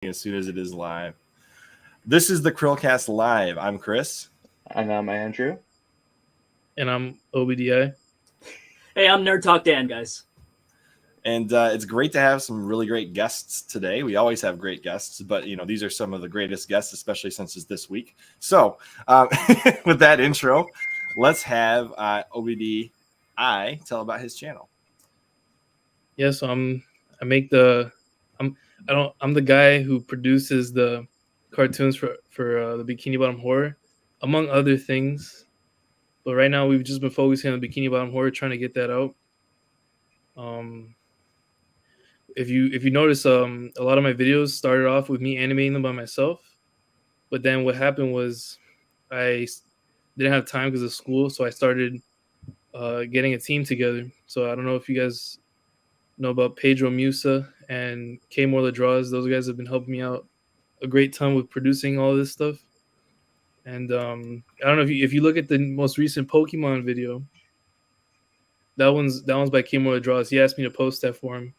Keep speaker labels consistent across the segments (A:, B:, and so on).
A: as soon as it is live. This is the CHRILLCAST Live. I'm Chris.
B: And I'm Andrew.
C: And I'm OBDI.
D: Hey, I'm Nerd Talk Dan, guys.
A: And it's great to have some really great guests today. We always have great guests, but these are some of the greatest guests, especially since it's this week. So with that intro, let's have OBDI tell about his channel.
C: Yeah, so I'm the guy who produces the cartoons for the Bikini Bottom Horror, among other things. But right now we've just been focusing on the Bikini Bottom Horror, trying to get that out. If you notice, a lot of my videos started off with me animating them by myself, but then what happened was I didn't have time because of school, so I started getting a team together. So I don't know if you guys know about Pedro Musa and K Morla Draws. Those guys have been helping me out a great ton with producing all this stuff. And I don't know if you look at the most recent Pokemon video, that one's by K Morla Draws. He asked me to post that for him.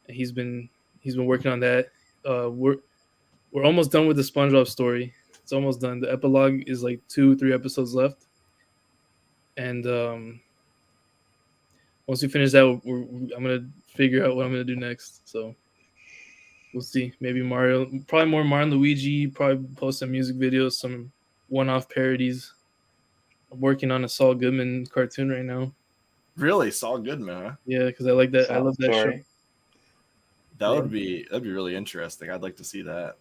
C: He's been working on that. We're almost done with the SpongeBob story. It's almost done. The epilogue is like 2-3 episodes left, and once we finish that, I'm gonna figure out what I'm gonna do next. So we'll see. Maybe Mario, probably more Mario and Luigi. Probably post some music videos, some one-off parodies. I'm working on a Saul Goodman cartoon right now.
A: Really, Saul Goodman, huh?
C: Yeah, because I like that. I love that show.
A: That'd be really interesting. I'd like to see that.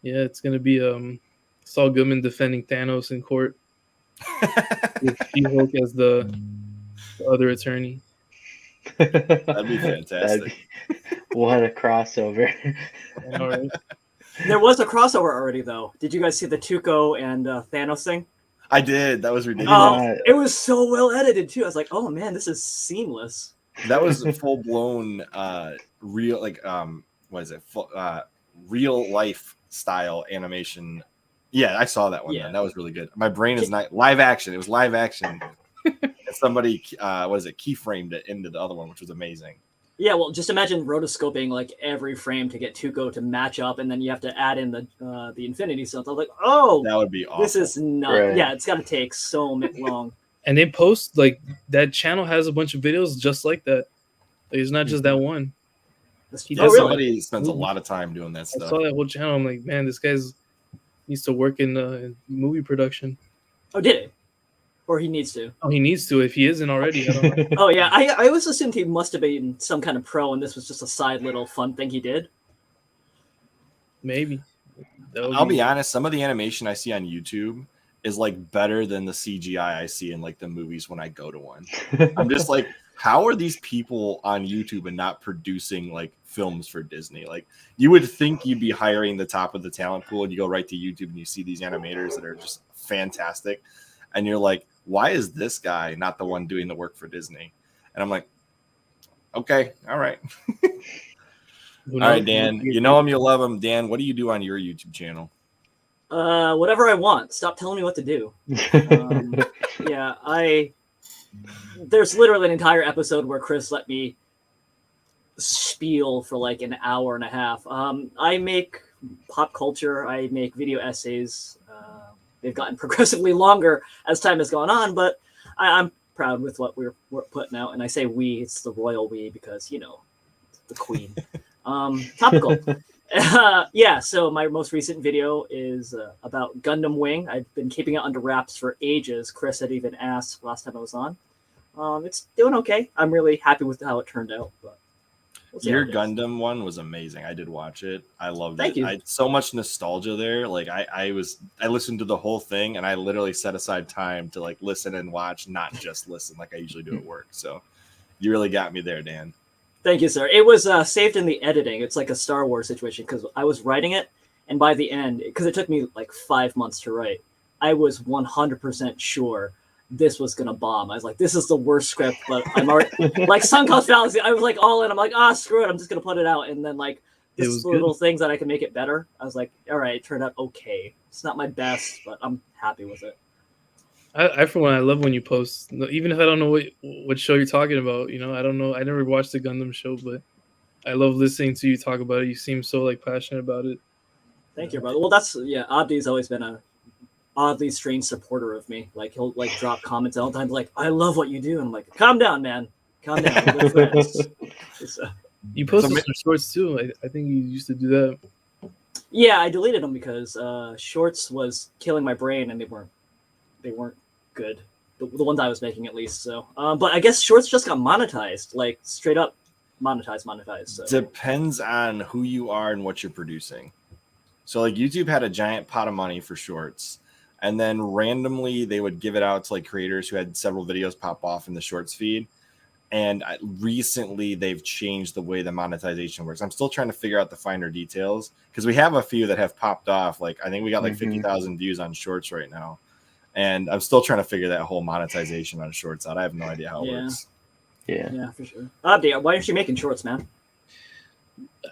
C: Yeah, it's gonna be Saul Goodman defending Thanos in court with She-Hulk as the other attorney.
A: That'd be fantastic.
B: What a crossover.
C: All right.
D: There was a crossover already, though. Did you guys see the Tuco and Thanos thing?
A: I did. That was ridiculous.
D: Oh, it was so well edited too. I was like, oh man, this is seamless.
A: That was a full blown real, like what is it? Real life style animation. Yeah, I saw that one. Yeah. That was really good. My brain is not live action. It was live action. And somebody keyframed it into the other one, which was amazing.
D: Yeah, well, just imagine rotoscoping like every frame to get Tuco to match up, and then you have to add in the Infinity Stones. I was like, oh,
A: that would be awesome.
D: This is not. Right. Yeah, it's got to take so long.
C: And they post like that channel has a bunch of videos just like that. Like, it's not just that one.
A: Somebody spends a lot of time doing that stuff.
C: I saw that whole channel. I'm like, man, this guy's needs to work in movie production.
D: Oh, did it? Or he needs to?
C: Oh, he needs to if he isn't already. I don't know.
D: Oh yeah, I always assumed he must have been some kind of pro, and this was just a side little fun thing he did.
C: Maybe.
A: I'll be honest. Some of the animation I see on YouTube is like better than the CGI I see in like the movies when I go to one. I'm just like, how are these people on YouTube and not producing like films for Disney? Like, you would think you'd be hiring the top of the talent pool, and you go right to YouTube and you see these animators that are just fantastic, and you're like, why is this guy not the one doing the work for Disney? And I'm like, okay, all right. All right, Dan, you know him, you love him. Dan, what do you do on your YouTube channel?
D: Whatever I want. Stop telling me what to do. Yeah, there's literally an entire episode where Chris let me spiel for like an hour and a half. I make pop culture. I make video essays. They've gotten progressively longer as time has gone on, but I'm proud with what we're putting out. And I say we, it's the royal we, because, the queen. Topical. Yeah, so my most recent video is about Gundam Wing. I've been keeping it under wraps for ages. Chris had even asked last time I was on. It's doing okay. I'm really happy with how it turned out. But
A: your Gundam one was amazing. I did watch it. I loved
D: Thank
A: it.
D: You.
A: I had so much nostalgia there. Like I listened to the whole thing, and I literally set aside time to like listen and watch, not just listen like I usually do at work. So you really got me there, Dan.
D: Thank you, sir. It was saved in the editing. It's like a Star Wars situation, because I was writing it, and by the end, because it took me like 5 months to write, I was 100% sure this was gonna bomb. I was like, this is the worst script, but I'm already like Suncoast Fallacy. I was like all in. I'm like, screw it. I'm just gonna put it out. And then like this little things that I can make it better. I was like, all right, it turned out okay. It's not my best, but I'm happy with it.
C: I for one, I love when you post, even if I don't know what show you're talking about. I don't know. I never watched the Gundam show, but I love listening to you talk about it. You seem so like passionate about it.
D: Thank you, brother. Well, that's Obdi's always been a oddly strange supporter of me. Like he'll like drop comments all the time, like "I love what you do," and I'm like, "Calm down, man. Calm down. We're good friends." So,
C: You posted some shorts too. I think you used to do that.
D: yeah, I deleted them because shorts was killing my brain, and they weren't good. The ones I was making, at least. So, but I guess shorts just got monetized, like straight up monetized. So.
A: Depends on who you are and what you're producing. So like YouTube had a giant pot of money for shorts, and then randomly they would give it out to like creators who had several videos pop off in the shorts feed. And recently they've changed the way the monetization works. I'm still trying to figure out the finer details because we have a few that have popped off. Like I think we got like 50,000 views on shorts right now. And I'm still trying to figure that whole monetization on shorts out. I have no idea how it works.
B: Yeah,
D: for sure. Obdi, why aren't you making shorts, man?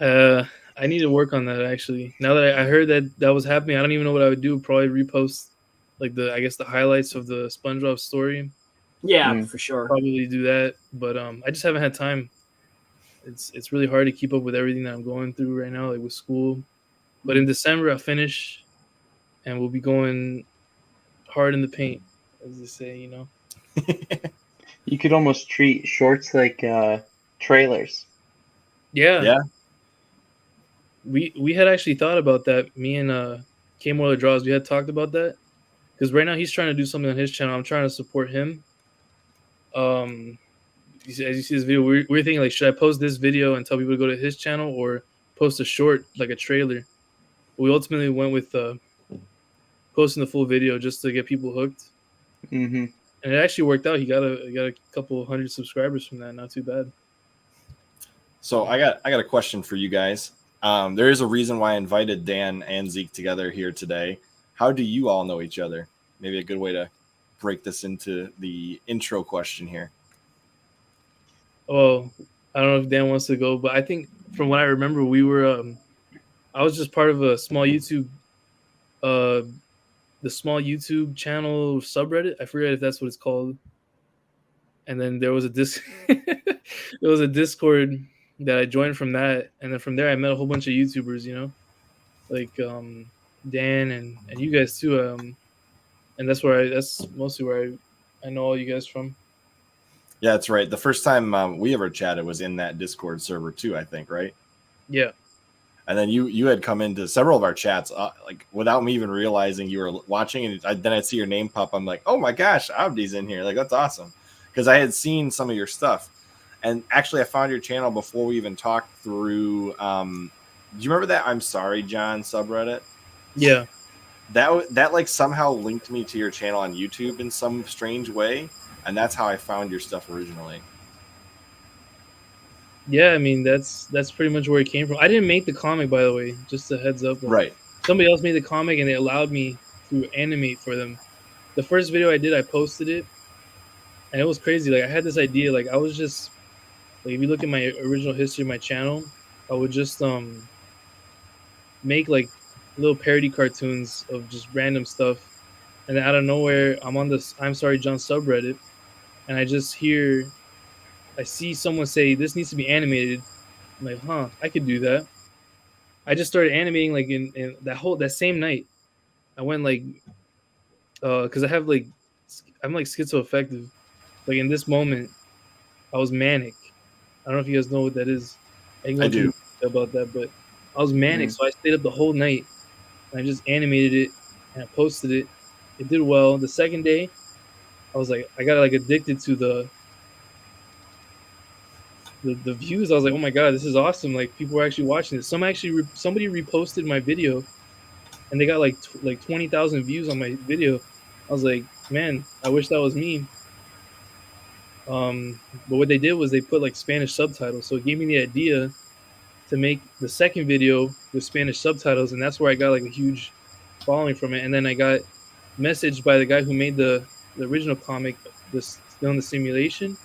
C: I need to work on that actually. Now that I heard that was happening, I don't even know what I would do. Probably repost like the highlights of the SpongeBob story.
D: Yeah, for sure.
C: Probably do that, but I just haven't had time. It's really hard to keep up with everything that I'm going through right now, like with school. But in December I'll finish, and we'll be going hard in the paint, as they say. You know.
B: you could almost treat shorts like trailers.
C: Yeah. We had actually thought about that. Me and K More Draws, we had talked about that because right now he's trying to do something on his channel. I'm trying to support him. As you see this video, we're thinking like, should I post this video and tell people to go to his channel, or post a short like a trailer? We ultimately went with posting the full video just to get people hooked.
B: Mm-hmm.
C: And it actually worked out. He got a couple hundred subscribers from that. Not too bad.
A: So I got a question for you guys. There is a reason why I invited Dan and Zeke together here today. How do you all know each other? Maybe a good way to break this into the intro question here.
C: Well, I don't know if Dan wants to go, but I think from what I remember, we were I was just part of a small YouTube the small YouTube channel subreddit. I forget if that's what it's called. And then there was a there was a Discord that I joined from that, and then from there I met a whole bunch of YouTubers, you know, like Dan and you guys too. And that's mostly where I know all you guys from.
A: Yeah, that's right. The first time we ever chatted was in that Discord server too, I think, right?
C: Yeah.
A: And then you had come into several of our chats, like without me even realizing you were watching, and then I'd see your name pop. I'm like, oh my gosh, Obdi's in here! Like that's awesome, because I had seen some of your stuff, and actually I found your channel before we even talked through. Do you remember that I'm Sorry John subreddit?
C: Yeah.
A: That like somehow linked me to your channel on YouTube in some strange way, and that's how I found your stuff originally.
C: Yeah, I mean that's pretty much where it came from. I didn't make the comic, by the way. Just a heads up.
A: Right.
C: Somebody else made the comic, and they allowed me to animate for them. The first video I did, I posted it, and it was crazy. Like I had this idea. Like I was just like, if you look at my original history of my channel, I would just make like little parody cartoons of just random stuff, and then out of nowhere, I'm on this I'm Sorry John subreddit, and I see someone say this needs to be animated. I'm like, huh, I could do that. I just started animating like in that same night. I went like because I'm like schizoaffective. Like in this moment, I was manic. I don't know if you guys know what that is.
A: I do
C: about that, but I was manic, so I stayed up the whole night and I just animated it and I posted it. It did well. The second day, I was like, I got like addicted to the views. I was like, oh my god, this is awesome! Like people were actually watching this. Somebody reposted my video, and they got like 20,000 views on my video. I was like, man, I wish that was me. But what they did was they put like Spanish subtitles, so it gave me the idea to make the second video with Spanish subtitles, and that's where I got like a huge following from it. And then I got messaged by the guy who made the original comic, Still in the Simulation,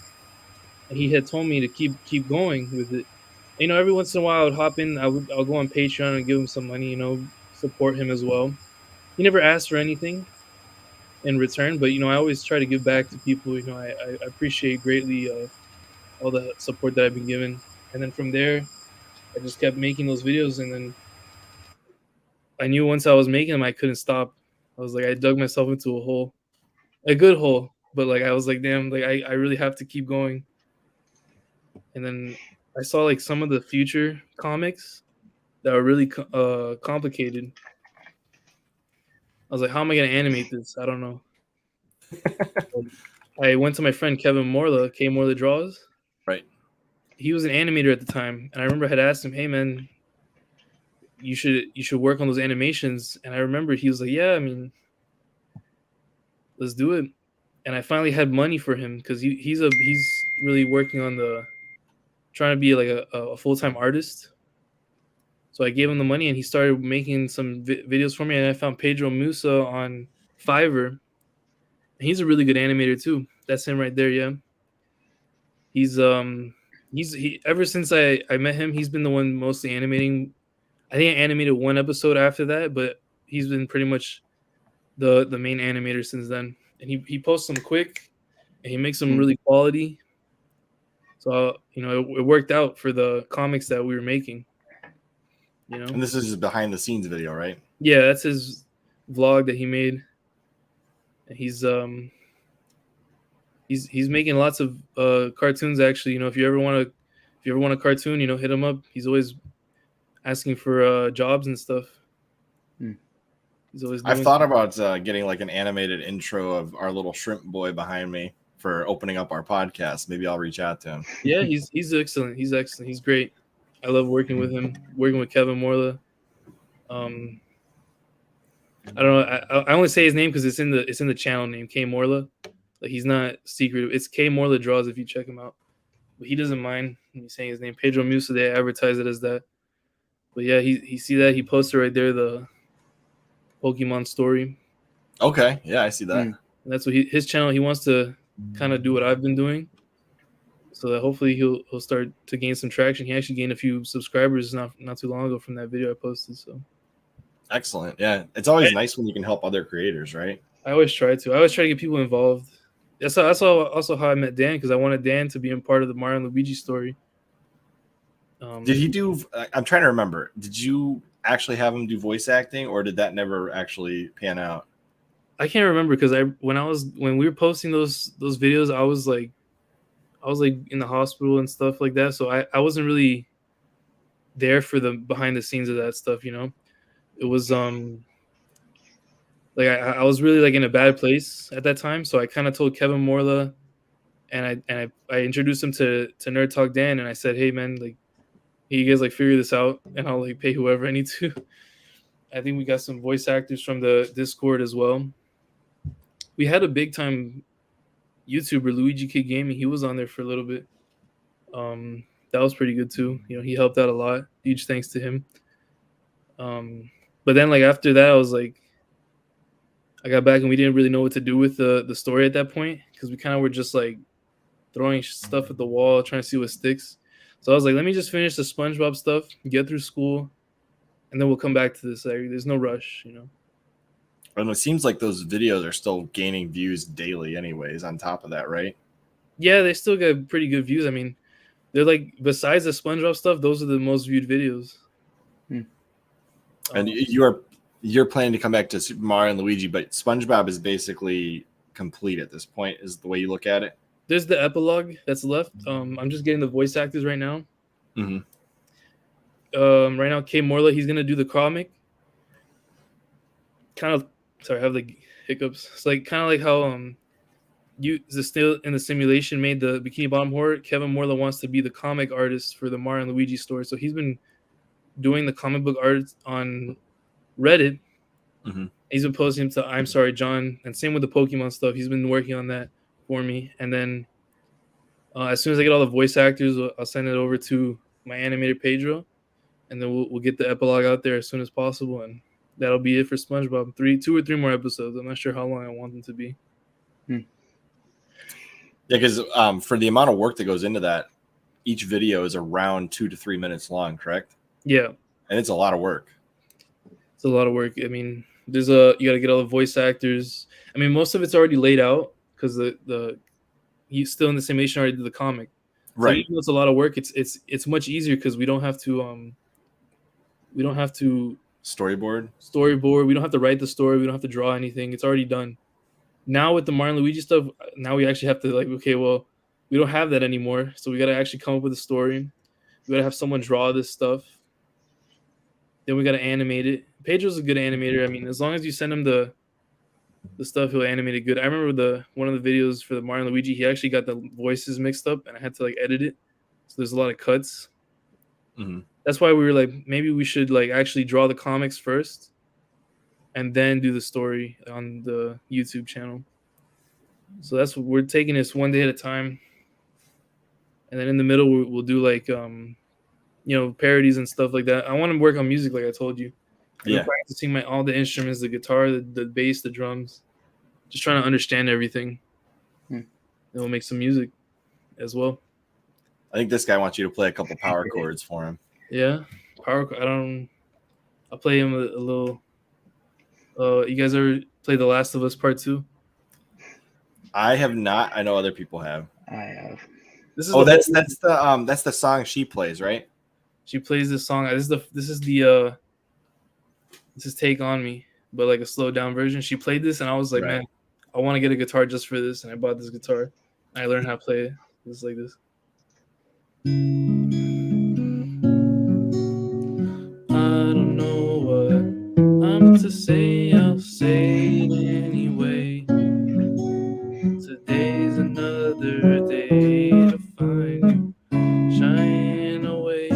C: and he had told me to keep going with it. You know, every once in a while I would hop in, I'll go on Patreon and give him some money, you know, support him as well. He never asked for anything in return, but you know, I always try to give back to people. You know, I appreciate greatly all the support that I've been given. And then from there, I just kept making those videos, and then I knew once I was making them, I couldn't stop. I was like, I dug myself into a hole, a good hole, but like I was like, damn, like I really have to keep going. And then I saw like some of the future comics that are really complicated. I was like, how am I gonna animate this? I don't know. I went to my friend Kevin Morla, K Morla Draws.
A: Right.
C: He was an animator at the time, and I remember I had asked him, "Hey man, you should work on those animations." And I remember he was like, "Yeah, I mean, let's do it." And I finally had money for him because he's really working on trying to be like a full-time artist. So I gave him the money, and he started making some videos for me. And I found Pedro Musa on Fiverr. And he's a really good animator too. That's him right there. Yeah. He's ever since I met him, he's been the one mostly animating. I think I animated one episode after that, but he's been pretty much the main animator since then. And he posts them quick, and he makes them really quality. So it worked out for the comics that we were making.
A: And this is his behind the scenes video, right?
C: Yeah, that's his vlog that he made. And he's making lots of cartoons actually. If you ever want a cartoon, hit him up. He's always asking for jobs and stuff. He's always
A: I've thought about getting like an animated intro of our little shrimp boy behind me for opening up our podcast. Maybe I'll reach out to him.
C: Yeah, he's excellent. He's excellent. He's great. I love working with him. Working with Kevin Morla. I don't know. I only say his name because it's in the channel name, K Morla. Like he's not secretive. It's K Morla Draws if you check him out. But he doesn't mind me saying his name. Pedro Musa, they advertise it as that. But yeah, he see that he posted right there the Pokemon story.
A: Okay, yeah, I see that.
C: And that's what his channel. He wants to kind of do what I've been doing, so that hopefully he'll start to gain some traction. He actually gained a few subscribers not too long ago from that video I posted. So
A: excellent. Yeah, it's always nice when you can help other creators, right?
C: I always try to get people involved. That's also how I met Dan, because I wanted Dan to be a part of the Mario and Luigi story.
A: Did he do? I'm trying to remember. Did you actually have him do voice acting, or did that never actually pan out?
C: I can't remember because when we were posting those videos, I was like in the hospital and stuff like that, so I wasn't really there for the behind the scenes of that stuff. It was like I was really like in a bad place at that time, so I kind of told Kevin Morla, and I introduced him to Nerd Talk Dan, and I said, hey man, like, you guys like figure this out, and I'll like pay whoever I need to. I think we got some voice actors from the Discord as well. We had a big time YouTuber, Luigi Kid Gaming. He was on there for a little bit. That was pretty good too. He helped out a lot. Huge thanks to him. But then like after that, I was like, I got back and we didn't really know what to do with the story at that point, because we kind of were just like throwing stuff at the wall, trying to see what sticks. So I was like, let me just finish the SpongeBob stuff, get through school, and then we'll come back to this. Like, there's no rush,
A: And it seems like those videos are still gaining views daily anyways, on top of that, right?
C: Yeah, they still get pretty good views. I mean, they're like, besides the SpongeBob stuff, those are the most viewed videos.
A: And you're planning to come back to Super Mario and Luigi, but SpongeBob is basically complete at this point, is the way you look at it?
C: There's the epilogue that's left. I'm just getting the voice actors right now.
A: Mm-hmm.
C: Right now, K Morla, he's gonna do the comic. Sorry, I have like hiccups. It's like kind of like how still in the simulation made the Bikini Bottom horror. Kevin Morla wants to be the comic artist for the Mario and Luigi story, so he's been doing the comic book art on Reddit.
A: Mm-hmm.
C: He's been posting to I'm Sorry John, and same with the Pokemon stuff. He's been working on that for me, and then as soon as I get all the voice actors, I'll send it over to my animator Pedro, and then we'll get the epilogue out there as soon as possible, and that'll be it for SpongeBob. 2 or 3 more episodes. I'm not sure how long I want them to be.
A: Yeah, because for the amount of work that goes into that, each video is around 2 to 3 minutes long, correct?
C: Yeah,
A: and it's a lot of work.
C: It's a lot of work. I mean, you got to get all the voice actors. I mean, most of it's already laid out because he's still in the simulation already did the comic.
A: Right.
C: even though it's a lot of work, it's much easier because we don't have to
A: Storyboard.
C: we don't have to write the story, we don't have to draw anything. It's already done. Now with the Mario and Luigi stuff, now we actually have to like, okay, well, we don't have that anymore, so we got to actually come up with a story. We got to have someone draw this stuff. Then we got to animate it. Pedro's a good animator. I mean, as long as you send him the stuff, he'll animate it good. I remember one of the videos for the Mario and Luigi, he actually got the voices mixed up, and I had to like edit it. So there's a lot of cuts.
A: Mm-hmm.
C: That's why we were like, maybe we should like actually draw the comics first, and then do the story on the YouTube channel. So that's what we're taking this one day at a time, and then in the middle we'll do like parodies and stuff like that. I want to work on music, like I told you. I've been practicing all the instruments, the guitar, the bass, the drums, just trying to understand everything. And we'll make some music as well.
A: I think this guy wants you to play a couple power chords for him.
C: Yeah, I'll play him a little. You guys ever play The Last of Us Part 2? I
A: have not. I know other people have.
B: I have.
C: This is
A: that's the song she plays, right?
C: She plays this song. This is Take On Me, but like a slowed down version. She played this, and I was like, man, I want to get a guitar just for this, and I bought this guitar. I learned how to play it. It's like this. I don't know what I'm to say. I'll say it anyway. Today's another day to find you shining away.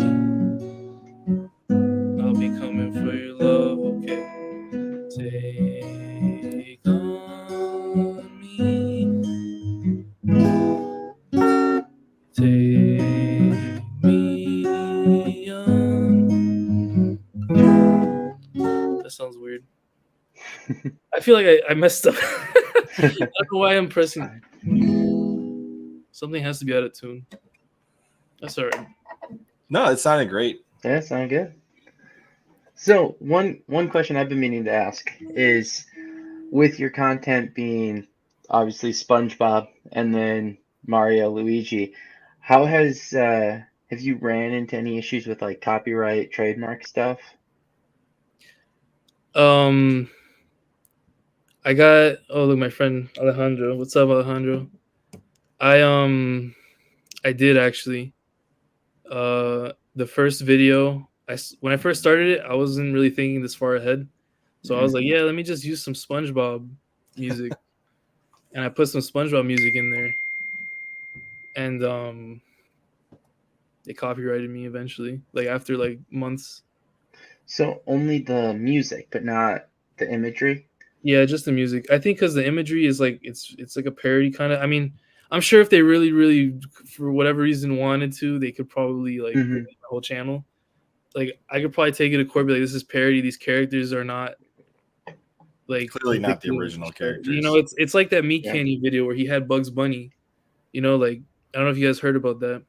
C: I'll be coming for your love, okay? Take on me. Take me on. That sounds weird. I feel like I messed up. I don't know why I'm pressing. Something has to be out of tune. That's all right.
A: No, it sounded great.
B: Yeah, it sounded good. So one question I've been meaning to ask is, with your content being obviously SpongeBob and then Mario, Luigi, how have you ran into any issues with like copyright, trademark stuff?
C: I got look, my friend Alejandro. What's up, Alejandro? I did actually. The first video, when I first started it, I wasn't really thinking this far ahead. So I was like, yeah, let me just use some SpongeBob music. And I put some SpongeBob music in there. And they copyrighted me eventually, like after like months.
B: So only the music, but not the imagery?
C: Yeah, just the music. I think because the imagery is like it's like a parody kind of. I mean, I'm sure if they really, for whatever reason, wanted to, they could probably like the whole channel. Like I could probably take it to court, be like, this is parody. These characters are not like
A: clearly not the original characters.
C: You know, it's like that Meat Candy video where he had Bugs Bunny. You know, like I don't know if you guys heard about that.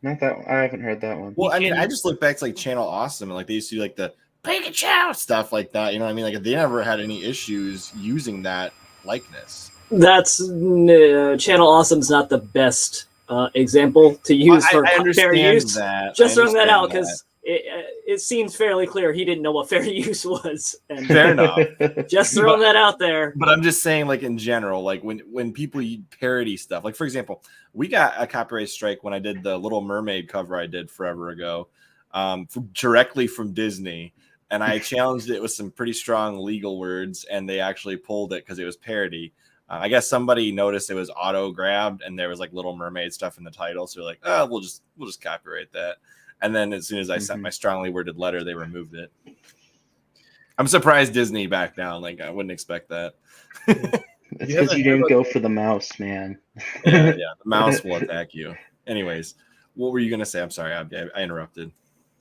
B: Not that I haven't heard that one.
A: Well, I mean, I just look back to like Channel Awesome and like they used to do like the Pikachu stuff like that. You know what I mean? Like they never had any issues using that likeness.
D: That's Channel Awesome's not the best example to use for fair use.
A: That.
D: Just throwing that out because it seems fairly clear he didn't know what fair use was. And
A: fair enough.
D: Just throwing that out there.
A: But I'm just saying, like in general, like when people parody stuff, like for example, we got a copyright strike when I did the Little Mermaid cover I did forever ago, directly from Disney. And I challenged it with some pretty strong legal words, and they actually pulled it because it was parody. I guess somebody noticed it was auto grabbed, and there was like Little Mermaid stuff in the title, so they're like, "Oh, we'll just copyright that." And then as soon as I sent my strongly worded letter, they removed it. I'm surprised Disney backed down. Like I wouldn't expect that.
B: It's because you didn't go for the mouse, man.
A: Yeah, the mouse will attack you. Anyways, what were you gonna say? I'm sorry, I interrupted.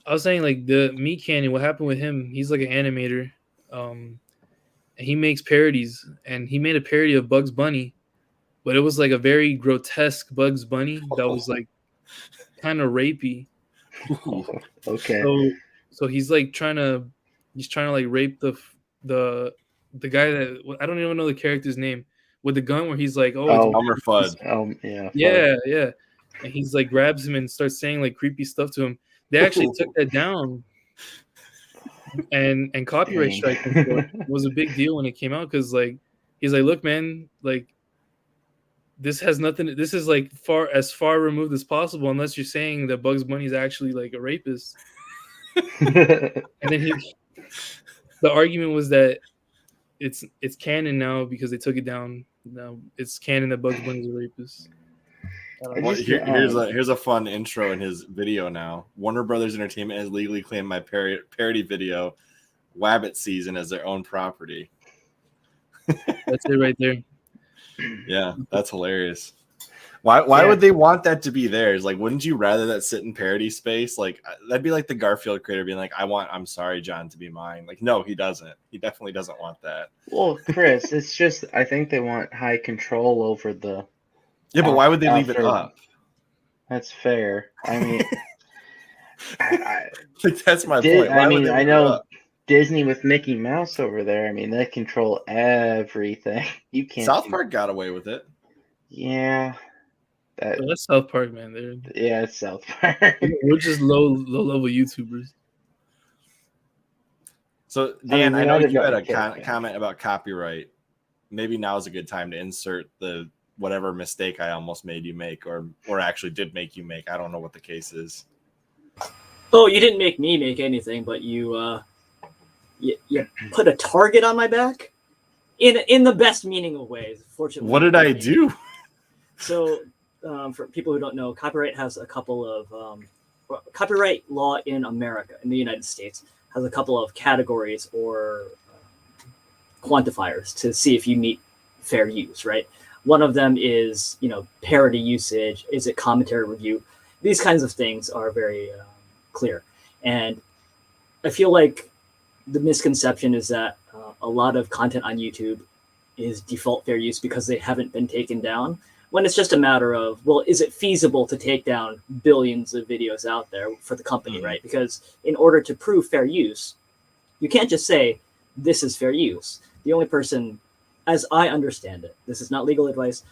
C: I was saying like the Meat Canyon. What happened with him? He's like an animator. And he makes parodies, and he made a parody of Bugs Bunny, but it was like a very grotesque Bugs Bunny that was like kind of rapey.
B: Okay.
C: So he's trying to like rape the guy that I don't even know the character's name with the gun, where he's like,
A: Elmer Fudd.
B: Yeah.
C: Yeah. and he's like grabs him and starts saying like creepy stuff to him. They actually took that down, and copyright
B: Dang.
C: strike was a big deal when it came out, because like he's like, look, man, like this has nothing. This is like far removed as possible, unless you're saying that Bugs Bunny is actually like a rapist. And then the argument was that it's canon now because they took it down. Now it's canon that Bugs Bunny is a rapist.
A: Well, here's a fun intro in his video now. Warner Brothers Entertainment has legally claimed my parody video, Wabbit Season, as their own property.
C: That's it right there.
A: Yeah, that's hilarious. Why would they want that to be theirs? Like, wouldn't you rather that sit in parody space? Like, that'd be like the Garfield creator being like, I'm sorry, John, to be mine. Like, no, he doesn't. He definitely doesn't want that.
B: Well, Chris, it's just, I think they want high control over the...
A: Yeah, but why would they leave it up?
B: That's fair. I mean,
A: like, that's my point.
B: I mean, I know Disney with Mickey Mouse over there. I mean, they control everything. You can't.
A: South Park got away with it.
B: Yeah.
C: That's South Park, man.
B: Yeah, it's South Park.
C: We're just low level YouTubers.
A: So, Dan, I know you had a comment about copyright. Maybe now is a good time to insert the whatever mistake I almost made you make, or actually did make you make. I don't know what the case is.
D: Oh, you didn't make me make anything, but you put a target on my back in the best meaning of ways. Fortunately,
A: what did I do?
D: So, for people who don't know, copyright has a couple of copyright law in America, in the United States, has a couple of categories or quantifiers to see if you meet fair use, right? One of them is, parody usage. Is it commentary review? These kinds of things are very clear. And I feel like the misconception is that a lot of content on YouTube is default fair use because they haven't been taken down, when it's just a matter of, well, is it feasible to take down billions of videos out there for the company, right? Because in order to prove fair use, you can't just say, this is fair use. The only person, as I understand it, this is not legal advice,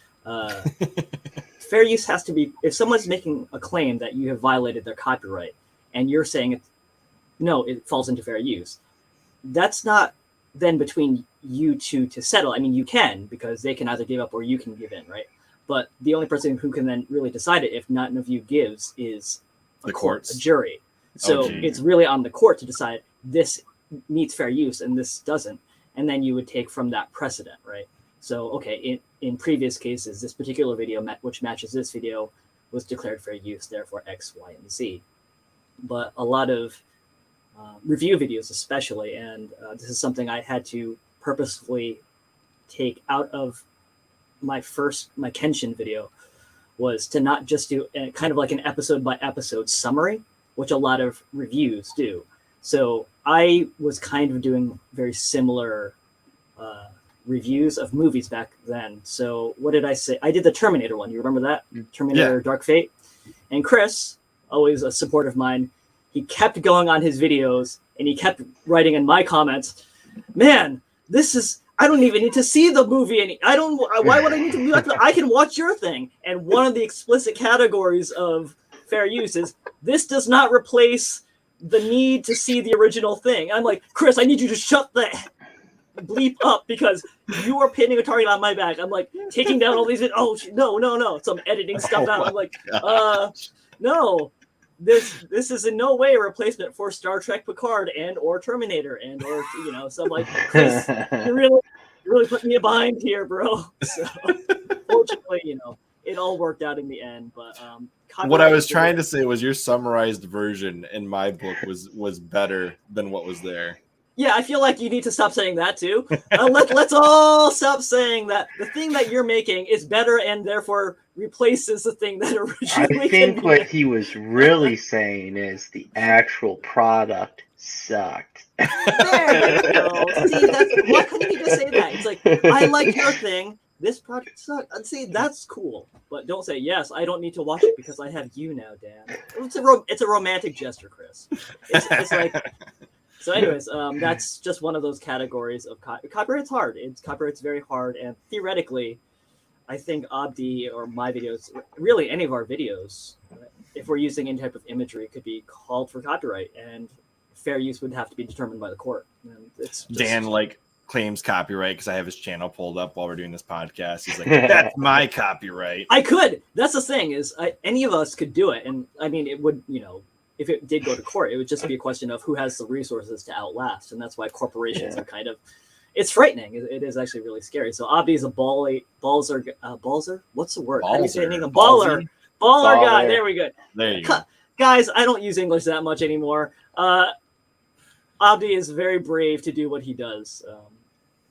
D: fair use has to be, if someone's making a claim that you have violated their copyright and you're saying, it falls into fair use, that's not then between you two to settle. I mean, you can, because they can either give up or you can give in, right? But the only person who can then really decide it if none of you gives is
A: the courts,
D: a jury. So it's really on the court to decide this meets fair use and this doesn't. And then you would take from that precedent, right? So, okay, in previous cases, this particular video, which matches this video, was declared fair use, therefore X, Y, and Z. But a lot of review videos especially, and this is something I had to purposefully take out of my Kenshin video, was to not just do kind of like an episode by episode summary, which a lot of reviews do. So I was kind of doing very similar reviews of movies back then. So what did I say? I did the Terminator one. You remember that? Terminator Dark Fate. And Chris, always a support of mine, he kept going on his videos and he kept writing in my comments, man, I don't even need to see the movie. Why would I need to do that? I can watch your thing. And one of the explicit categories of fair use is, this does not replace the need to see the original thing. I'm like, Chris, I need you to shut the bleep up because you are pinning a target on my back. I'm like taking down all these. Oh, no. So I'm editing stuff out. I'm like, no. This is in no way a replacement for Star Trek Picard and or Terminator and or so I'm like, Chris, you really put me behind here, bro. So fortunately, it all worked out in the end. But
A: what I was trying to say was your summarized version in my book was better than what was there.
D: Yeah, I feel like you need to stop saying that too. Let's all stop saying that the thing that you're making is better and therefore replaces the thing that originally.
B: I think what he was really saying is the actual product sucked.
D: There you go. See, why couldn't he just say that? It's like, I like your thing. This project sucked. See, that's cool, but don't say yes. I don't need to watch it because I have you now, Dan. It's a romantic gesture, Chris. It's like. So, anyways, that's just one of those categories of copyright's hard. Copyright's very hard, and theoretically, I think Obdi or my videos, really any of our videos, if we're using any type of imagery, could be called for copyright, and fair use would have to be determined by the court. And it's just...
A: Dan claims copyright because I have his channel pulled up while we're doing this podcast. He's like, "That's my copyright."
D: I could. That's the thing is, any of us could do it, and I mean, it would, if it did go to court, it would just be a question of who has the resources to outlast, and that's why corporations are kind of. It's frightening. It is actually really scary. So Obdi is a balzer. What's the word? How do you say it? A baller guy. There we go.
A: There you go.
D: Guys, I don't use English that much anymore. Obdi is very brave to do what he does.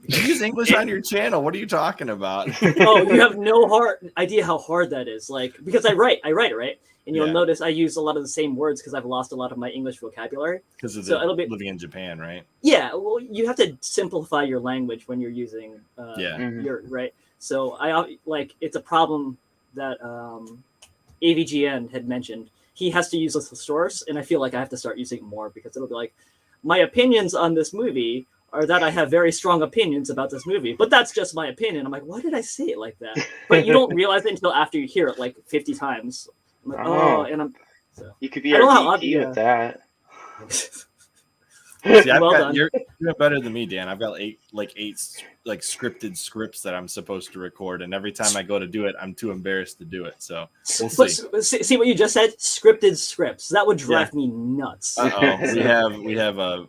A: You use English on your channel. What are you talking about?
D: Oh, you have no idea how hard that is. Because I write it, right? And you'll notice I use a lot of the same words because I've lost a lot of my English vocabulary.
A: Because of living in Japan, right?
D: Yeah, well, you have to simplify your language when you're using your right. So it's a problem that AVGN had mentioned. He has to use a source, and I feel like I have to start using it more because it'll be like, my opinions on this movie are that I have very strong opinions about this movie, but that's just my opinion. I'm like, why did I say it like that? But you don't realize it until after you hear it 50 times. I'm like, and
B: you could be our VP with that.
A: See, you're doing better than me, Dan. I've got eight scripted scripts that I'm supposed to record, and every time I go to do it, I'm too embarrassed to do it. So we'll see.
D: See what you just said? Scripted scripts. That would drive me nuts.
A: We have a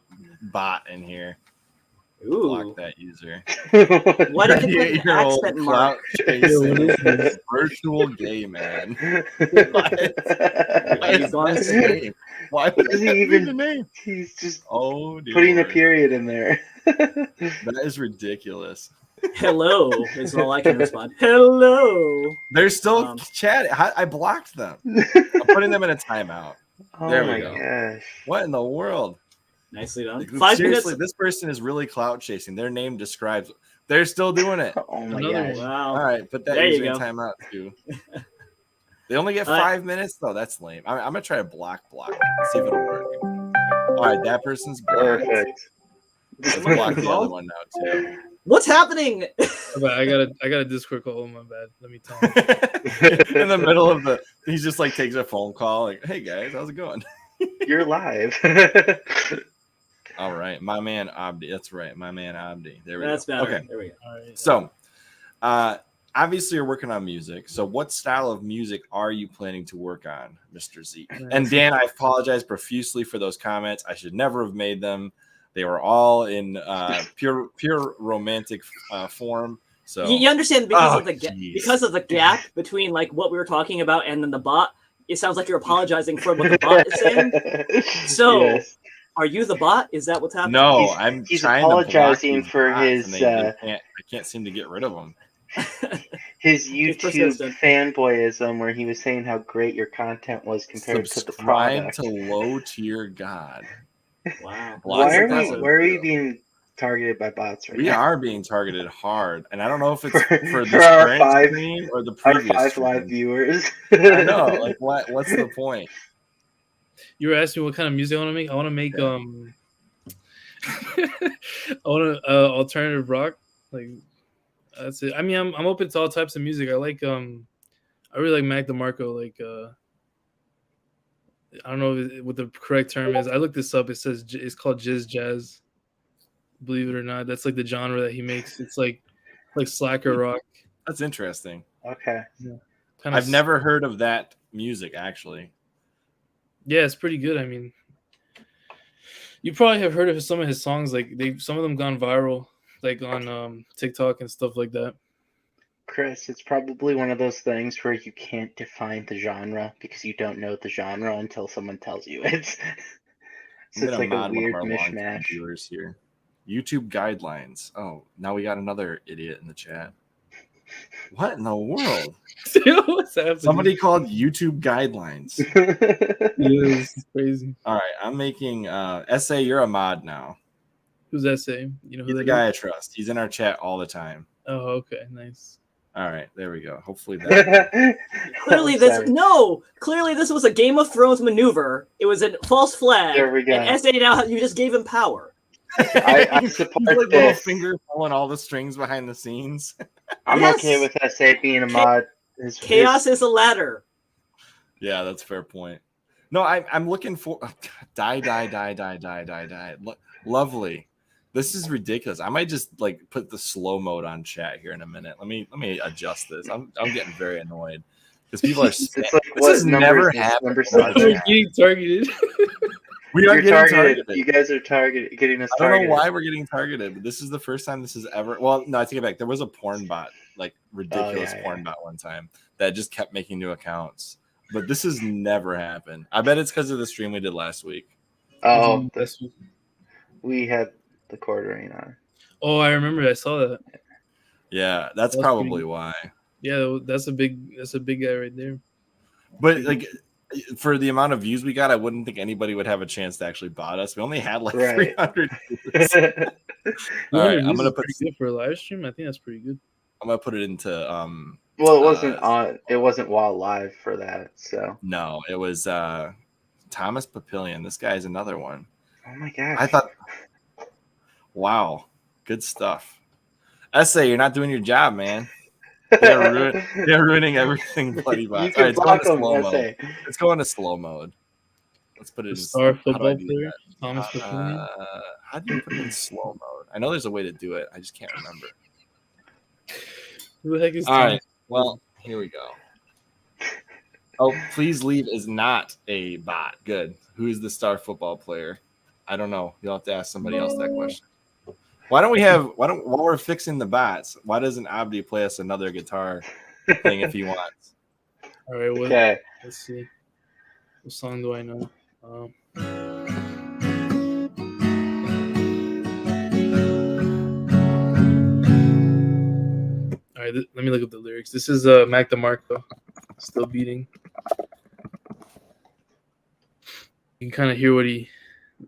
A: bot in here.
D: Ooh.
A: Block that user.
D: Why did you put an accent mark?
A: Virtual gay man. Why
B: does he even the name? He's just putting a period in there.
A: That is ridiculous.
D: Hello is all I can respond. Hello.
A: They're still chatting. I blocked them. I'm putting them in a timeout. There we go. Gosh. What in the world?
D: Nicely done.
A: 5 minutes. This person is really clout chasing. Their name describes. They're still doing it.
B: Oh my gosh!
D: Wow.
A: All right, put that user in timeout too. They only get 5 minutes though. That's lame. I'm gonna try to block. Let's see if it'll work. All right, that person's blocked.
B: Perfect.
A: Let's block the other one now too.
D: What's happening?
C: I got a Discord call. Oh my bad. Let me tell him.
A: In the middle of he just takes a phone call. Like, hey guys, how's it going?
B: You're live.
A: All right, my man Obdi. That's right, my man Obdi. There we
D: go. That's better.
A: Okay,
D: there we go. All right.
A: So, obviously you're working on music. So, what style of music are you planning to work on, Mr. Zeke? And Dan, I apologize profusely for those comments. I should never have made them. They were all in pure romantic form. So
D: you understand because of the gap between what we were talking about and then the bot. It sounds like you're apologizing for what the bot is saying. So. Yes. Are you the bot? Is that what's happening?
A: No,
B: he's apologizing for his.
A: I can't seem to get rid of him.
B: His YouTube fanboyism, where he was saying how great your content was compared to the product.
A: To low tier God.
D: Wow.
B: Why are we being targeted by bots right now?
A: We are being targeted hard, and I don't know if it's for this current stream or the previous.
B: Our 5 live viewers.
A: I know. What's the point?
C: You were asking me what kind of music I want to make. I want to make I want alternative rock. That's it. I mean, I'm open to all types of music. I really like Mac DeMarco. I don't know what the correct term is. I looked this up. It says it's called jizz jazz. Believe it or not, that's the genre that he makes. It's like slacker rock.
A: That's interesting.
B: Okay.
C: Yeah.
A: I've never heard of that music actually.
C: Yeah, it's pretty good. I mean, you probably have heard of some of his songs. Some of them gone viral, on TikTok and stuff like that.
B: Chris, it's probably one of those things where you can't define the genre because you don't know the genre until someone tells you it. So it's like a weird mishmash.
A: Viewers here. YouTube guidelines. Oh, now we got another idiot in the chat. What in the world?
C: What's happening?
A: Somebody called YouTube guidelines.
C: Yeah, this is crazy.
A: All right, I'm making SA. You're a mod now.
C: Who's SA? You know who
A: he's the guy I trust. He's in our chat all the time.
C: Oh, okay, nice.
A: All right, there we go. Hopefully that.
D: Clearly this was a Game of Thrones maneuver. It was a false flag.
B: There we go.
D: And SA now you just gave him power.
B: I support
A: little finger pulling all the strings behind the scenes.
B: I'm
D: Yes.
B: okay with SA being a mod.
D: Chaos is a ladder.
A: Yeah, that's a fair point. No, I'm looking for die. Lovely. This is ridiculous. I might just like put the slow mode on chat here in a minute. Let me adjust this. I'm getting very annoyed because people are.
B: It's like
A: this
B: what
A: has
B: numbers
A: never
B: this
A: happened.
B: number
A: on our
B: seven?
C: We're
A: chat.
C: getting targeted.
A: We are
B: You're
A: getting
B: targeted.
A: targeted.
B: You guys are getting us
A: I don't know
B: targeted.
A: why we're getting targeted, but this is the first time this has ever. Well, no, I take it back. There was a porn bot, like ridiculous porn bot one time that just kept making new accounts. But this has never happened. I bet it's because of the stream we did last week.
B: Oh, we had the quartering on.
C: Oh, I remember. I saw that.
A: Yeah, that's probably why.
C: Yeah, that's a big guy right there.
A: But like, for the amount of views we got, I wouldn't think anybody would have a chance to actually bot us. We only had like 300 views. All right, I'm gonna put
C: pretty good for a live stream. I think that's pretty good.
A: I'm gonna put it into
B: Well, it wasn't on. It wasn't while live for that. So
A: no, it was Thomas Papillion. This guy is another one.
B: oh my gosh!
A: I thought, wow, good stuff. SA, you're not doing your job, man. They're ruining everything, bloody bots. All right, it's going to slow mode. It's going to slow mode. Let's put it in
C: star football player, Thomas Papillion.
A: How do you put it in slow mode? I know there's a way to do it. I just can't remember.
C: Who the heck is
A: all right? Well, here we go. Oh, please leave is not a bot. Good. Who is the star football player? I don't know. You'll have to ask somebody else that question. While we're fixing the bots, why doesn't Obda play us another guitar thing if he wants?
C: All right,
B: okay.
C: Let's see. What song do I know? All right, let me look up the lyrics. This is Mac DeMarco, Still Beating. You can kind of hear what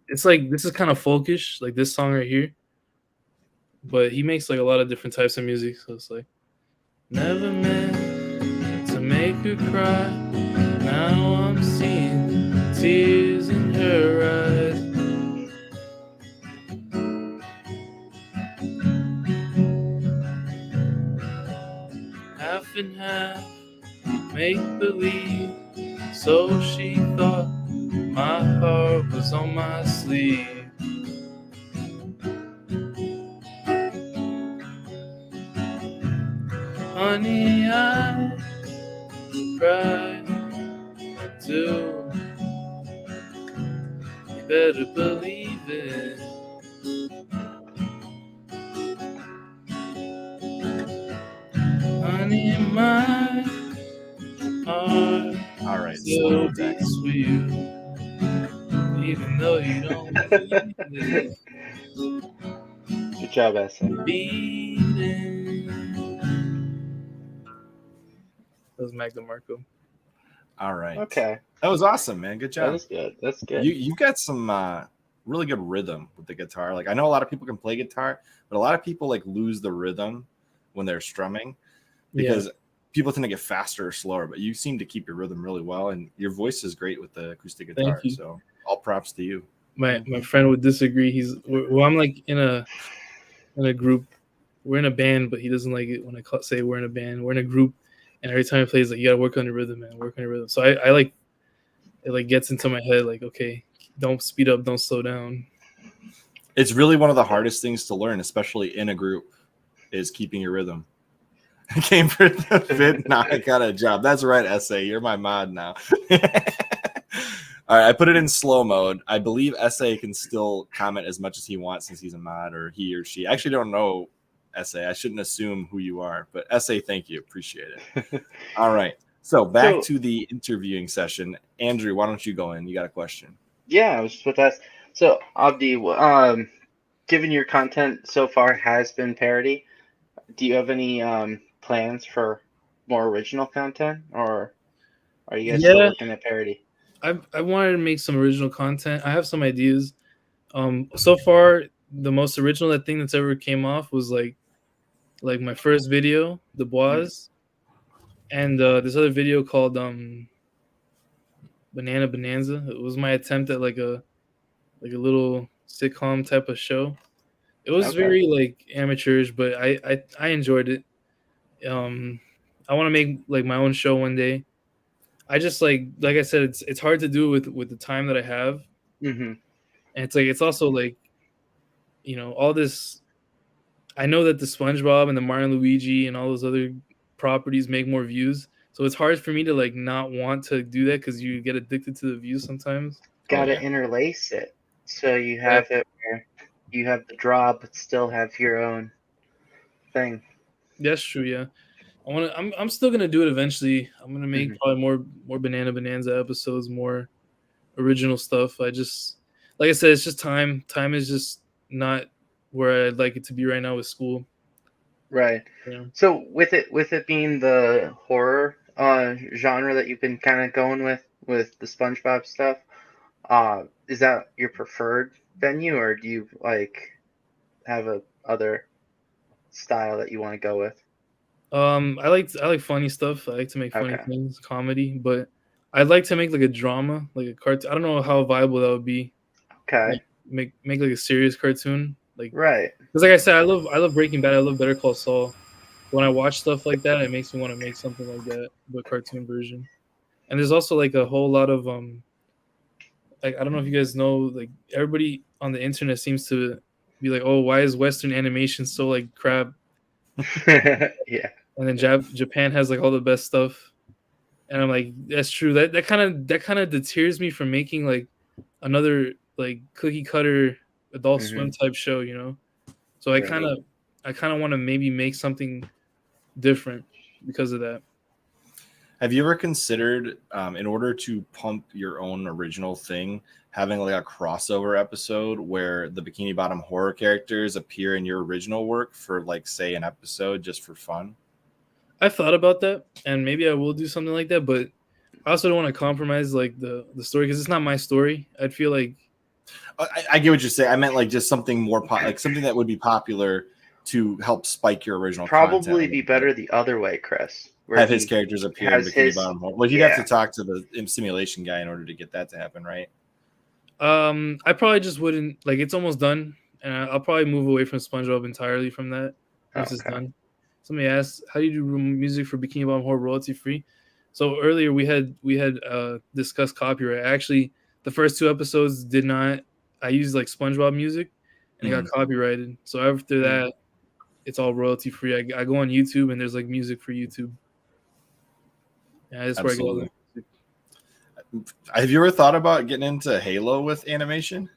C: it's like. This is kind of folkish, like this song right here. But he makes like a lot of different types of music. So it's like, never meant to make her cry. Now I'm seeing tears in her eyes. Half and half, make believe. So she thought my heart was on my sleeve. Honey, I cried too. You better believe it. Honey, my heart
A: all right,
C: still beats for you, even though you don't believe it.
B: Good job, Essen.
C: Beating. That was Mac DeMarco.
A: All right.
B: Okay.
A: That was awesome, man. Good job.
B: That was good. That's good.
A: You got some really good rhythm with the guitar. Like I know a lot of people can play guitar, but a lot of people like lose the rhythm when they're strumming because people tend to get faster or slower. But you seem to keep your rhythm really well, and your voice is great with the acoustic guitar. So all props to you.
C: My friend would disagree. I'm like in a group. We're in a band, but he doesn't like it when I say we're in a band. We're in a group, and every time he plays, like, you gotta work on your rhythm, man. Work on your rhythm. So I like it. Like gets into my head, like, okay, don't speed up, don't slow down.
A: It's really one of the hardest things to learn, especially in a group, is keeping your rhythm. I came for the fit. Now I got a job. That's right, SA. You're my mod now. All right, I put it in slow mode. I believe SA can still comment as much as he wants since he's a mod, or he or she. I actually don't know, SA. I shouldn't assume who you are, but SA, thank you. Appreciate it. All right. So back to the interviewing session. Andrew, why don't you go in? You got a question.
B: Yeah, I was just about to ask. So, Obdi, given your content so far has been parody, do you have any plans for more original content, or are you guys still looking at parody?
C: I wanted to make some original content. I have some ideas. So far, the most original thing that's ever came off was like my first video, the Bois, and this other video called Banana Bonanza. It was my attempt at like a little sitcom type of show. It was very like amateurish, but I enjoyed it. I want to make like my own show one day. I just like I said, it's hard to do with the time that I have,
B: Mm-hmm.
C: and it's also like, all this. I know that the SpongeBob and the Mario and Luigi and all those other properties make more views, so it's hard for me to like not want to do that because you get addicted to the views sometimes.
B: Got to
A: yeah.
B: interlace it so you have it where you have the draw, but still have your own thing.
C: That's true. Yeah, I'm still gonna do it eventually. I'm gonna make
B: Mhm.
C: probably more Bonanza episodes, more original stuff. I just, like I said, it's just time. Time is just not where I'd like it to be right now with school.
B: Right.
C: Yeah.
B: So with it being the horror genre that you've been kind of going with the SpongeBob stuff, is that your preferred venue, or do you like have a other style that you want to go with?
C: I like funny stuff. I like to make funny
B: Okay.
C: things, comedy, but I'd like to make like a drama, like a cartoon. I don't know how viable that would be.
B: Okay.
C: Like make like a serious cartoon, like,
B: Right.
C: because like I said, I love Breaking Bad. I love Better Call Saul. When I watch stuff like that, it makes me want to make something like that, the cartoon version. And there's also like a whole lot of like, I don't know if you guys know, like everybody on the internet seems to be like, oh, why is Western animation so like crap?
B: Yeah.
C: And then Japan has like all the best stuff. And I'm like, that's true. That kind of deters me from making like another like cookie cutter Adult Swim
B: Mhm.
C: type show, So
B: Right.
C: I kind of want to maybe make something different because of that.
A: Have you ever considered, in order to pump your own original thing, having like a crossover episode where the Bikini Bottom horror characters appear in your original work for like, say, an episode just for fun?
C: I thought about that, and maybe I will do something like that, but I also don't want to compromise like the story because it's not my story. I'd feel like
A: I get what you're saying. I meant like just something more like something that would be popular to help spike your original content.
B: Probably
A: a
B: be
A: little
B: better
A: bit.
B: the other way, Chris, where
A: Have his
B: he
A: characters appear in
B: has
A: Bikini
B: his
A: Bottom horror. Well, you'd have to
B: yeah.
A: talk to the simulation guy in order to get that to happen, right?
C: I probably just wouldn't like. It's almost done, and I'll probably move away from SpongeBob entirely from that once it's
B: Okay.
C: done. Somebody asked, "How do you do music for Bikini Bottom horror royalty free?" So earlier we had discussed copyright. Actually, the first 2 episodes did not. I used like SpongeBob music, and it got copyrighted. So after that, it's all royalty free. I go on YouTube, and there's like music for YouTube. Yeah, that's where I get all the music.
A: Have you ever thought about getting into Halo with animation?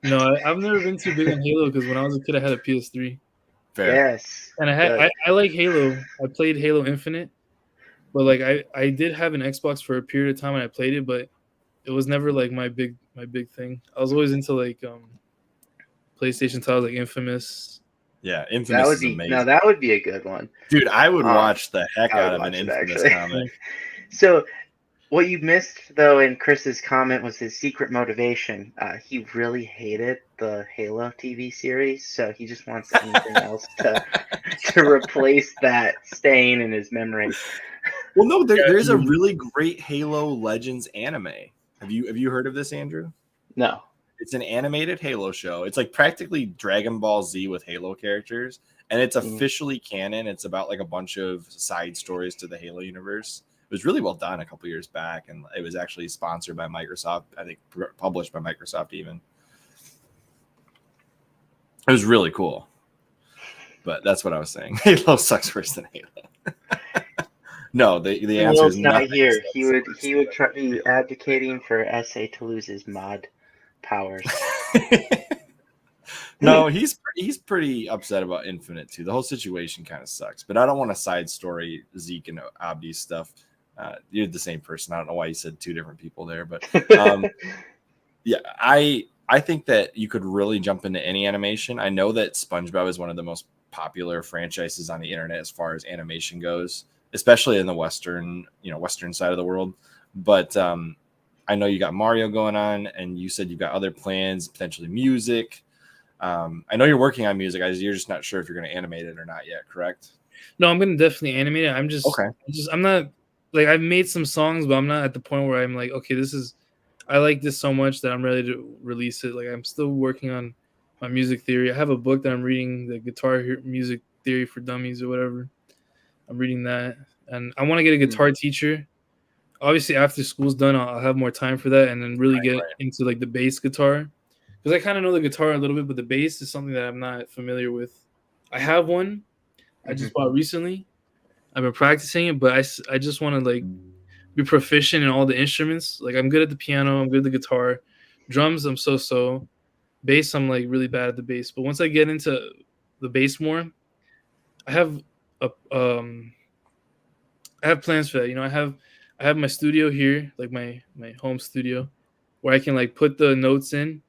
C: No, I've never been too big on Halo because when I was a kid, I had a PS3.
A: Fair.
B: Yes.
C: And I like Halo. I played Halo Infinite, but like I did have an Xbox for a period of time and I played it, but it was never like my big thing. I was always into like PlayStation titles like Infamous.
A: Yeah, Infamous is amazing.
B: That would be a good one.
A: Dude, I would watch the heck out of an Infamous comic.
B: So what you missed though in Chris's comment was his secret motivation. He really hated the Halo TV series, so he just wants anything else to replace that stain in his memory.
A: Well, no, there's a really great Halo Legends anime. Have you heard of this, Andrew?
B: No.
A: It's an animated Halo show. It's like practically Dragon Ball Z with Halo characters, and it's officially canon. It's about like a bunch of side stories to the Halo universe. It was really well done a couple years back, and it was actually sponsored by Microsoft. I think published by Microsoft even. It was really cool. But that's what I was saying. Halo sucks worse than Halo. No, the answer is
B: not here. He would be advocating for SA to lose his mod powers.
A: No, he's pretty upset about Infinite too. The whole situation kind of sucks. But I don't want to side story Zeke and Obdi stuff. You're the same person. I don't know why you said two different people there, but yeah, I think that you could really jump into any animation. I know that SpongeBob is one of the most popular franchises on the internet as far as animation goes, especially in the Western side of the world. But I know you got Mario going on, and you said you've got other plans, potentially music. I know you're working on music. You're just not sure if you're going to animate it or not yet, correct?
C: No, I'm going to definitely animate it. I'm not like, I've made some songs, but I'm not at the point where I'm like, okay, I like this so much that I'm ready to release it. Like, I'm still working on my music theory. I have a book that I'm reading, the guitar music Theory for Dummies or whatever. I'm reading that, and I want to get a guitar teacher. Obviously, after school's done, I'll have more time for that, and then really get into like the bass guitar, because I kind of know the guitar a little bit, but the bass is something that I'm not familiar with. I have one I just bought recently. I've been practicing it, but I just want to like be proficient in all the instruments. Like I'm good at the piano, I'm good at the guitar, drums I'm so. Bass I'm like really bad at the bass. But once I get into the bass more, I have I have plans for that. You know, I have my studio here, like my home studio, where I can like put the notes in,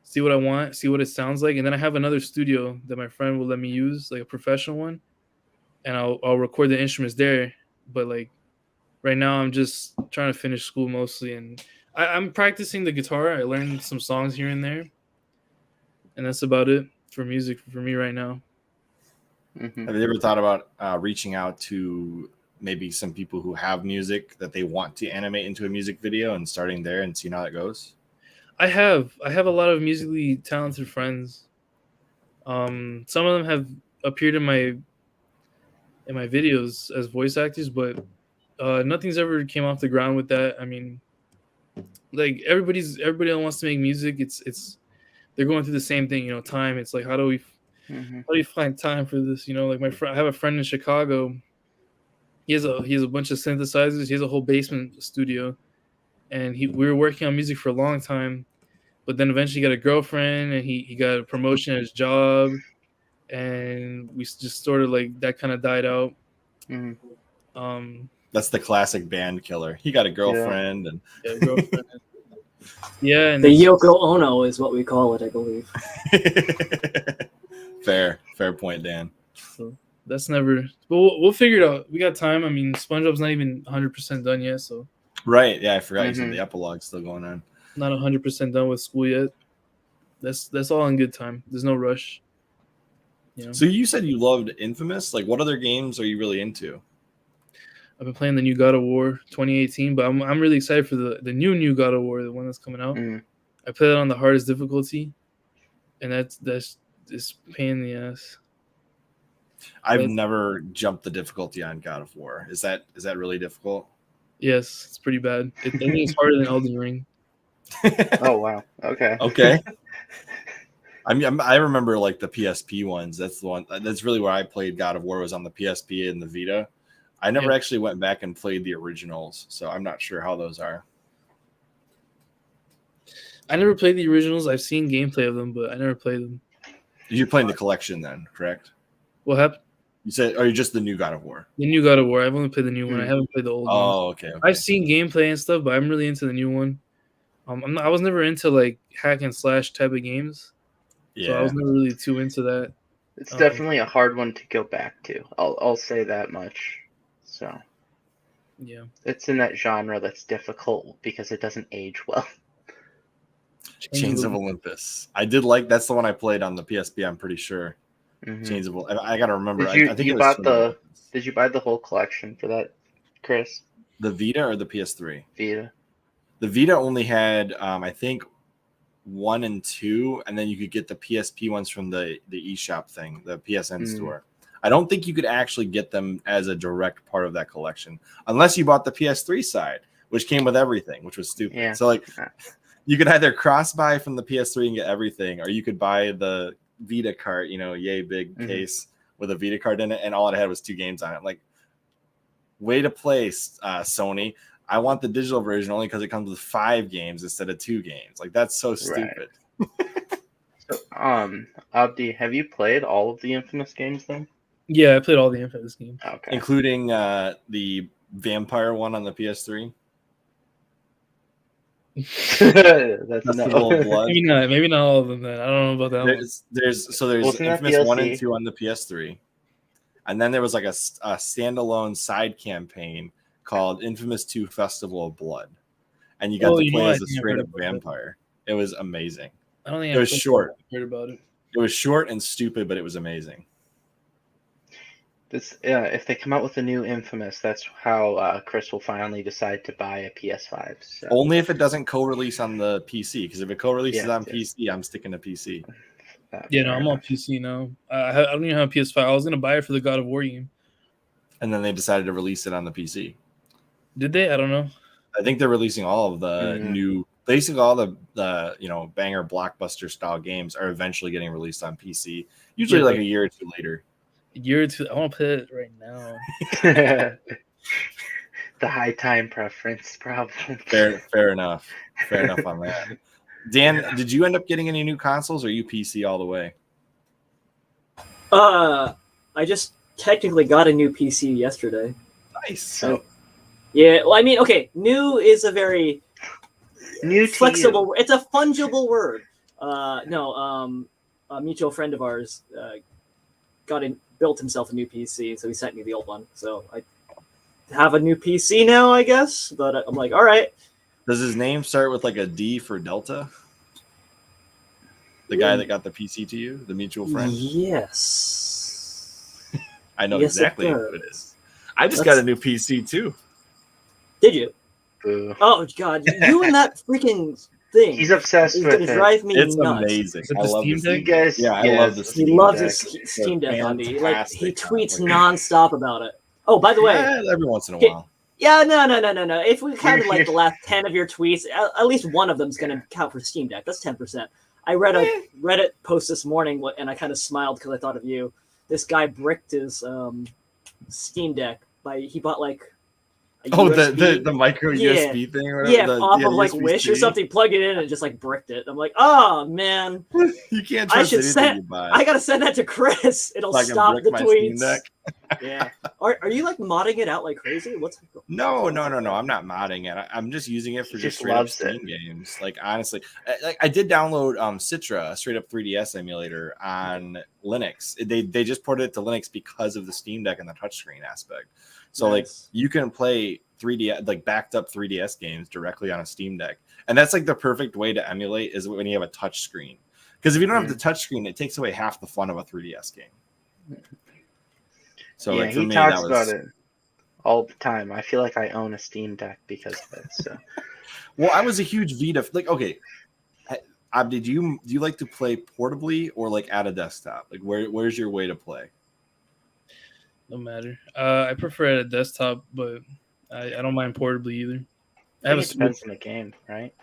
C: see what I want, see what it sounds like, and then I have another studio that my friend will let me use, like a professional one, and I'll record the instruments there. But like right now, I'm just trying to finish school mostly, and I'm practicing the guitar. I learned some songs here and there, and that's about it for music for me right now.
A: Have you ever thought about reaching out to maybe some people who have music that they want to animate into a music video and starting there and seeing how that goes?
C: I have a lot of musically talented friends. Some of them have appeared in my videos as voice actors, but nothing's ever came off the ground with that. I mean, like everybody that wants to make music, it's they're going through the same thing, you know, time. It's like how do you find time for this? You know, like I have a friend in Chicago. He has a bunch of synthesizers. He has a whole basement studio, and we were working on music for a long time, but then eventually he got a girlfriend, and he got a promotion at his job, and we just sort of like that kind of died out.
A: That's the classic band killer. He got a girlfriend and
C: girlfriend. Yeah, and
D: the Yoko Ono is what we call it, I believe.
A: Fair point, Dan.
C: So that's never. But we'll figure it out. We got time. I mean, SpongeBob's not even 100% done yet, so.
A: Right. Yeah, I forgot you said the epilogue's still going on.
C: Not 100% done with school yet. That's all in good time. There's no rush. You know?
A: So you said you loved Infamous. Like, what other games are you really into?
C: I've been playing the new God of War 2018, but I'm really excited for the new God of War, the one that's coming out. I played it on the hardest difficulty, and that's just pain in the ass.
A: I've never jumped the difficulty on God of War. Is that really difficult?
C: Yes, it's pretty bad. I think it's harder than Elden Ring.
B: Oh wow. Okay.
A: I mean, I remember like the PSP ones. That's the one. That's really where I played God of War, was on the PSP and the Vita. I never actually went back and played the originals, so I'm not sure how those are.
C: I never played the originals. I've seen gameplay of them, but I never played them.
A: You're playing the collection then, correct?
C: What happened?
A: You said, or you just the new God of War?
C: The new God of War. I've only played the new one. I haven't played the old one.
A: Oh, okay.
C: I've seen gameplay and stuff, but I'm really into the new one. I was never into like hack and slash type of games. Yeah. So I was never really too into that.
B: It's definitely a hard one to go back to. I'll say that much. So
C: yeah,
B: it's in that genre that's difficult because it doesn't age well.
A: Chains of Olympus. I did like, that's the one I played on the PSP, I'm pretty sure. Chains of Olympus. I gotta remember.
B: Did you buy the whole collection for that, Chris?
A: The Vita or the PS3?
B: Vita.
A: The Vita only had I think 1 and 2, and then you could get the PSP ones from the eShop thing, the PSN store. I don't think you could actually get them as a direct part of that collection unless you bought the PS3 side, which came with everything, which was stupid. Yeah. So like you could either cross buy from the PS3 and get everything, or you could buy the Vita cart, you know, yay big case with a Vita card in it, and all it had was 2 games on it. Like, way to play, Sony. I want the digital version only because it comes with 5 games instead of 2 games. Like, that's so stupid.
B: So, Obdi, have you played all of the Infamous games then?
C: Yeah, I played all the Infamous games.
B: Okay.
A: Including the vampire one on the PS3.
B: That's
A: no. Blood.
C: Maybe not all of them then. I don't know about that one.
A: There's Infamous 1 and 2 on the PS3. And then there was like a standalone side campaign called Infamous 2 Festival of Blood. And you got to play as a straight up vampire. It was amazing.
C: I don't think
A: it was short.
C: Heard about it.
A: It was short and stupid, but it was amazing.
B: If they come out with a new Infamous, that's how Chris will finally decide to buy a PS5. So.
A: Only if it doesn't co-release on the PC, because if it co-releases on PC, I'm sticking to PC.
C: Yeah, no, I'm on PC now. I don't even have a PS5. I was gonna buy it for the God of War game.
A: And then they decided to release it on the PC.
C: Did they? I don't know.
A: I think they're releasing all of the new, basically all the banger blockbuster style games are eventually getting released on PC. Usually like a year or two later.
C: A year or two. I want to play it right now.
B: The high time preference problem.
A: Fair enough. Fair enough on that. Dan, did you end up getting any new consoles, or are you PC all the way?
D: I just technically got a new PC yesterday.
A: Nice.
D: So, yeah, well, I mean, okay, new is a very flexible. It's a fungible word. A mutual friend of ours built himself a new PC, so he sent me the old one. So I have a new PC now, I guess. But I'm like, all right.
A: Does his name start with like a D for Delta? The guy that got the PC to you, the mutual friend?
D: Yes.
A: I know exactly who it is. I just got a new PC too.
D: Did you? Oh God, you and that freaking thing.
B: He's obsessed with it.
D: Drive me
A: it's
D: nuts.
A: Amazing. I love
C: Steam
A: Deck.
B: Guys,
A: yeah, I love the Steam
D: Deck. He loves
A: Deck.
D: his Steam Deck, Andy. Like he tweets
A: like,
D: nonstop about it. Oh, by the way,
A: every once in a while.
D: Yeah, no. If we counted like the last 10 of your tweets, at least one of them is going to count for Steam Deck. That's 10%. I read a Reddit post this morning, and I kind of smiled because I thought of you. This guy bricked his Steam Deck he bought like
A: the micro USB thing or whatever.
D: Off of like USB-C. Wish or something, plug it in and just like bricked it. I'm like, oh man,
A: you can't trust anything you buy.
D: I gotta send that to Chris. It'll stop the tweets. Yeah. Are you like modding it out like crazy?
A: No. I'm not modding it. I'm just using it for just straight up Steam games. Like honestly, I did download Citra, a straight up 3DS emulator on Linux. They just ported it to Linux because of the Steam Deck and the touchscreen aspect. So like you can play 3D like backed up 3DS games directly on a Steam Deck, and that's like the perfect way to emulate is when you have a touch screen. Because if you don't have the touch screen, it takes away half the fun of a 3DS game. So like for
B: he
A: me,
B: talks about it all the time. I feel like I own a Steam Deck because of it. So,
A: well, I was a huge Vita. Like, okay, Obda, do you like to play portably or like at a desktop? Like, where's your way to play?
C: No matter. I prefer at a desktop, but I don't mind portably either.
B: It depends on the game, right?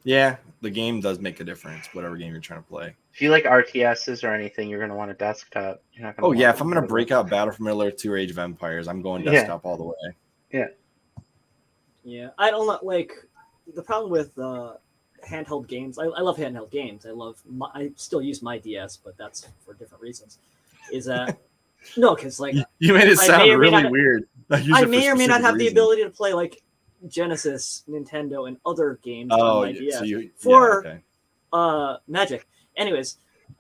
A: Yeah, the game does make a difference. Whatever game you're trying to play.
B: If you like RTSs or anything, you're going to want a desktop. You're not going to.
A: If I'm going to break out Battle for Middle Earth 2 or Age of Empires, I'm going desktop all the way.
D: Yeah, I don't like the problem with handheld games. I love handheld games. I still use my DS, but that's for different reasons. Is that no? Because like
A: you made it sound really weird.
D: I may or may not have the ability to play like Genesis, Nintendo, and other games on my DS Magic. Anyways,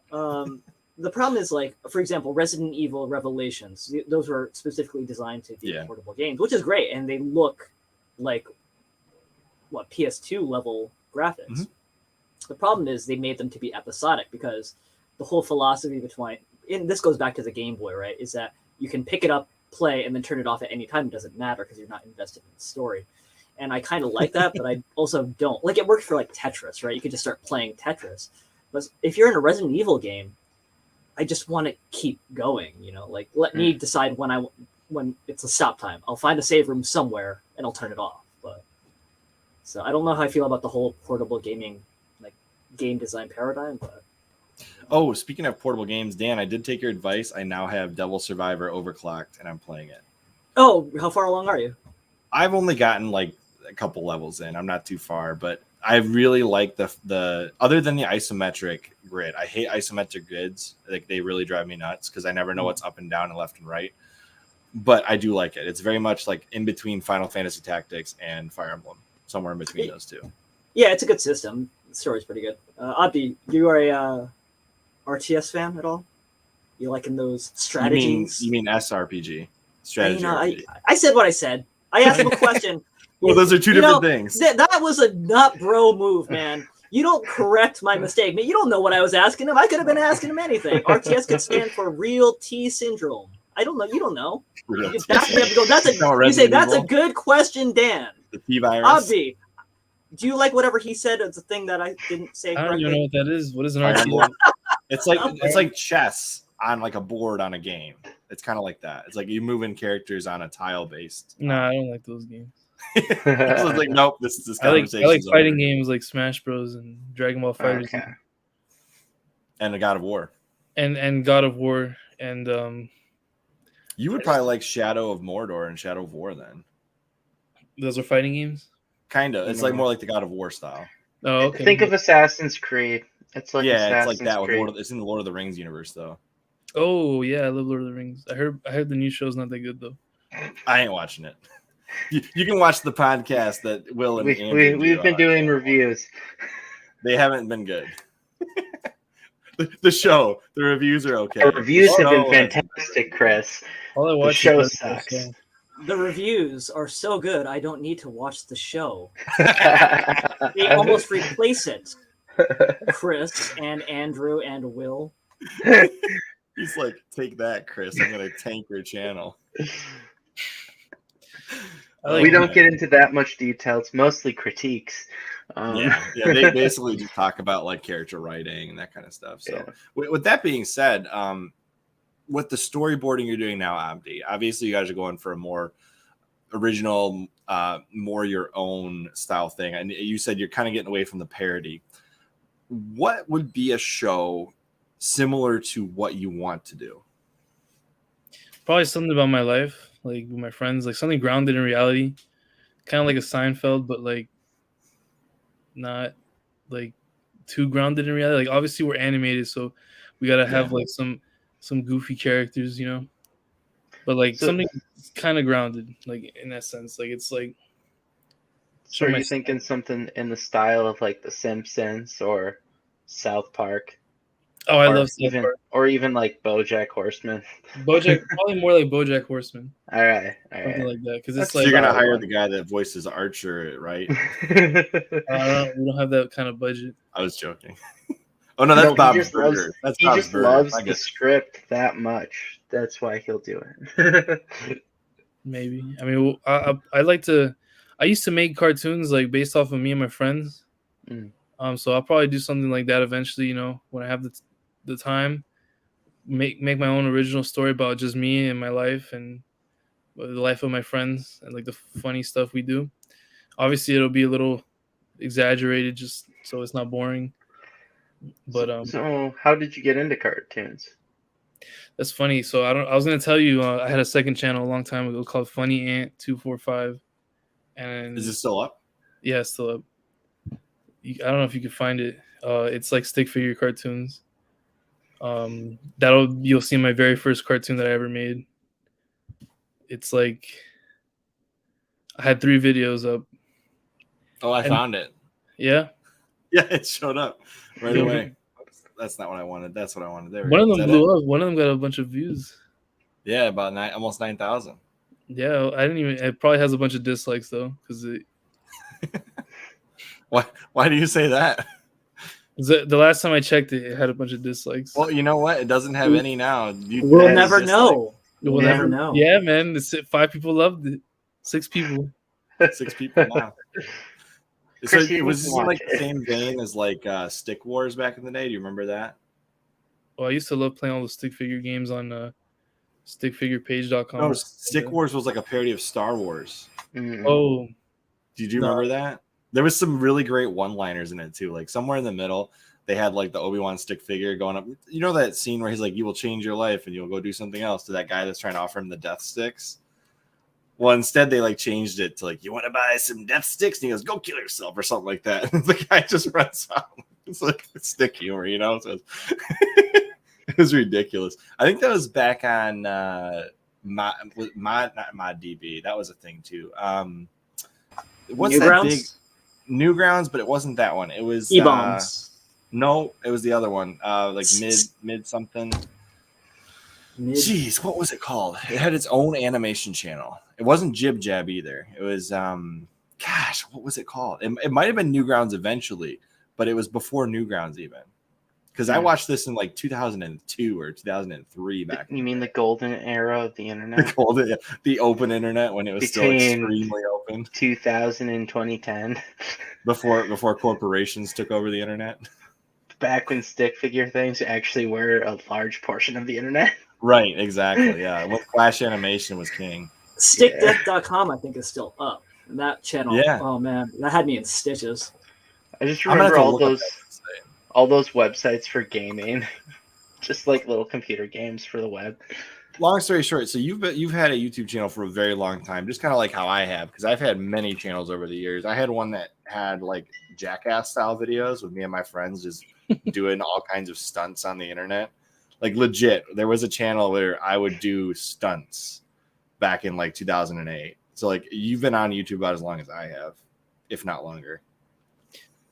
D: the problem is like, for example, Resident Evil Revelations. Those were specifically designed to be portable games, which is great, and they look like PS2 level graphics. Mm-hmm. The problem is they made them to be episodic because the whole philosophy this goes back to the Game Boy, right? Is that you can pick it up, play, and then turn it off at any time. It doesn't matter because you're not invested in the story. And I kind of like that, but I also don't. Like, it works for, like, Tetris, right? You could just start playing Tetris. But if you're in a Resident Evil game, I just want to keep going, Like, let me decide when it's a stop time. I'll find a save room somewhere, and I'll turn it off. So I don't know how I feel about the whole portable gaming, like, game design paradigm, but...
A: Oh, speaking of portable games, Dan, I did take your advice. I now have Devil Survivor overclocked, and I'm playing it.
D: Oh, how far along are you?
A: I've only gotten, like, a couple levels in. I'm not too far, but I really like the other than the isometric grid. I hate isometric grids. Like, they really drive me nuts because I never know what's up and down and left and right. But I do like it. It's very much like in between Final Fantasy Tactics and Fire Emblem, somewhere in between those two.
D: Yeah, it's a good system. The story's pretty good. Obdi, you are a RTS fan at all? You liking those strategies?
A: You mean SRPG? Strategy.
D: I said what I said. I asked him a question.
A: Well, those are two different things.
D: That was a not bro move, man. You don't correct my mistake. Man, you don't know what I was asking him. I could have been asking him anything. RTS could stand for real T syndrome. I don't know. You don't know. You say that's a good question, Dan.
A: The T virus.
D: Obvi, do you like whatever he said? It's a thing that I didn't say.
C: I don't even know what that is. What is an RTS?
A: It's like chess on like a board on a game. It's kind of like that. It's like you move in characters on a tile based.
C: Nah, I don't like those games.
A: So it's like, nope, this
C: I like
A: conversation.
C: fighting games like Smash Bros. And Dragon Ball Fighters.
B: Okay.
A: And the God of War.
C: And God of War. And
A: you would probably like Shadow of Mordor and Shadow of War then.
C: Those are fighting games?
A: Kind of. It's like more like the God of War style.
C: Oh, okay.
B: Think of Assassin's Creed. It's like
A: Assassin's
B: it's like that.
A: With it's in the Lord of the Rings universe though.
C: Oh yeah, I love Lord of the Rings. I heard the new show's not that good though.
A: I ain't watching it. You can watch the podcast that Will and Andrew
B: we've been doing reviews.
A: They haven't been good. The reviews are okay.
B: The reviews have been fantastic, Chris.
C: All I watch
B: the show sucks.
D: The reviews are so good, I don't need to watch the show. They almost replace it. Chris and Andrew and Will.
A: He's like, take that, Chris. I'm going to tank your channel.
B: We don't get into that much detail. It's mostly critiques.
A: Yeah, they basically just talk about like character writing and that kind of stuff. So, with that being said, with the storyboarding you're doing now, Obdi, obviously you guys are going for a more original, more your own style thing. And you said you're kind of getting away from the parody. What would be a show similar to what you want to do?
C: Probably something about my life, like with my friends, like something grounded in reality, kind of like a Seinfeld, but like not like too grounded in reality. Like obviously we're animated, so we gotta have like some goofy characters, you know. But like something kind of grounded, like in that sense. Like it's like.
B: So are you thinking something in the style of like The Simpsons or South Park?
C: Oh, I love South Park.
B: Or even like BoJack Horseman.
C: Probably more like BoJack Horseman.
B: All right.
C: Something like that, because it's
A: like you're gonna hire the guy that voices Archer, right?
C: We don't have that kind of budget.
A: I was joking. Oh no, that's Bob's Burger.
B: He just loves the script that much. That's why he'll do it.
C: Maybe. I mean, I like to. I used to make cartoons like based off of me and my friends. So I'll probably do something like that eventually. You know, when I have the time, make my own original story about just me and my life and the life of my friends and like the funny stuff we do. Obviously, it'll be a little exaggerated just so it's not boring. But
B: so how did you get into cartoons?
C: That's funny. So I was gonna tell you I had a second channel a long time ago called Funny Ant 245. And
A: is it still up?
C: Yeah, it's still up. I don't know if you can find it. It's like stick figure cartoons. You'll see my very first cartoon that I ever made. It's like I had 3 videos up.
A: Oh, I found it.
C: Yeah?
A: Yeah, it showed up right away. That's not what I wanted. That's what I wanted. There.
C: One of them blew up. One of them got a bunch of views.
A: Yeah, about almost 9,000.
C: Yeah, I didn't even. It probably has a bunch of dislikes though, because it.
A: Why do you say that?
C: The last time I checked it, it had a bunch of dislikes.
A: Well, you know what? It doesn't have any now.
D: We'll never know. We'll never know.
C: Yeah, man. 5 people loved it. 6 people.
A: 6 people now. So it was like the same vein as like Stick Wars back in the day. Do you remember that?
C: Oh, I used to love playing all the stick figure games on stickfigurepage.com.
A: No, Stick Wars was like a parody of Star Wars.
C: Oh.
A: Did you remember that? There was some really great one-liners in it too. Like somewhere in the middle, they had like the Obi-Wan stick figure going up. You know that scene where he's like, "You will change your life and you'll go do something else," to that guy that's trying to offer him the death sticks. Well, instead they like changed it to like, "You want to buy some death sticks?" And he goes, "Go kill yourself," or something like that. And the guy just runs out. It's like stick humor, you know. So it was ridiculous. I think that was back on not ModDB. That was a thing too. What's that big Newgrounds? But it wasn't that one. It was
D: E-bombs.
A: No, it was the other one. Like mid something. Jeez, what was it called? It had its own animation channel. It wasn't Jib Jab either. It was gosh, what was it called? It might have been Newgrounds eventually, but it was before Newgrounds even. Because I watched this in like 2002 or 2003 back.
B: You mean the golden era of the internet?
A: The open internet when it was still extremely open.
B: 2000 and 2010.
A: Before corporations took over the internet.
B: back when stick figure things actually were a large portion of the internet.
A: Right, exactly. Yeah, when Flash animation was king.
D: Stickdeath.com, I think, is still up. And that channel,
A: Yeah.
D: oh man, that had me in stitches.
B: I just
A: I'm gonna have
B: remember
A: to
B: all
A: look up
B: those
A: that website.
B: all those websites for gaming, just like little computer games for the web.
A: Long story short, so you've had a YouTube channel for a very long time, just kind of like how I have, because I've had many channels over the years. I had one that had like jackass style videos with me and my friends just doing all kinds of stunts on the internet. Like legit, there was a channel where I would do stunts back in like 2008. So like you've been on YouTube about as long as I have, if not longer.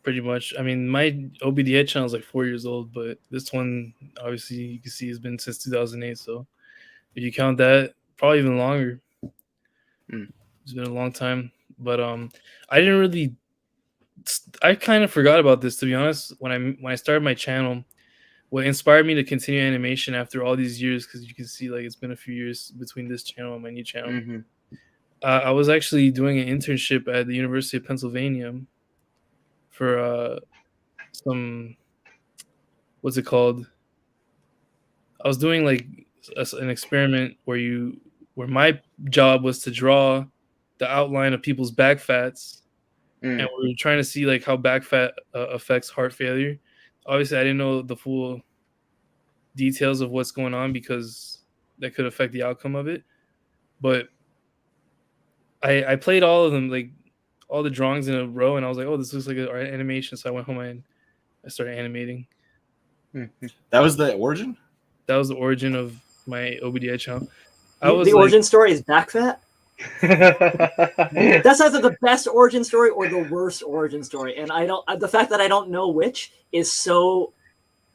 C: Pretty much. I mean, my OBDI channel is like 4 years old, but this one, obviously, you can see has been since 2008. So if you count that, probably even longer. It's been a long time. But I didn't really. I kind of forgot about this, to be honest. When I started my channel, what inspired me to continue animation after all these years, because you can see like it's been a few years between this channel and my new channel.
B: Mm-hmm.
C: I was actually doing an internship at the University of Pennsylvania for some, what's it called? I was doing like an experiment where my job was to draw the outline of people's back fats, and we were trying to see like how back fat affects heart failure. Obviously, I didn't know the full details of what's going on because that could affect the outcome of it. But I played all of them, like all the drawings in a row, and I was like, oh, this looks like an animation. So I went home and I started animating.
A: That was the origin?
C: That was the origin of my OBDI channel.
D: The origin story is back fat? That's either the best origin story or the worst origin story. And the fact that I don't know which is so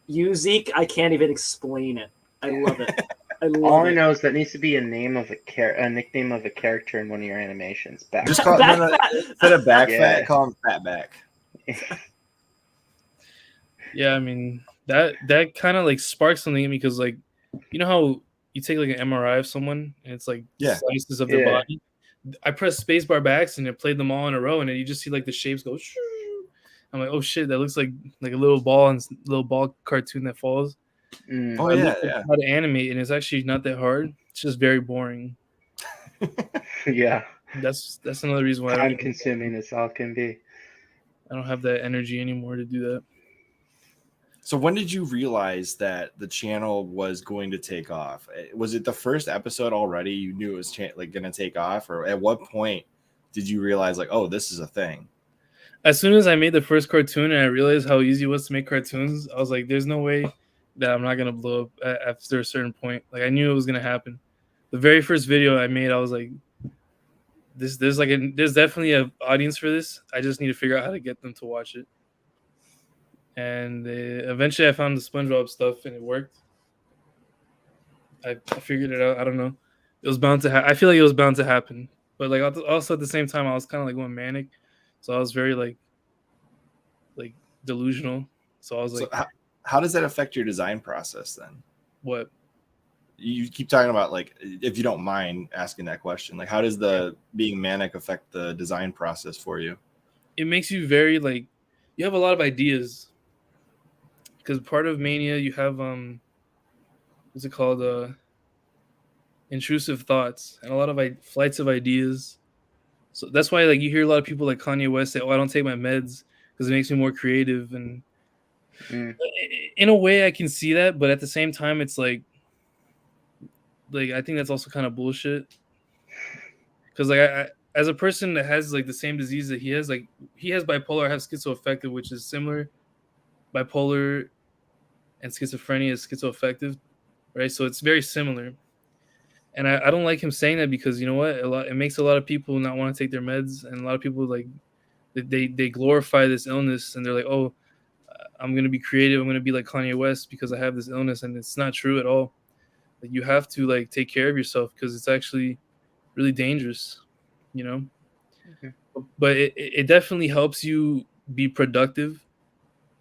D: unique, I can't even explain it. I love it.
B: All I know is that needs to be a nickname of a character in one of your animations.
A: Just call it instead of back fat, call him fat back.
C: Yeah, I mean that kind of like sparks something in me because like you know how you take like an MRI of someone and it's like slices of their body. I pressed spacebar by accident and played them all in a row, and then you just see like the shapes go. I'm like, oh shit, that looks like a little ball cartoon that falls.
A: Oh yeah.
C: How to animate, and it's actually not that hard. It's just very boring.
B: Yeah,
C: that's another reason why
B: time consuming as all can be.
C: I don't have that energy anymore to do that.
A: So when did you realize that the channel was going to take off? Was it the first episode already? You knew it was like going to take off, or at what point did you realize like, oh, this is a thing?
C: As soon as I made the first cartoon and I realized how easy it was to make cartoons, I was like, there's no way that I'm not going to blow up after a certain point. Like I knew it was going to happen. The very first video I made, I was like, there's definitely an audience for this. I just need to figure out how to get them to watch it. And eventually I found the SpongeBob stuff and it worked. I figured it out. I don't know. It was bound to I feel like it was bound to happen. But like also at the same time, I was kind of like going manic. So I was very like delusional. So I was like,
A: how does that affect your design process then?
C: What?
A: You keep talking about like, if you don't mind asking that question, like how does the being manic affect the design process for you?
C: It makes you very like, you have a lot of ideas. Because part of Mania, you have what's it called? Intrusive thoughts and a lot of flights of ideas. So that's why like you hear a lot of people like Kanye West say, "Oh, I don't take my meds because it makes me more creative." And in a way, I can see that, but at the same time, it's like I think that's also kind of bullshit. Because like I, as a person that has like the same disease that he has, like he has bipolar, I have schizoaffective, which is similar. Bipolar and schizophrenia is schizoaffective, right? So it's very similar. And I don't like him saying that because you know what? It makes a lot of people not want to take their meds, and a lot of people like they glorify this illness, and they're like, "Oh, I'm gonna be creative. I'm gonna be like Kanye West because I have this illness," and it's not true at all. Like you have to like take care of yourself because it's actually really dangerous, you know. But it definitely helps you be productive,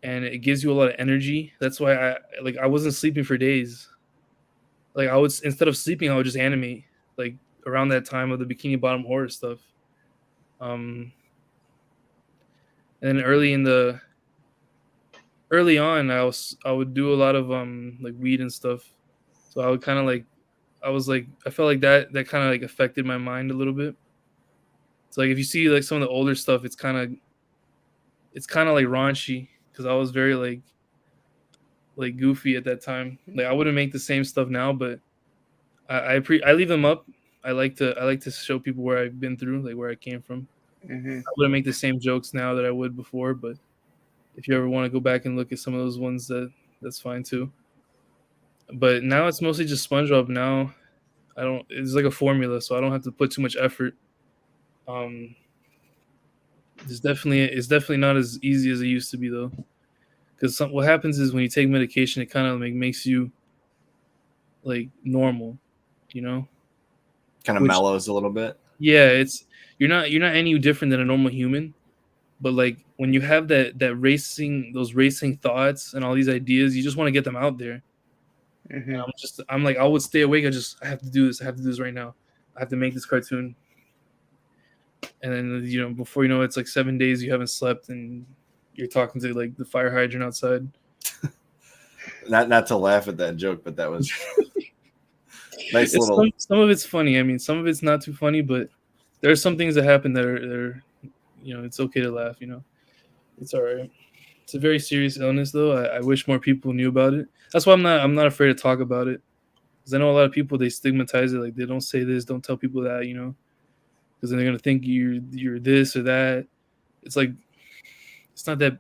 C: and it gives you a lot of energy. That's why I wasn't sleeping for days. Like I would, instead of sleeping, I would just animate like around that time of the Bikini Bottom horror stuff. And then early in the early on, I would do a lot of like weed and stuff. So I would kind of like I felt like that kind of like affected my mind a little bit. So like if you see like some of the older stuff, it's kind of like raunchy because I was very like goofy at that time. Like I wouldn't make the same stuff now, but I leave them up. I like to show people where I've been through, like where I came from.
B: Hmm.
C: I wouldn't make the same jokes now that I would before, but if you ever want to go back and look at some of those ones, that's fine too. But now it's mostly just SpongeBob. Now I don't. It's like a formula, so I don't have to put too much effort. Um, it's definitely not as easy as it used to be though. Because what happens is when you take medication, it kind of like makes you like normal, you know.
A: Kind of
C: Which
A: mellows a little bit.
C: yeah, it's you're not any different than a normal human. But like when you have those racing thoughts and all these ideas, you just want to get them out there.
B: Hmm.
C: I'm like I would stay awake. I have to do this. I have to do this right now. I have to make this cartoon. And then before you know it, it's like 7 days you haven't slept and you're talking to like the fire hydrant outside.
A: Not to laugh at that joke, but that was nice little.
C: Some of it's funny. I mean, some of it's not too funny, but there are some things that happen that are it's okay to laugh. It's all right. It's a very serious illness, though. I wish more people knew about it. That's why I'm not afraid to talk about it, because I know a lot of people, they stigmatize it, like they don't say this, don't tell people that, because then they're gonna think you're this or that. It's like it's not that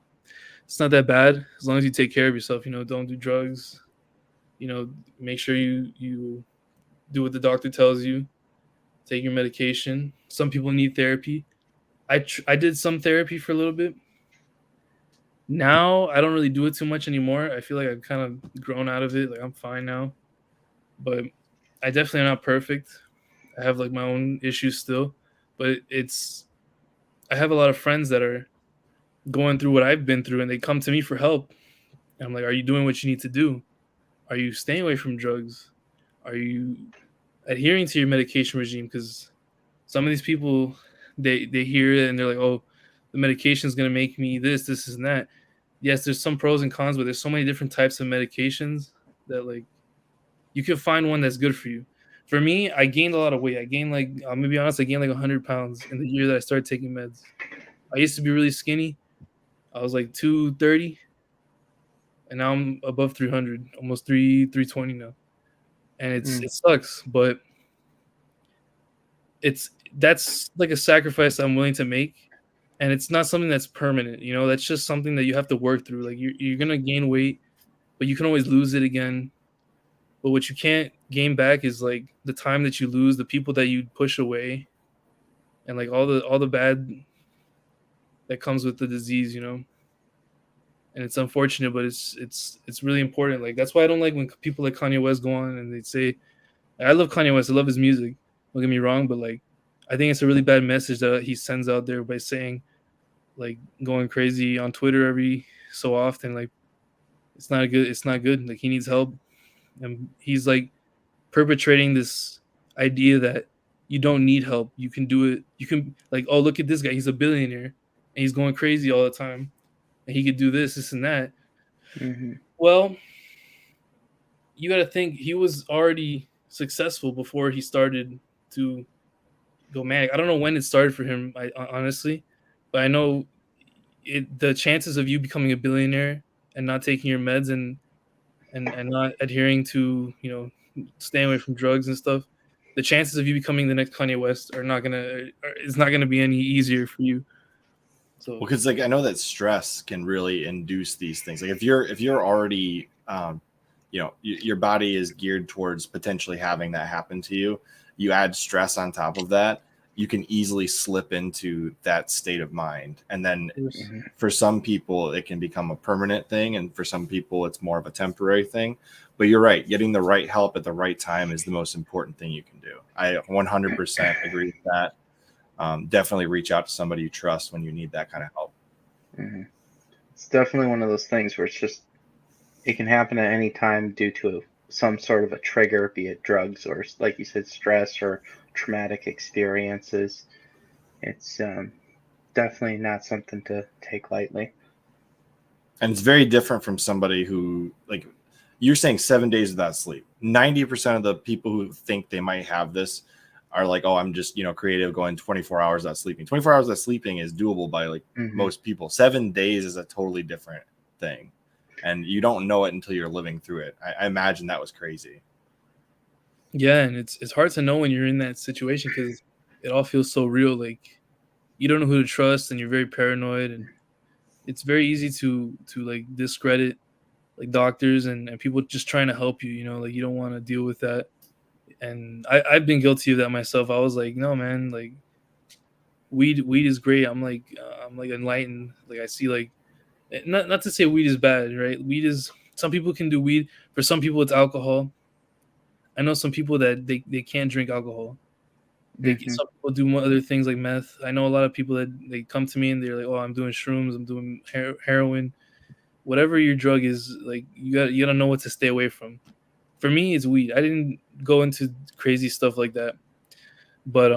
C: it's not that bad as long as you take care of yourself. Don't do drugs. Make sure you do what the doctor tells you. Take your medication. Some people need therapy. I did some therapy for a little bit. Now I don't really do it too much anymore. I feel like I've kind of grown out of it. Like I'm fine now, but I definitely am not perfect. I have like my own issues still, but I have a lot of friends that are going through what I've been through, and they come to me for help. And I'm like, "Are you doing what you need to do? Are you staying away from drugs? Are you adhering to your medication regime?" Because some of these people, they hear it and they're like, "Oh, the medication is gonna make me this, and that." Yes, there's some pros and cons, but there's so many different types of medications that like you can find one that's good for you. For me, I gained a lot of weight. I gained like I'm gonna be honest, I gained like 100 pounds in the year that I started taking meds. I used to be really skinny. I was like 230, and now I'm above 300, almost 320 now. And it sucks, but that's like a sacrifice I'm willing to make, and it's not something that's permanent. That's just something that you have to work through. Like you're gonna gain weight, but you can always lose it again. But what you can't gain back is like the time that you lose, the people that you push away, and like all the bad that comes with the disease. And it's unfortunate, but it's really important. Like that's why I don't like when people like Kanye West go on and they say, I love Kanye West, I love his music. Don't get me wrong, but like I think it's a really bad message that he sends out there by saying, like, going crazy on Twitter every so often. Like it's not good. It's not good. Like he needs help, and he's like perpetrating this idea that you don't need help. You can do it. You can like, oh, look at this guy. He's a billionaire and he's going crazy all the time. And he could do this and that.
B: Mm-hmm.
C: Well, you got to think he was already successful before he started to go manic. I don't know when it started for him, honestly, but I know the chances of you becoming a billionaire and not taking your meds and not adhering to staying away from drugs and stuff, the chances of you becoming the next Kanye West it's not gonna be any easier for you. So
A: because like I know that stress can really induce these things. Like if you're already your body is geared towards potentially having that happen to you, you add stress on top of that, you can easily slip into that state of mind. And then for some people, it can become a permanent thing. And for some people, it's more of a temporary thing. But you're right. Getting the right help at the right time is the most important thing you can do. I 100% agree with that. Definitely reach out to somebody you trust when you need that kind of help.
B: Mm-hmm. It's definitely one of those things where it can happen at any time due to some sort of a trigger, be it drugs or, like you said, stress or traumatic experiences. It's definitely not something to take lightly.
A: And it's very different from somebody who, like, you're saying 7 days without sleep. 90% of the people who think they might have this are like, oh, I'm just, creative, going 24 hours without sleeping. 24 hours without sleeping is doable by like most people. 7 days is a totally different thing. And you don't know it until you're living through it. I imagine that was crazy.
C: Yeah, and it's hard to know when you're in that situation because it all feels so real. Like you don't know who to trust, and you're very paranoid, and it's very easy to like discredit like doctors and people just trying to help you. Like you don't want to deal with that. And I've been guilty of that myself. I was like, no, man, like weed is great. I'm like enlightened. Like I see like not to say weed is bad, right? Weed is, some people can do weed. For some people, it's alcohol. I know some people that they can't drink alcohol. Some people do other things like meth. I know a lot of people that they come to me and they're like, "Oh, I'm doing shrooms. I'm doing heroin." Whatever your drug is, like you gotta know what to stay away from. For me, it's weed. I didn't go into crazy stuff like that, but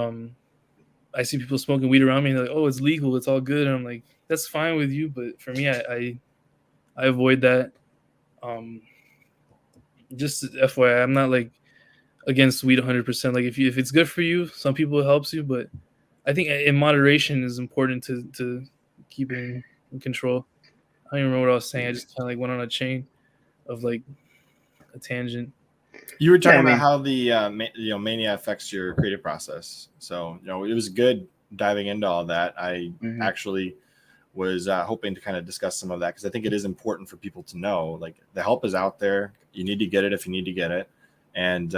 C: I see people smoking weed around me and they're like, "Oh, it's legal. It's all good." And I'm like, "That's fine with you," but for me, I avoid that. Just FYI, I'm not like against weed 100%. Like if it's good for you, some people it helps you, but I think in moderation is important to keep in control. I don't even remember what I was saying. I just kind of like went on a chain of like a tangent.
A: You were talking about how the mania affects your creative process. So it was good diving into all that. I actually was hoping to kind of discuss some of that because I think it is important for people to know. Like the help is out there. You need to get it if you need to get it. And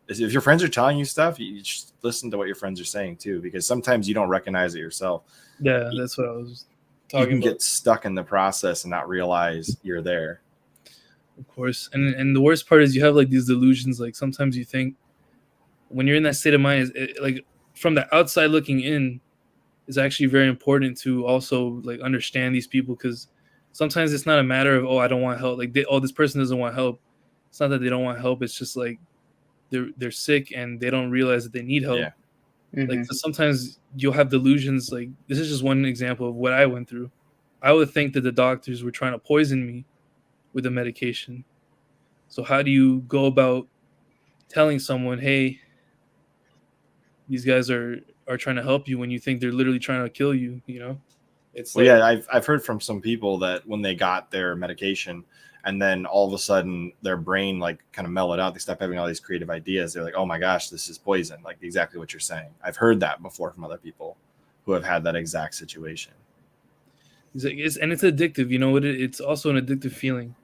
A: if your friends are telling you stuff, you just listen to what your friends are saying too, because sometimes you don't recognize it yourself.
C: Yeah, that's what I was talking about.
A: You can get stuck in the process and not realize you're there.
C: Of course. And the worst part is you have like these delusions. Like sometimes you think when you're in that state of mind, like from the outside looking in, is actually very important to also like understand these people, because sometimes it's not a matter of, oh, I don't want help. Like this person doesn't want help. It's not that they don't want help. It's just like they're sick and they don't realize that they need help.
A: Yeah.
C: Like so sometimes you'll have delusions. Like this is just one example of what I went through. I would think that the doctors were trying to poison me with the medication. So how do you go about telling someone, hey, these guys are trying to help you when you think they're literally trying to kill you? It's
A: I've heard from some people that when they got their medication and then all of a sudden their brain like kind of mellowed out, they stopped having all these creative ideas. They're like, oh my gosh, this is poison. Like exactly what you're saying. I've heard that before from other people who have had that exact situation.
C: and it's addictive. It's also an addictive feeling.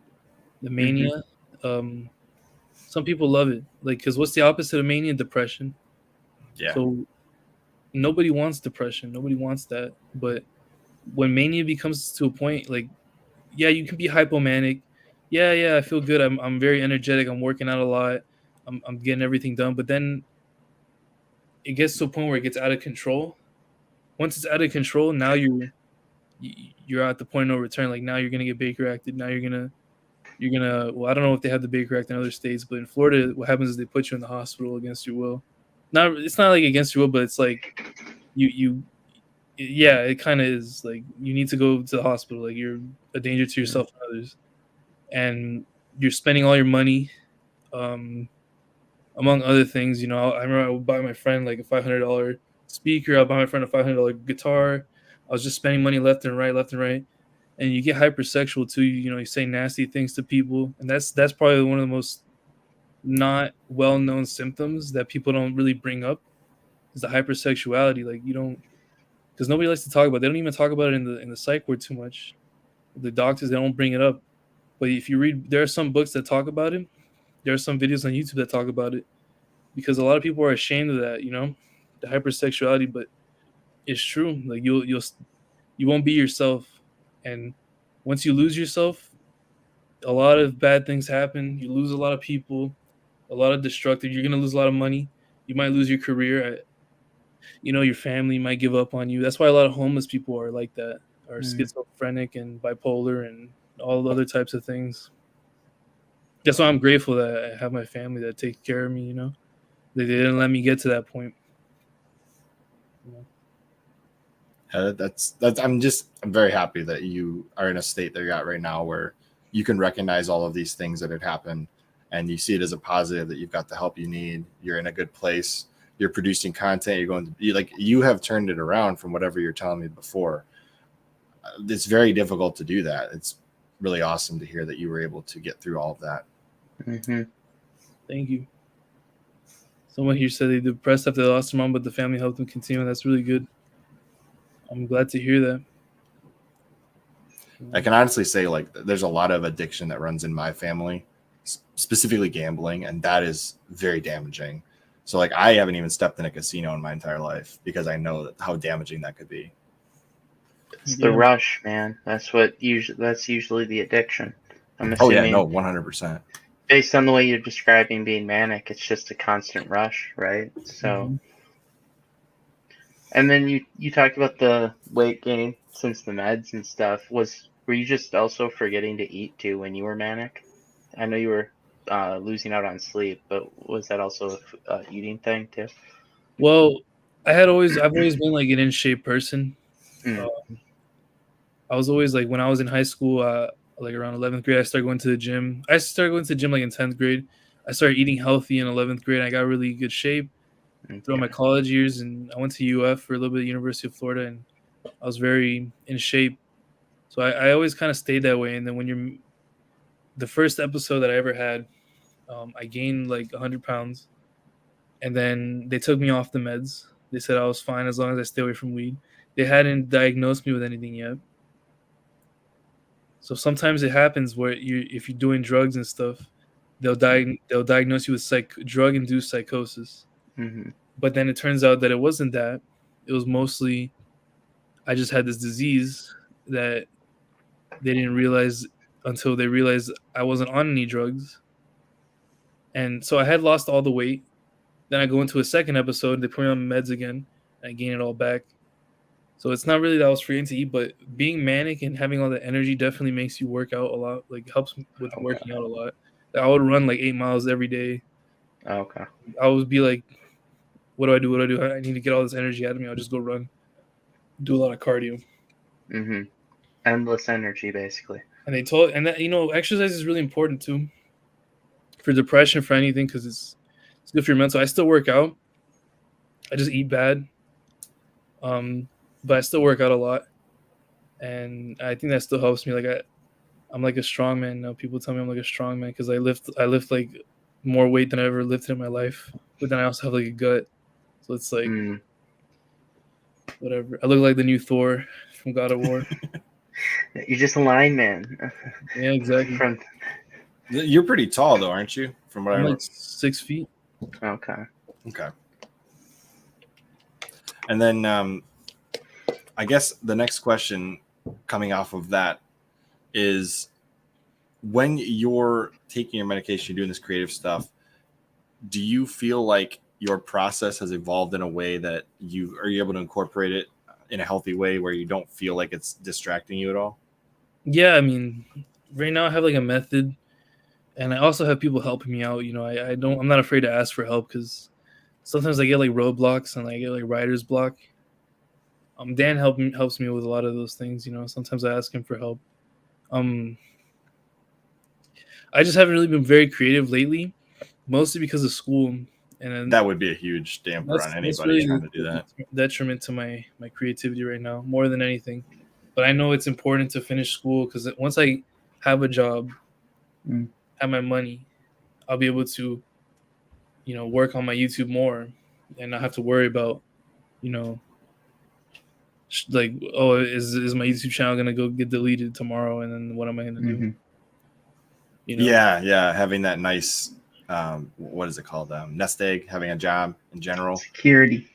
C: The mania. Some people love it. Like, because what's the opposite of mania? Depression.
A: Yeah.
C: So nobody wants depression. Nobody wants that. But when mania becomes to a point, like, yeah, you can be hypomanic. Yeah, I feel good. I'm very energetic. I'm working out a lot. I'm getting everything done. But then it gets to a point where it gets out of control. Once it's out of control, now you're at the point of no return. Like now you're gonna get Baker acted. Now you're gonna well, I don't know if they have the Baker Act in other states, but in Florida, what happens is they put you in the hospital against your will. It's not like against your will, but it's like it kind of is like you need to go to the hospital. Like you're a danger to yourself and others, and you're spending all your money, among other things. I remember I would buy my friend like a $500 speaker. I'll buy my friend a $500 guitar. I was just spending money left and right. And you get hypersexual too. You say nasty things to people, and that's probably one of the most not well-known symptoms that people don't really bring up is the hypersexuality. Like because nobody likes to talk about it. They don't even talk about it in the psych ward too much. The doctors, they don't bring it up. But if you read, there are some books that talk about it. There are some videos on YouTube that talk about it because a lot of people are ashamed of that. The hypersexuality, but it's true. Like you won't be yourself. And once you lose yourself, a lot of bad things happen. You lose a lot of people, a lot of destructive. You're going to lose a lot of money. You might lose your career. Your family might give up on you. That's why a lot of homeless people are like that, are schizophrenic and bipolar and all the other types of things. That's why I'm grateful that I have my family that take care of me, They didn't let me get to that point.
A: That's I'm very happy that you are in a state that you're at right now where you can recognize all of these things that had happened and you see it as a positive that you've got the help you need. You're in a good place. You're producing content. You're going to be like, you have turned it around from whatever you're telling me before. It's very difficult to do that. It's really awesome to hear that you were able to get through all of that.
B: Mm-hmm.
C: Thank you. Someone here said they depressed after they lost their mom, but the family helped them continue. That's really good. I'm glad to hear that.
A: I can honestly say, like, there's a lot of addiction that runs in my family, specifically gambling, and that is very damaging. So, like, I haven't even stepped in a casino in my entire life because I know how damaging that could be.
B: It's the rush, man. That's usually the addiction. I'm assuming.
A: Oh yeah, no, 100%.
B: Based on the way you're describing being manic, it's just a constant rush, right? So,
C: Mm-hmm.
B: And then you talked about the weight gain since the meds and stuff. Were you just also forgetting to eat too when you were manic? I know you were losing out on sleep, but was that also a eating thing too?
C: Well, I've always been like an in shape person. I was always like, when I was in high school, like around 11th grade, I started going to the gym. I started going to the gym like in 10th grade. I started eating healthy in 11th grade. I got really good shape throughout my college years, and I went to UF for a little bit at University of Florida, and I was very in shape. So I always kind of stayed that way. And then the first episode that I ever had, I gained like 100 pounds, and then they took me off the meds. They said I was fine as long as I stay away from weed. They hadn't diagnosed me with anything yet. So sometimes it happens where if you're doing drugs and stuff, they'll diagnose you with drug-induced psychosis.
B: Mm-hmm.
C: But then it turns out that it wasn't that. It was mostly I just had this disease that they didn't realize until they realized I wasn't on any drugs. And so I had lost all the weight. Then I go into a second episode, they put me on meds again, and I gain it all back. So it's not really that I was forgetting to eat, but being manic and having all that energy definitely makes you work out a lot. Like, helps with working out a lot. I would run like 8 miles every day.
B: Okay.
C: I would be like, what do I do? What do I do? I need to get all this energy out of me. I'll just go run. Do a lot of cardio.
B: Mm-hmm. Endless energy, basically.
C: And that, exercise is really important too. For depression, for anything, because it's good for your mental. I still work out. I just eat bad. But I still work out a lot, and I think that still helps me. Like I'm like a strong man now. People tell me I'm like a strong man because I lift like more weight than I ever lifted in my life. But then I also have like a gut, so it's like whatever. I look like the new Thor from God of War.
B: You're just a line man.
C: Yeah, exactly.
A: You're pretty tall though, aren't you? From what
C: I'm
A: I
C: like 6 feet.
B: Okay.
A: And then I guess the next question coming off of that is, when you're taking your medication, you're doing this creative stuff, do you feel like your process has evolved in a way that you are able to incorporate it in a healthy way where you don't feel like it's distracting you at all?
C: Yeah, I mean, right now I have like a method, and I also have people helping me out. I'm not afraid to ask for help because sometimes I get like roadblocks and I get like writer's block. Dan helps me with a lot of those things. Sometimes I ask him for help. I just haven't really been very creative lately, mostly because of school. And
A: that would be a huge damper on anybody really trying to do that.
C: Detriment to my creativity right now, more than anything. But I know it's important to finish school because once I have a job, have my money, I'll be able to, work on my YouTube more and not have to worry about, like, oh, is my YouTube channel gonna go get deleted tomorrow, and then what am I gonna do?
A: Yeah, having that nice, what is it called? Nest egg, having a job in general.
B: Security,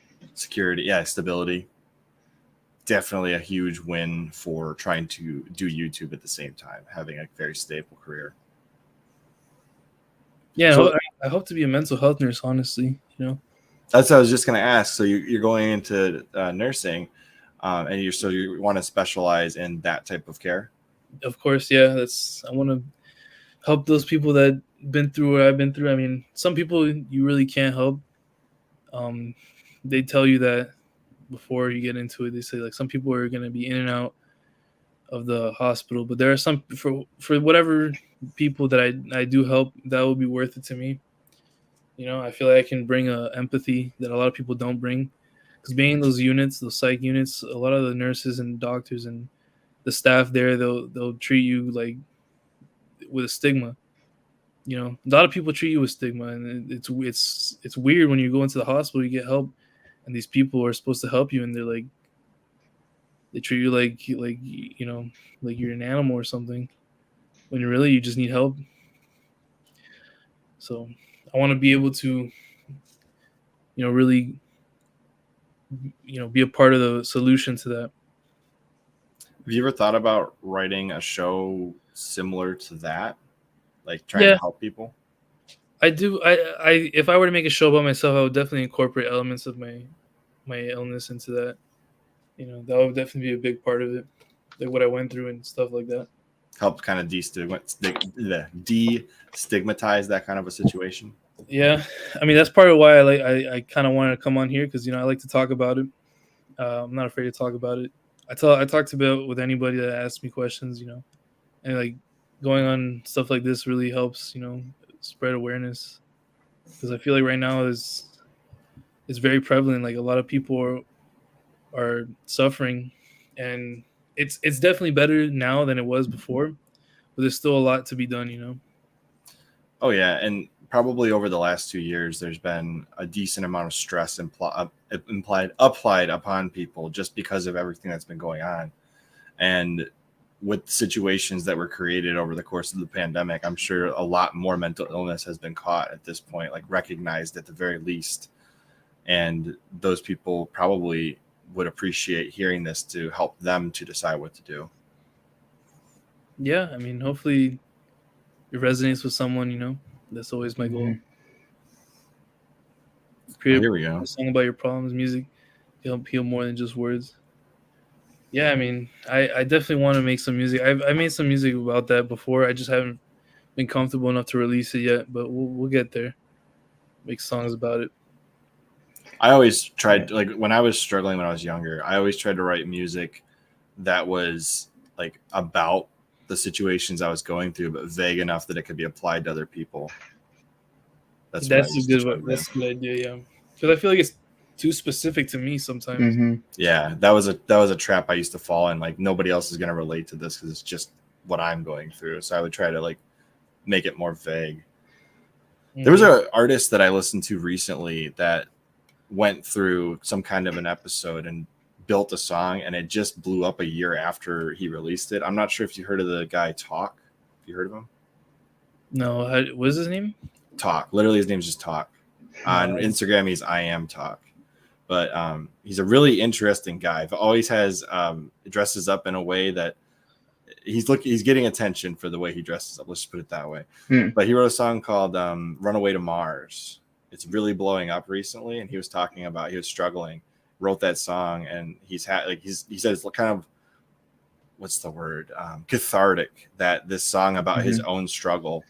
A: yeah, stability. Definitely a huge win for trying to do YouTube at the same time, having a very stable career.
C: Yeah, so, I hope to be a mental health nurse, honestly.
A: That's what I was just going to ask. So you're going into nursing, and you want to specialize in that type of care?
C: Of course, yeah. I want to help those people that been through what I've been through. I mean, some people you really can't help. They tell you that before you get into it. They say like some people are going to be in and out of the hospital, but there are some for whatever people that I do help, that will be worth it to me. You know, I feel like I can bring a empathy that a lot of people don't bring, because being in those units, those psych units, a lot of the nurses and doctors and the staff there, they'll treat you like with a stigma. You know, a lot of people treat you with stigma, and it's weird when you go into the hospital, you get help, and these people are supposed to help you, and they're like, they treat you like you know, like you're an animal or something, when really you just need help. So I want to be able to, you know, really, you know, be a part of the solution to that.
A: Have you ever thought about writing a show similar to that, like trying to help people?
C: I do. I if I were to make a show about myself, I would definitely incorporate elements of my illness into that. You know, that would definitely be a big part of it, like what I went through and stuff like that.
A: Help kind of destigmatize that kind of a situation.
C: Yeah, I mean that's part of why I kind of wanted to come on here, because you know I like to talk about it. I'm not afraid to talk about it. I talked about with anybody that asks me questions, you know, and like going on stuff like this really helps, you know, spread awareness, because I feel like right now it's very prevalent. Like a lot of people are suffering, and it's definitely better now than it was before, but there's still a lot to be done, you know.
A: Oh yeah, and probably over the last 2 years, there's been a decent amount of stress applied upon people just because of everything that's been going on, and with situations that were created over the course of the pandemic, I'm sure a lot more mental illness has been caught at this point, like recognized at the very least, and those people probably would appreciate hearing this to help them to decide what to do.
C: Yeah, I mean, hopefully it resonates with someone, you know. That's always my goal. Create
A: here we go.
C: A song about your problems, music to help heal more than just words. Yeah, I mean, I definitely want to make some music. I made some music about that before. I just haven't been comfortable enough to release it yet, but we'll get there. Make songs about it.
A: I always tried, like when I was struggling when I was younger, I always tried to write music that was like about the situations I was going through, but vague enough that it could be applied to other people.
C: That's a good idea, yeah. Because I feel like it's too specific to me sometimes.
B: Mm-hmm.
A: Yeah, that was a trap I used to fall in. Like nobody else is gonna relate to this because it's just what I'm going through. So I would try to like make it more vague. Mm-hmm. There was an artist that I listened to recently that went through some kind of an episode and built a song, and it just blew up a year after he released it. I'm not sure if you heard of the guy Talk. Have you heard of him?
C: No. What is his name?
A: Talk. Literally, his name's just Talk. On Instagram, he's I Am Talk. But he's a really interesting guy. He always has dresses up in a way that he's getting attention for the way he dresses up. Let's just put it that way. But he wrote a song called "Runaway to Mars." It's really blowing up recently, and he was talking about he was struggling, wrote that song, and he said it's kind of, what's the word, cathartic, that this song about his own struggle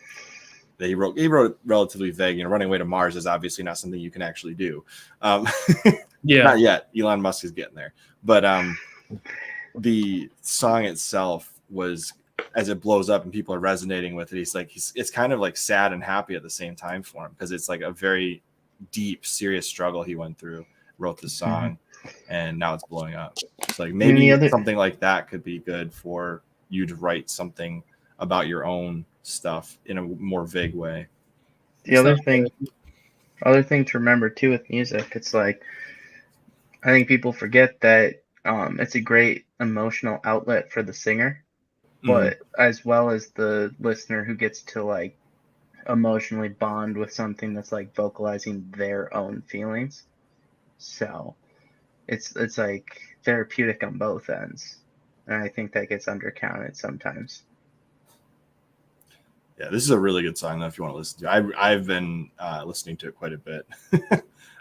A: that he wrote relatively vague. You know, running away to Mars is obviously not something you can actually do. Yeah, not yet. Elon Musk is getting there, but the song itself was, as it blows up and people are resonating with it, it's kind of like sad and happy at the same time for him, because it's like a very deep, serious struggle he went through, wrote the song, and now it's blowing up. It's like maybe something like that could be good for you to write something about your own stuff in a more vague way.
B: The other thing to remember too with music, it's like, I think people forget that it's a great emotional outlet for the singer, but as well as the listener who gets to like emotionally bond with something that's like vocalizing their own feelings. So it's like therapeutic on both ends, and I think that gets undercounted sometimes.
A: Yeah, this is a really good song though, if you want to listen to it. I've been listening to it quite a bit.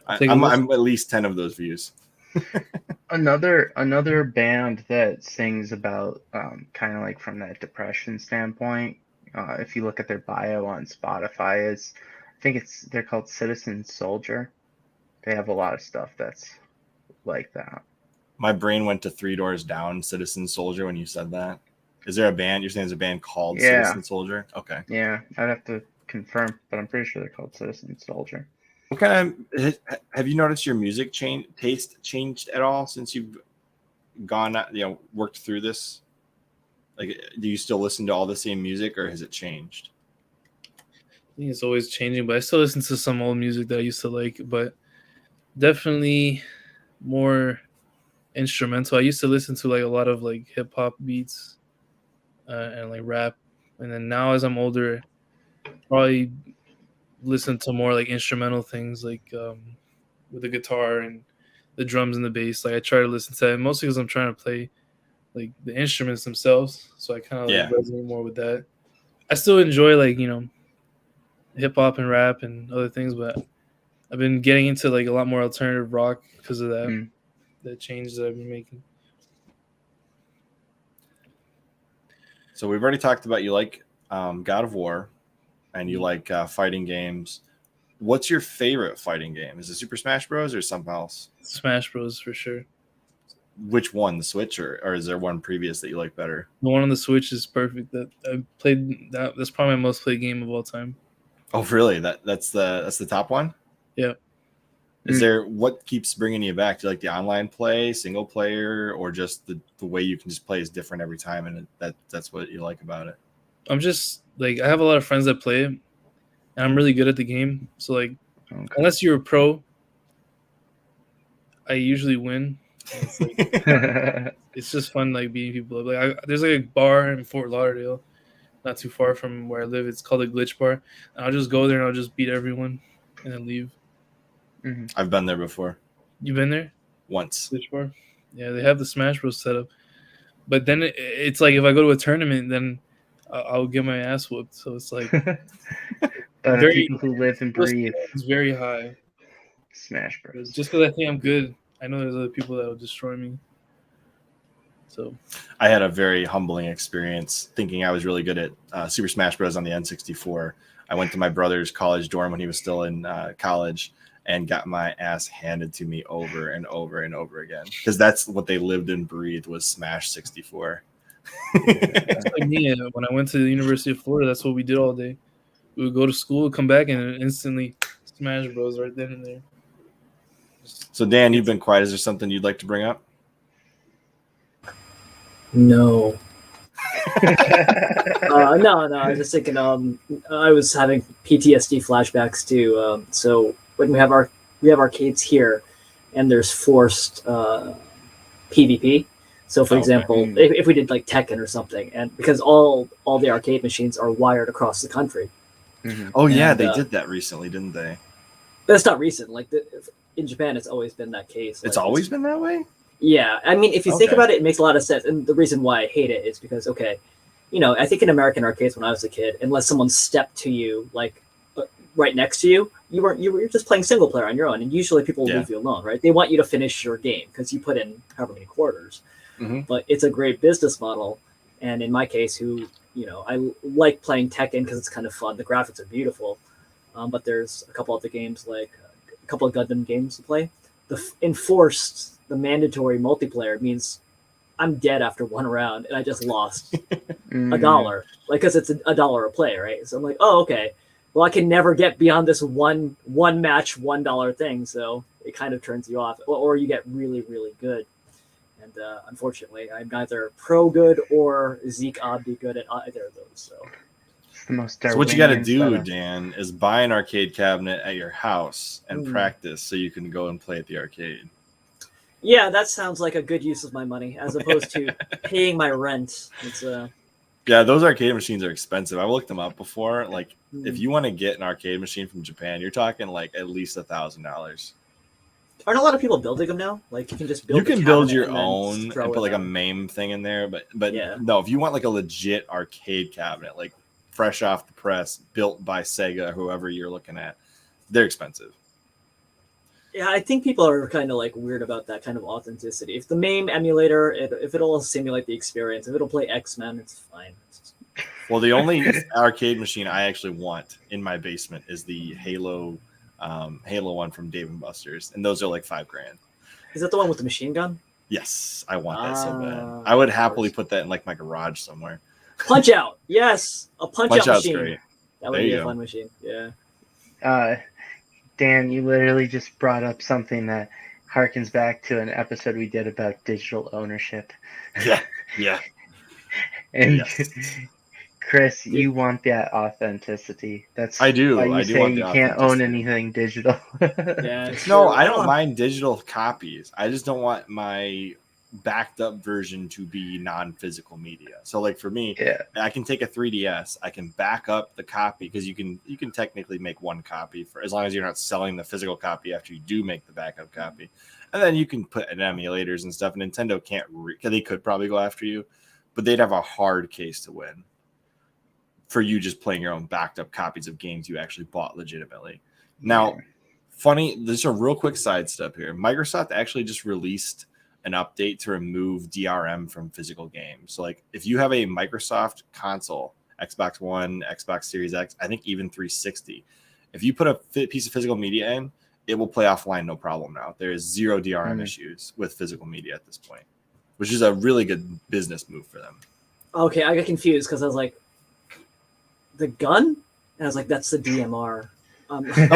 A: I'm at least 10 of those views.
B: Another band that sings about kind of like from that depression standpoint, if you look at their bio on Spotify, they're called Citizen Soldier. They have a lot of stuff that's like that.
A: My brain went to Three Doors Down, Citizen Soldier, when you said that. Is there a band? You're saying there's a band called Citizen Soldier? Okay.
B: Yeah, I'd have to confirm, but I'm pretty sure they're called Citizen Soldier.
A: What kind of have you noticed your music taste changed at all since you've gone, worked through this? Like, do you still listen to all the same music, or has it changed?
C: I think it's always changing, but I still listen to some old music that I used to like, but definitely more instrumental. I used to listen to like a lot of like hip hop beats and like rap, and then now as I'm older, probably listen to more like instrumental things, like with the guitar and the drums and the bass. Like I try to listen to that mostly because I'm trying to play like the instruments themselves, so I kind of like resonate more with that. I still enjoy like hip hop and rap and other things, but I've been getting into like a lot more alternative rock because of that. That change that I've been making.
A: So we've already talked about you like God of War, and you like fighting games. What's your favorite fighting game? Is it Super Smash Bros. Or something else?
C: Smash Bros. For sure.
A: Which one, the Switch, or is there one previous that you like better?
C: The one on the Switch is perfect. That I played. That's probably my most played game of all time.
A: Oh, really? That's the top one?
C: Yeah.
A: Is there, what keeps bringing you back? Do you like the online play, single player, or just the way you can just play is different every time, and that's what you like about it?
C: I'm just like, I have a lot of friends that play it, and I'm really good at the game. So like, unless you're a pro, I usually win. It's like, it's just fun like beating people up. Like there's like a bar in Fort Lauderdale, not too far from where I live. It's called a Glitch Bar, and I'll just go there and I'll just beat everyone and then leave.
A: I've been there before.
C: You've been there?
A: Once.
C: Glitch Bar? Yeah, they have the Smash Bros setup. But then it's like if I go to a tournament, then I'll get my ass whooped. So it's like
B: people who live and breathe.
C: It's very high.
B: Smash Bros.
C: Just because I think I'm good. I know there's other people that will destroy me. So
A: I had a very humbling experience thinking I was really good at Super Smash Bros. On the N64. I went to my brother's college dorm when he was still in college, and got my ass handed to me over and over and over again, because that's what they lived and breathed, was Smash 64.
C: That's like me. When I went to the University of Florida, that's what we did all day. We would go to school, come back, and instantly Smash Bros. Right then and there.
A: So Dan, you've been quiet. Is there something you'd like to bring up?
D: No. No. I was just thinking. I was having PTSD flashbacks too. So when we have arcades here, and there's forced PvP. So for example, if we did like Tekken or something, and because all the arcade machines are wired across the country.
A: Oh yeah, they did that recently, didn't they?
D: But it's not recent. Like in Japan, it's always been that case.
A: It's always been that way?
D: Yeah. I mean, if you think about it, it makes a lot of sense. And the reason why I hate it is because, I think in American arcades when I was a kid, unless someone stepped to you, like right next to you, you were just playing single player on your own. And usually people will leave you alone, right? They want you to finish your game because you put in however many quarters. But it's a great business model. And in my case, I like playing Tekken because it's kind of fun. The graphics are beautiful. But there's a couple other games, like a couple of Gundam games to play. The mandatory multiplayer means I'm dead after one round and I just lost $1, like, because it's $1 a play, right? So I'm like, oh, okay. Well, I can never get beyond this one match $1 thing, so it kind of turns you off, or you get really, really good. And unfortunately, I'm neither pro good or Zeke Obda good at either of those. So
A: what you got to do, Dan, is buy an arcade cabinet at your house and practice so you can go and play at the arcade.
D: Yeah, that sounds like a good use of my money, as opposed to paying my rent. It's
A: Yeah, those arcade machines are expensive. I've looked them up before. Like, if you want to get an arcade machine from Japan, you're talking like at least $1,000.
D: Aren't a lot of people building them now? Like, you can just build.
A: You can build your own and put like a MAME thing in there, but no, if you want like a legit arcade cabinet, like fresh off the press, built by Sega or whoever you're looking at, they're expensive.
D: Yeah, I think people are kind of like weird about that kind of authenticity. If the MAME emulator, if it'll simulate the experience, if it'll play X-Men, it's fine.
A: Well, the only arcade machine I actually want in my basement is the Halo one from Dave & Buster's, and those are like $5,000.
D: Is that the one with the machine gun?
A: Yes, I want that so bad.
D: Ah,
A: I would
D: of
A: happily
D: course.
A: put that in like my garage somewhere.
D: Punch Out. Yes, a Punch Out
A: Out's
D: machine.
A: great.
D: That would
A: There
D: be
A: you
D: a
A: go.
D: fun machine. Yeah.
B: Dan, you literally just brought up something that harkens back to an episode we did about digital ownership.
A: Yeah.
B: And
A: Yes.
B: Chris, you want that authenticity. That's
A: I do.
B: why you
A: I do
B: say
A: want the
B: you can't own
A: authenticity.
B: anything digital.
D: Yeah. It's
A: No,
D: true.
A: I don't mind digital copies. I just don't want my backed up version to be non-physical media. So like for me,
B: Yeah.
A: I can take a 3DS, I can back up the copy because you can technically make one copy for as long as you're not selling the physical copy after you do make the backup copy. And then you can put in emulators and stuff. Nintendo can't they could probably go after you, but they'd have a hard case to win for you just playing your own backed up copies of games you actually bought legitimately. Now, funny, there's a real quick sidestep here. Microsoft actually just released an update to remove DRM from physical games. So like if you have a Microsoft console, Xbox One, Xbox Series X, I think even 360, if you put a piece of physical media in, it will play offline no problem now. There is zero DRM issues with physical media at this point, which is a really good business move for them.
D: Okay, I got confused because I was like, the gun? And I was like, that's the DMR. Because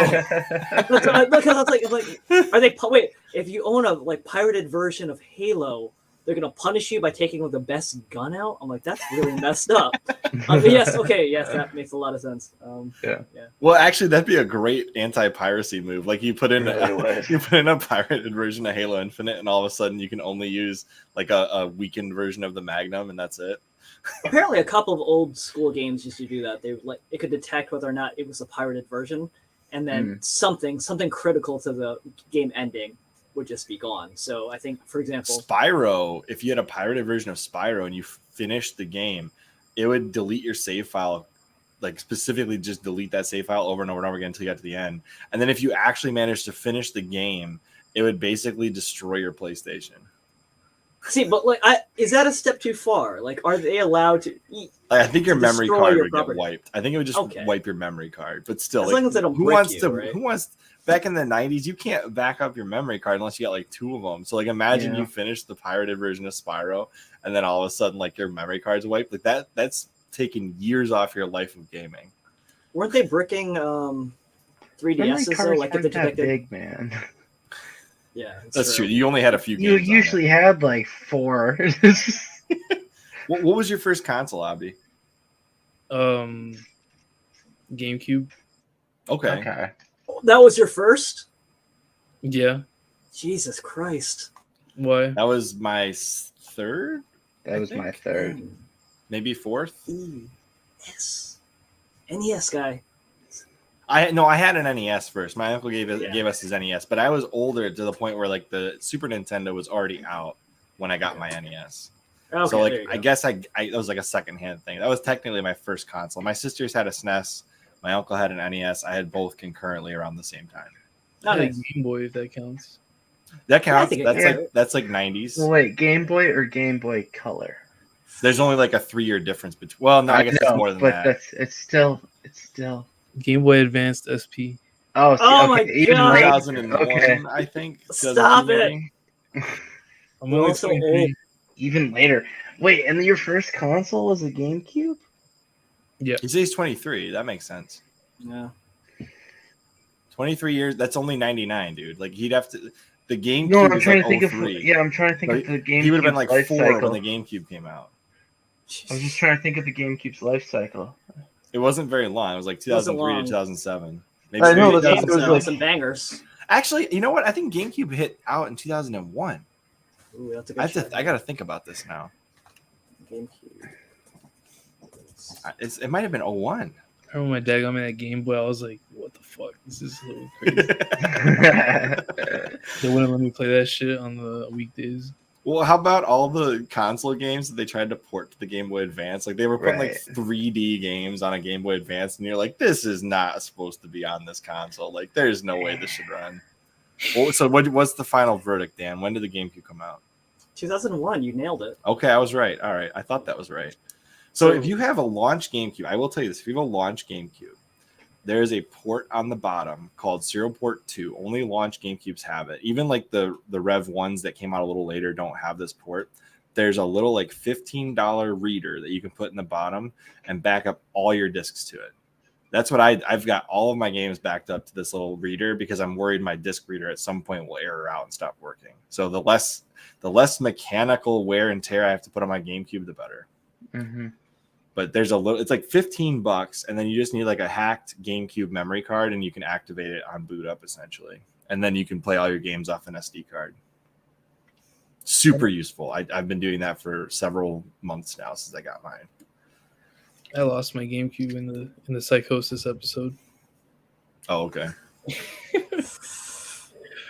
D: I was like, are they? Wait, if you own a like pirated version of Halo, they're gonna punish you by taking the best gun out. I'm like, that's really messed up. Yes, okay, yes, that makes a lot of sense. Yeah.
A: Well, actually, that'd be a great anti-piracy move. Like you put in a pirated version of Halo Infinite, and all of a sudden you can only use like a weakened version of the Magnum, and that's it.
D: Apparently, a couple of old school games used to do that. They like it could detect whether or not it was a pirated version, and then something critical to the game ending would just be gone. So I think, for example,
A: Spyro, if you had a pirated version of Spyro and you finished the game, it would delete your save file, like specifically just delete that save file over and over and over again until you got to the end. And then if you actually managed to finish the game, it would basically destroy your PlayStation.
D: see, but like, is that a step too far? Like, are they allowed to?
A: I think your memory card would
D: property.
A: get wiped. I think it would just wipe your memory card. But still,
D: as long as they don't brick you, right?
A: Who wants? Back in the 90s, you can't back up your memory card unless you got like two of them. So like, imagine you finish the pirated version of Spyro, and then all of a sudden, like your memory card's wiped. Like that's taking years off your life of gaming.
D: Weren't they bricking 3DSs though? Like if they detected
B: big, man.
D: Yeah,
A: that's true. You only had a few.
B: You
A: games
B: usually had like 4.
A: What was your first console, Obdi?
C: GameCube.
A: Okay.
D: That was your first?
C: Yeah.
D: Jesus Christ.
C: Why?
A: That was my third.
B: That was my third.
A: Maybe fourth.
D: Yes. NES guy.
A: I had an NES first. My uncle gave us his NES, but I was older to the point where like the Super Nintendo was already out when I got my NES.
D: Okay,
A: so like I guess I it was like a secondhand thing. That was technically my first console. My sisters had a SNES. My uncle had an NES. I had both concurrently around the same time.
C: I had a Game Boy, if that counts.
A: That counts. That's like 90s.
B: Well, wait, Game Boy or Game Boy Color?
A: There's only like a 3-year difference between. Well, no, I guess it's more than that.
B: But it's still
C: Game Boy Advanced SP.
B: Oh,
D: my God.
A: 2001, I think.
D: Stop it.
C: I'm only so old.
B: Even later. Wait, and your first console was a GameCube?
C: Yeah.
A: He says 23. That makes sense.
D: Yeah.
A: 23 years. That's only 99, dude. Like he'd have to. The GameCube.
B: No, I'm trying
A: like
B: to think
A: 03.
B: of. Yeah, I'm trying to think of the GameCube.
A: He would have been like 4
B: cycle.
A: when the GameCube came out.
B: I was just trying to think of the GameCube's life cycle.
A: It wasn't very long. It was like 2003 to 2007.
B: Maybe I know,
D: but was like some bangers.
A: Actually, you know what? I think GameCube hit out in 2001.
D: Ooh, that's a good
A: I got to think about this now.
D: GameCube.
A: It might have been 01.
C: I remember my dad got me that Game Boy. I was like, what the fuck? This is a little crazy. They wouldn't let me play that shit on the weekdays.
A: Well, how about all the console games that they tried to port to the Game Boy Advance? Like they were putting like 3D games on a Game Boy Advance, and you're like, this is not supposed to be on this console. Like, there's no way this should run. Well, so what's the final verdict, Dan? When did the GameCube come out?
D: 2001. You nailed it.
A: Okay, I was right. All right, I thought that was right. So if you have a launch GameCube, I will tell you this: if you have a launch GameCube, there is a port on the bottom called Serial Port 2. Only launch GameCubes have it. Even like the Rev 1s that came out a little later don't have this port. There's a little like $15 reader that you can put in the bottom and back up all your discs to it. That's what I've got all of my games backed up to this little reader because I'm worried my disc reader at some point will error out and stop working. So the less mechanical wear and tear I have to put on my GameCube, the better.
B: Mm-hmm.
A: But there's a little, it's like $15, and then you just need like a hacked GameCube memory card, and you can activate it on boot up essentially, and then you can play all your games off an SD card. Super useful. I've been doing that for several months now since I got mine.
C: I lost my GameCube in the Psychosis episode.
A: Oh, okay.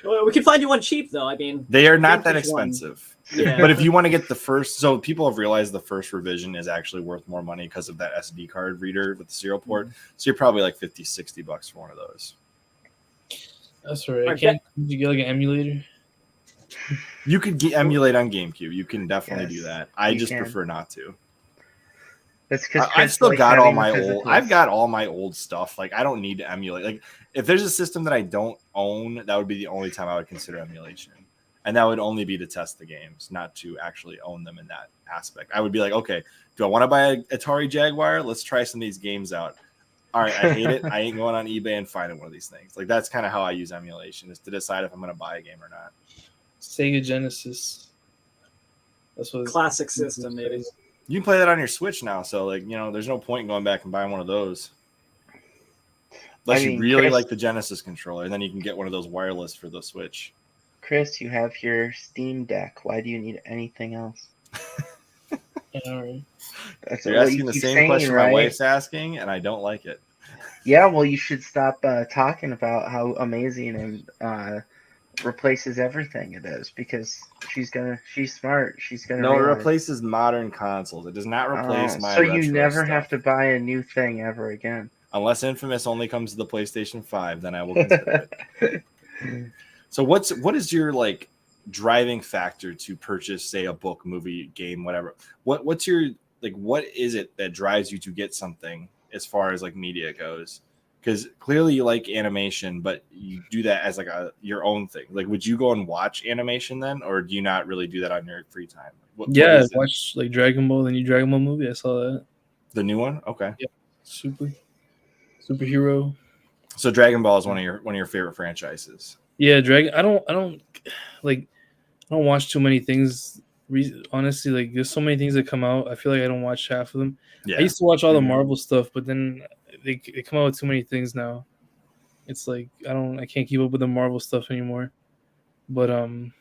D: Well, we can find you one cheap though. I mean,
A: they are not that
D: GameCube's one.
A: expensive.
D: Yeah.
A: But if you want to get the first, so people have realized the first revision is actually worth more money because of that SD card reader with the serial port. So you're probably like $50-$60 for one of those.
C: That's right. I can't you get like an emulator?
A: You could emulate on GameCube. You can definitely do that. I just prefer not to.
B: That's because
A: I've still got all my old. I've got all my old stuff. Like I don't need to emulate. Like if there's a system that I don't own, that would be the only time I would consider emulation, and that would only be to test the games, not to actually own them in that aspect. I would be like, okay, do I want to buy an Atari Jaguar? Let's try some of these games out. All right, I hate it. I ain't going on eBay and finding one of these things. Like that's kind of how I use emulation, is to decide if I'm going to buy a game or not.
C: Sega Genesis. That's what
D: classic system, maybe.
A: You can play that on your Switch now, so like there's no point in going back and buying one of those. Unless you really like the Genesis controller, and then you can get one of those wireless for the Switch.
B: Chris, you have your Steam Deck. Why do you need anything else?
A: That's You're asking the same question my wife's asking, and I don't like it.
B: Yeah, well, you should stop talking about how amazing and replaces everything it is, because she's smart. She's gonna.
A: No, it replaces modern consoles. It does not replace my.
B: So you never have to buy a new thing ever again.
A: Unless Infamous only comes to the PlayStation 5, then I will consider it. So what is your like driving factor to purchase, say, a book, movie, game, whatever? What's your like? What is it that drives you to get something as far as like media goes? Because clearly you like animation, but you do that as like your own thing. Like, would you go and watch animation then, or do you not really do that on your free time?
C: What watch like Dragon Ball, the new Dragon Ball movie. I saw that.
A: The new one, okay.
C: Yeah, superhero.
A: So Dragon Ball is one of your favorite franchises.
C: Yeah, Dragon. I don't watch too many things. Honestly, like there's so many things that come out. I feel like I don't watch half of them. Yeah. I used to watch all the Marvel stuff, but then they come out with too many things now. It's like I can't keep up with the Marvel stuff anymore. But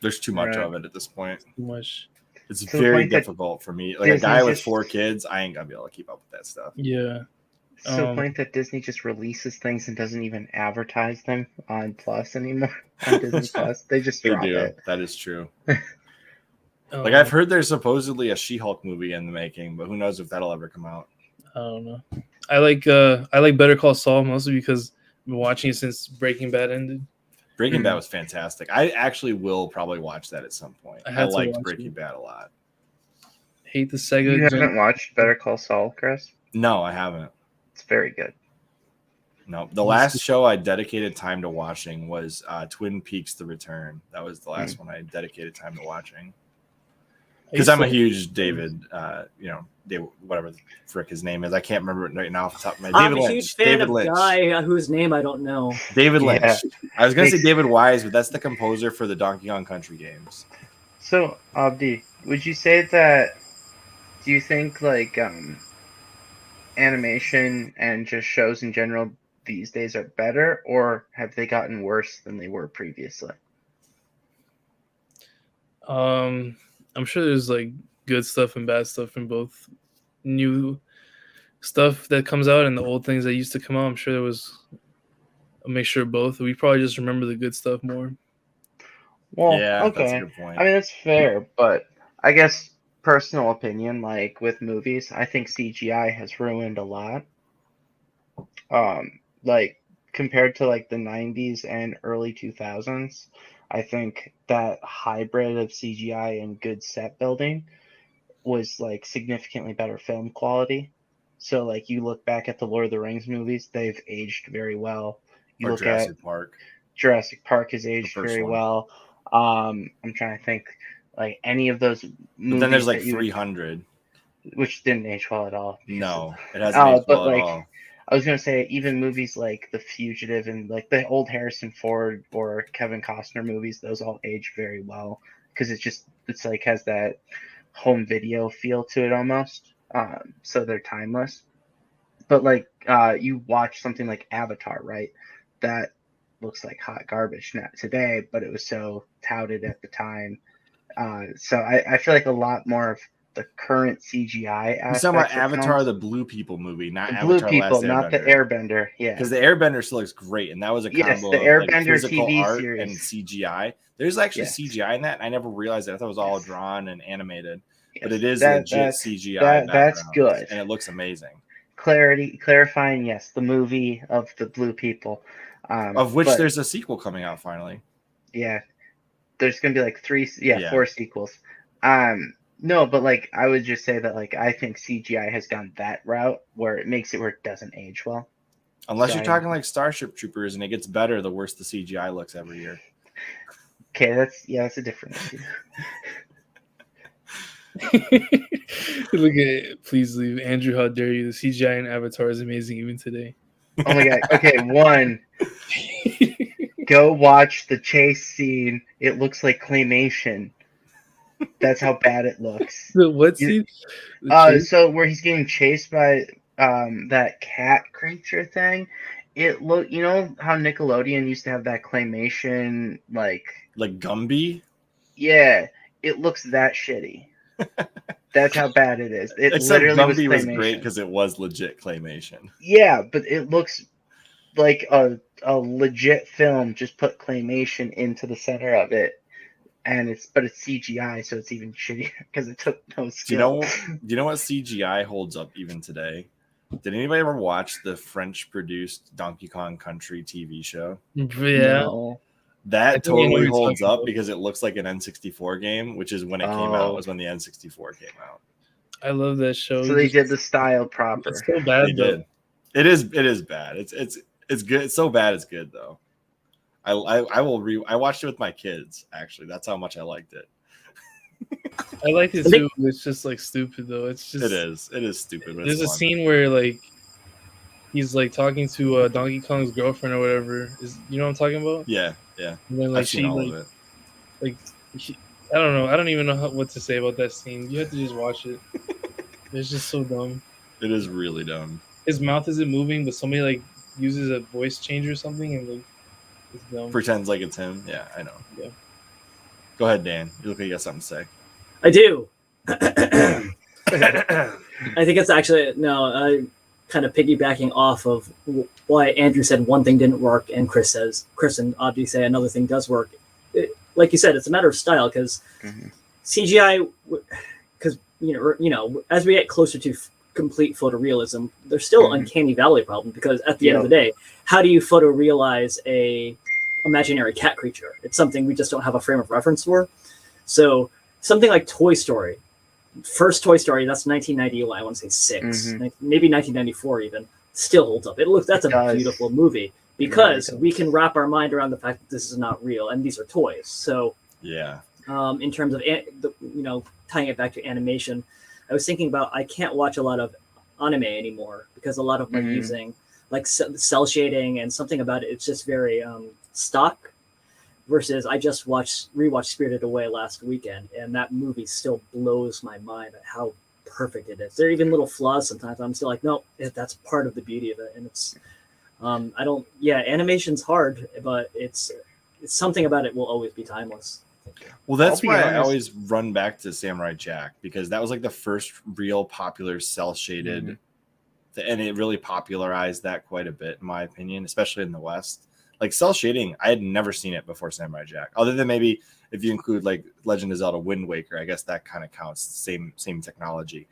A: there's too much of it at this point.
C: Too much.
A: It's very difficult for me. Like Disney's a guy with 4 kids, I ain't gonna be able to keep up with that stuff.
C: Yeah.
B: To the point that Disney just releases things and doesn't even advertise them on Plus anymore. On Disney Plus, they just drop it.
A: That is true. Like I've heard there's supposedly a She-Hulk movie in the making, but who knows if that'll ever come out.
C: I don't know. I like Better Call Saul mostly because I've been watching it since Breaking Bad ended.
A: Breaking Bad was fantastic. I actually will probably watch that at some point. I liked Breaking Bad a lot.
C: Hate the Sega.
B: You haven't watched Better Call Saul, Chris?
A: No, I haven't.
B: It's very good.
A: No, the last show I dedicated time to watching was Twin Peaks: The Return. That was the last one I dedicated time to watching. Because I'm a huge David, David, whatever the frick his name is. I can't remember it right now off the top of my head.
D: I'm a huge fan of a guy whose name I don't know.
A: David Lynch. Yeah. I was going to say David Wise, but that's the composer for the Donkey Kong Country games.
B: So, Obdi, would you say that, do you think like animation and just shows in general these days are better, or have they gotten worse than they were previously?
C: I'm sure there's like good stuff and bad stuff in both new stuff that comes out and the old things that used to come out. I'm sure there was a mixture of both. We probably just remember the good stuff more.
B: Well, yeah, okay. That's a good point. I mean, that's fair, but I guess personal opinion, like with movies, I think CGI has ruined a lot. Like compared to like the 90s and early 2000s. I think that hybrid of CGI and good set building was like significantly better film quality. So like you look back at the Lord of the Rings movies, they've aged very well. You
A: Or
B: look
A: Jurassic
B: at
A: Park.
B: Jurassic Park has aged
A: first
B: very
A: one.
B: well. I'm trying to think like any of those movies.
A: But then there's like
B: that you would-
A: 300.
B: which didn't age well at all.
A: No, it hasn't aged
B: but
A: well
B: like
A: at all.
B: I was gonna say, even movies like The Fugitive and like the old Harrison Ford or Kevin Costner movies, those all age very well because it's like has that home video feel to it almost. So they're timeless. But like you watch something like Avatar, right? That looks like hot garbage not today, but it was so touted at the time. So I feel like a lot more of the current CGI
A: You're talking about
B: aspects of
A: Avatar,
B: films.
A: the Blue People movie, not
B: The Blue
A: Avatar
B: People,
A: Last
B: not the
A: Airbender.
B: Airbender. Yeah.
A: Because the Airbender still looks great, and that was a
B: Yes,
A: combo
B: the
A: of like
B: Airbender
A: physical
B: TV
A: art
B: series.
A: and CGI. There's actually
B: Yes.
A: CGI in that, and I never realized that. I thought it was all
B: Yes.
A: drawn and animated,
B: Yes,
A: but it is
B: that-
A: legit
B: that's-
A: CGI
B: that's
A: backgrounds,
B: good.
A: and it looks amazing.
B: Clarifying, yes, the movie of the Blue People.
A: Of which
B: but,
A: there's a sequel coming out finally.
B: Yeah, there's gonna be like
A: Yeah.
B: 4 sequels. No, but like I would just say that like I think CGI has gone that route where it makes it where it doesn't age well.
A: Unless
B: So
A: you're talking like Starship Troopers, and it gets better the worse the CGI looks every year.
B: Okay, that's a different issue.
C: Look at it. Please leave. Andrew, how dare you? The CGI in Avatar is amazing even today.
B: Oh my god. Okay, one. Go watch the chase scene. It looks like claymation. That's how bad it looks.
C: The what scene? The chase?
B: So where he's getting chased by that cat creature thing, it look you know how Nickelodeon used to have that claymation
A: Like Gumby.
B: yeah, it looks that shitty. That's how bad it is. It
A: Except
B: literally
A: Gumby was
B: claymation.
A: great because it was legit claymation.
B: Yeah, but it looks like a legit film. Just put claymation into the center of it, and it's CGI, so it's even shittier because it took no skill.
A: Do you know what CGI holds up even today? Did anybody ever watch the French-produced Donkey Kong Country TV show?
C: Yeah.
B: No.
A: That
C: I think I know
A: totally
C: what you're
A: holds
C: talking
A: up
C: about.
A: because it looks like an N64 game, which is when it came out.
B: Oh.
A: Was when the N64 came out.
C: I love that show.
B: So they did the style proper.
C: It's so bad
A: They
C: though.
A: did. It is bad. It's good. It's so bad it's good though. I watched it with my kids actually. That's how much I liked it.
C: I like it too. It's just like stupid though. It's just
A: It is stupid. But
C: There's
A: it's
C: a
A: fun.
C: scene where like he's like talking to Donkey Kong's girlfriend or whatever. You know what I'm talking about?
A: Yeah.
C: And then like
A: I've seen
C: she
A: all
C: like
A: of it.
C: like I don't know. I don't even know what to say about that scene. You have to just watch it. It's just so dumb.
A: It is really dumb.
C: His mouth isn't moving, but somebody like uses a voice changer or something, and like it's dumb.
A: Pretends like it's him. Yeah, I know.
C: Yeah.
A: Go ahead, Dan. You look like you got something to say.
D: I do. I think it's actually kind of piggybacking off of why Andrew said one thing didn't work, and Chris and Obdi say another thing does work. Like you said, it's a matter of style because CGI, because you know, as we get closer to complete photorealism, there's still uncanny valley problem because at the end of the day, how do you photorealize a imaginary cat creature? It's something we just don't have a frame of reference for. So something like Toy Story, first Toy Story, that's 1990, I want to say 6, maybe 1994 even, still holds up. That's a beautiful movie because we can wrap our mind around the fact that this is not real and these are toys. So
A: yeah,
B: Mm-hmm.
D: in terms of tying it back to animation, I was thinking about I can't watch a lot of anime anymore because a lot of them are using like cell shading and something about it. It's just very stock. Versus, I just rewatched Spirited Away last weekend, and that movie still blows my mind at how perfect it is. There are even little flaws sometimes. I'm still like, no, that's part of the beauty of it, and it's animation's hard, but it's something about it will always be timeless.
A: Well, that's why I always run back to Samurai Jack because that was like the first real popular cell shaded, and it really popularized that quite a bit, in my opinion, especially in the West. Like cell shading, I had never seen it before Samurai Jack, other than maybe if you include like Legend of Zelda Wind Waker. I guess that kind of counts, same technology.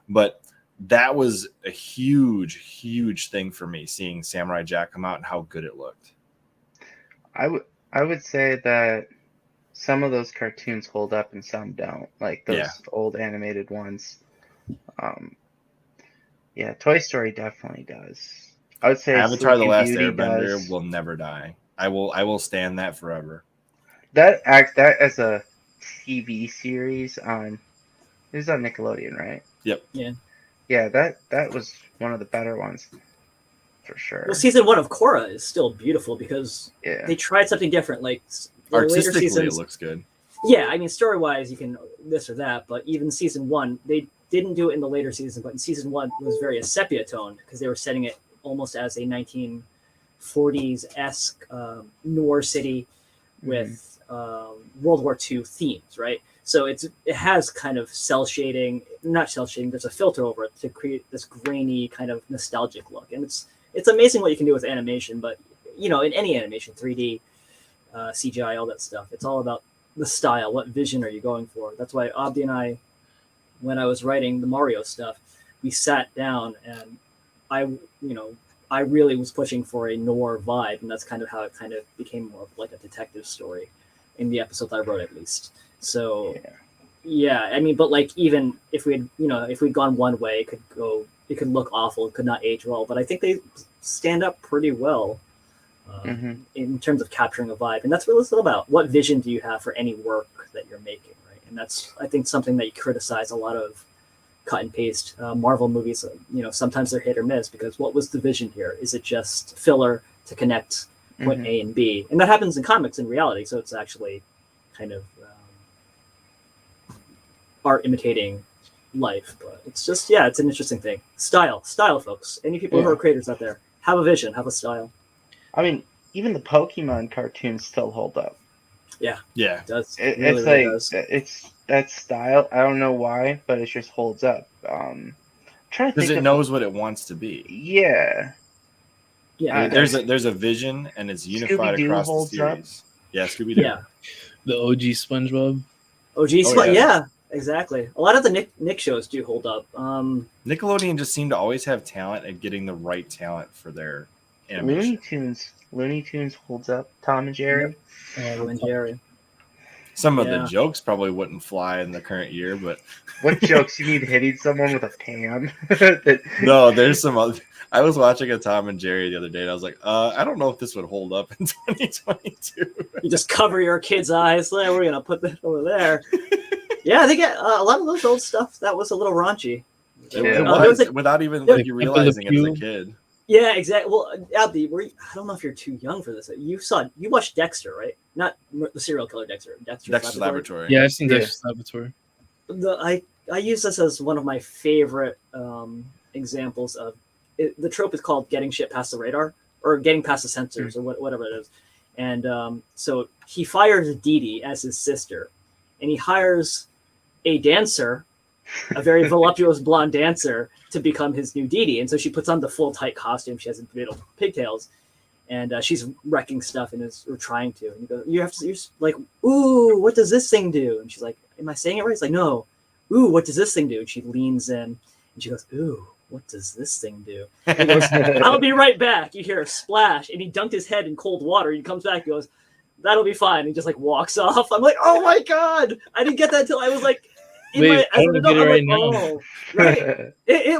A: But that was a huge thing for me, seeing Samurai Jack come out and how good it looked.
B: I would say that some of those cartoons hold up and some don't, like those old animated ones. Yeah, Toy Story definitely does. I would say
A: Avatar: The
B: Sleeping
A: Last
B: Beauty
A: Airbender
B: does.
A: will never die. I will stand that forever.
B: That as a TV series on it was on Nickelodeon, right?
A: Yep.
D: Yeah.
B: Yeah, that was one of the better ones for sure.
D: Well, season 1 of Korra is still beautiful because
B: Yeah.
D: they tried something different. Like the later
A: Artistically,
D: seasons,
A: it looks good.
D: yeah, I mean, story wise, you can this or that, but even season 1, they didn't do it in the later season, but in season 1, it was very sepia toned because they were setting it almost as a 1940s esque noir city with World War II themes, right? So it has kind of cell shading, not cell shading. There's a filter over it to create this grainy kind of nostalgic look, and it's amazing what you can do with animation. But you know, in any animation, 3D, CGI, all that stuff, it's all about the style. What vision are you going for? That's why Obdi and I, when I was writing the Mario stuff, we sat down and I really was pushing for a noir vibe, and that's kind of how it kind of became more of like a detective story in the episodes I wrote, at least. So, yeah, I mean, but like even if we had, if we'd gone one way, it could look awful, it could not age well. But I think they stand up pretty well in terms of capturing a vibe, and that's what it's all about. What vision do you have for any work that you're making, right? And that's, I think, something that you criticize a lot of cut and paste Marvel movies. Sometimes they're hit or miss because what was the vision here? Is it just filler to connect point A and B? And that happens in comics in reality. So it's actually kind of art imitating life. But it's just, it's an interesting thing. Style, folks. Any people who are creators out there, have a vision, have a style.
B: I mean, even the Pokemon cartoons still hold up.
D: Yeah,
A: it
D: does.
B: It's
D: really
B: like
D: does.
B: it's that style. I don't know why, but it just holds up. Trying to
A: because
B: think
A: it knows what it wants to be.
B: Yeah.
A: There's a vision, and it's unified
B: Scooby-Doo
A: across the
B: holds up.
A: series. Yeah, Scooby Doo.
D: Yeah,
C: The OG SpongeBob.
D: yeah, exactly. A lot of the Nick shows do hold up.
A: Nickelodeon just seemed to always have talent at getting the right talent for their animation.
B: Looney Tunes holds up. Tom and Jerry.
D: Yep. Tom and Jerry.
A: Some of the jokes probably wouldn't fly in the current year, but
B: what jokes? You mean hitting someone with a pan?
A: No, there's some other. I was watching a Tom and Jerry the other day, and I was like, I don't know if this would hold up in 2022.
D: You just cover your kid's eyes. We're gonna put that over there. Yeah, they get a lot of those old stuff. That was a little raunchy.
A: It was without even you realizing it as a kid.
D: Yeah, exactly. Well, Abdi, I don't know if you're too young for this. You watched Dexter, right? Not the serial killer Dexter. Dexter's Laboratory.
C: Yeah, I've seen Dexter's Laboratory.
D: I use this as one of my favorite examples of it. The trope is called getting shit past the radar or getting past the sensors or whatever it is. And so he fires Dee Dee as his sister, and he hires a dancer, a very voluptuous blonde dancer, to become his new Dee Dee. And so she puts on the full tight costume. She has little pigtails, and she's wrecking stuff or trying to. And you're like, ooh, what does this thing do? And she's like, am I saying it right? It's like, no. Ooh, what does this thing do? And she leans in, and she goes, ooh, what does this thing do? And he goes, I'll be right back. You hear a splash, and he dunked his head in cold water. He comes back, goes, that'll be fine. He just like walks off. I'm like, oh my god, I didn't get that until I was like, It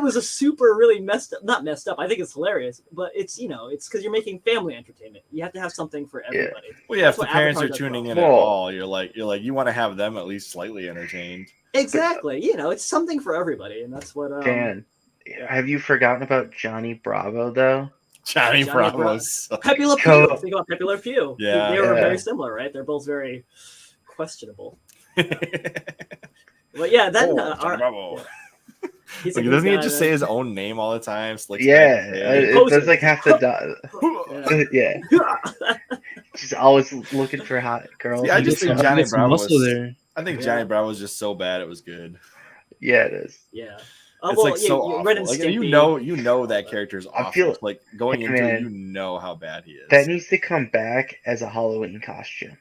D: was a super really not messed up. I think it's hilarious, but it's it's because you're making family entertainment. You have to have something for everybody.
A: Well, yeah, if the parents are tuning in at all, you're like you want to have them at least slightly entertained.
D: Exactly. It's something for everybody, and that's what.
B: Dan, have you forgotten about Johnny Bravo though?
A: Johnny Bravo.
D: Pepe Le Pew. Think about Pepe Le Pew.
A: Yeah,
D: they were very similar, right? They're both very questionable. But yeah, then
A: Bravo. Doesn't he just say his own name all the time?
B: It does like have to. Yeah. She's always looking for hot girls.
A: I just think Johnny Bravo I think Johnny Bravo was just so bad it was good.
B: Yeah, it is.
D: Yeah.
A: It's so awful. You know that character's awful. I feel like going into it, you know how bad he is.
B: That needs to come back as a Halloween costume.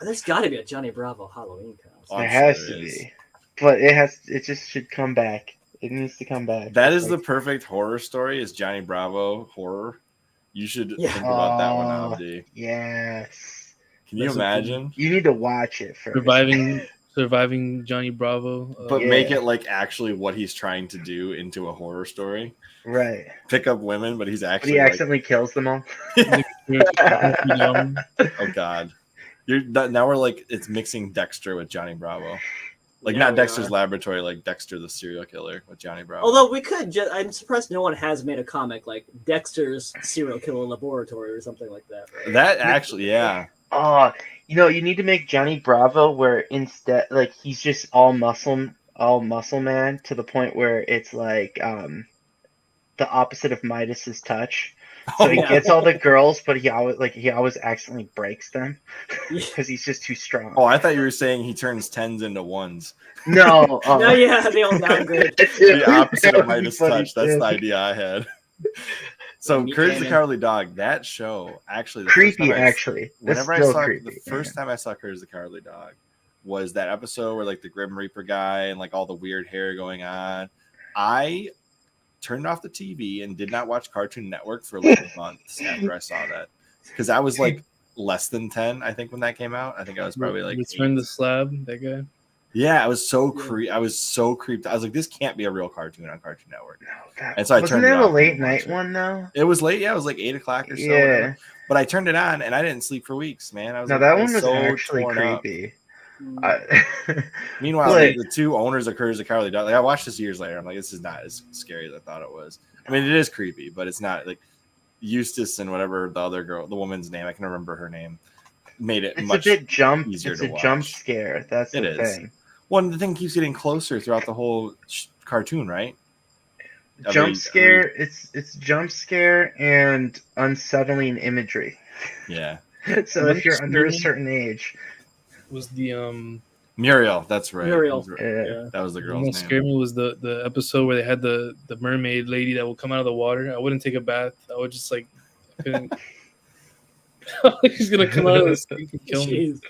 D: There's got to be a Johnny Bravo Halloween costume.
B: There has to be, but it just should come back. It needs to come back.
A: That is the perfect horror story. Is Johnny Bravo horror? You should think about that one, Obdi.
B: Yes.
A: Can you imagine?
B: You need to watch it first.
C: Surviving surviving Johnny Bravo.
A: But
B: Yeah.
A: make it like actually what he's trying to do into a horror story.
B: Right.
A: Pick up women, but he's
B: But
A: actually
B: he
A: like,
B: accidentally kills them all.
A: oh god, now we're like it's mixing Dexter with Johnny Bravo, like
D: Yeah,
A: not
D: we
A: Dexter's
D: are.
A: Laboratory, like Dexter the serial killer with Johnny Bravo.
D: Although we could just, I'm surprised no one has made a comic like Dexter's Serial Killer Laboratory or something like that. Right?
A: that actually, yeah,
B: Oh, you need to make Johnny Bravo where instead, like, he's just all muscle man to the point where it's like the opposite of Midas's touch. So he
D: yeah.
B: gets all the girls, but he always accidentally breaks them because he's just too strong.
A: Oh, I thought you were saying he turns 10s into 1s.
B: No,
D: No, yeah, they all downgrade.
A: The opposite of
B: That would be
A: Midas
B: funny,
A: touch. That's
B: too.
A: the idea I had. So,
D: Meat
A: Courage the
D: Cannon.
A: Cowardly Dog, that show actually, the
B: Creepy,
A: first time
B: actually. That's
A: whenever I
B: still
A: saw
B: creepy.
A: the first time I saw Courage the Cowardly Dog was that episode where like the Grim Reaper guy and like all the weird hair going on. I turned off the TV and did not watch Cartoon Network for like months after I saw that because I was like less than 10, I think, when that came out. I think I was probably like
C: Return
A: 8.
C: the Slab, that guy.
A: Yeah, I was so creeped. I was like, this can't be a real cartoon on Cartoon Network.
B: No,
A: And so I
B: wasn't
A: turned it
B: that a
A: off
B: late
A: and watched
B: night one though?
A: It was late. Yeah, it was like 8 o'clock or so.
B: Yeah.
A: Whatever. But I turned it on and I didn't sleep for weeks, man. I was
B: No,
A: like,
B: that
A: I
B: one was
A: so
B: actually
A: torn up.
B: creepy.
D: Mm.
A: Meanwhile,
B: Like-
A: the two owners of Courage the Cowardly Dog, like I watched this years later. I'm like, this is not as scary as I thought it was. I mean, it is creepy, but it's not like Eustace and whatever the other girl, the woman's name, I can remember her name, made it
B: It's
A: much
B: a bit
A: easier
B: It's
A: to
B: a
A: watch.
B: jump scare. That's
A: It
B: the
A: is.
B: thing.
A: Well, and the thing keeps getting closer throughout the whole cartoon, right?
B: Jump scare. It's jump scare and unsettling imagery.
A: Yeah.
B: So if you're under a certain age,
C: Was the
A: Muriel, that's right.
D: Muriel.
C: yeah.
A: That was the
C: The
A: girl's
C: most
A: name.
C: scared me was the episode where they had the mermaid lady that would come out of the water. I wouldn't take a bath. I would just like I couldn't. He's gonna come out of the sink and kill me.
D: Jeez.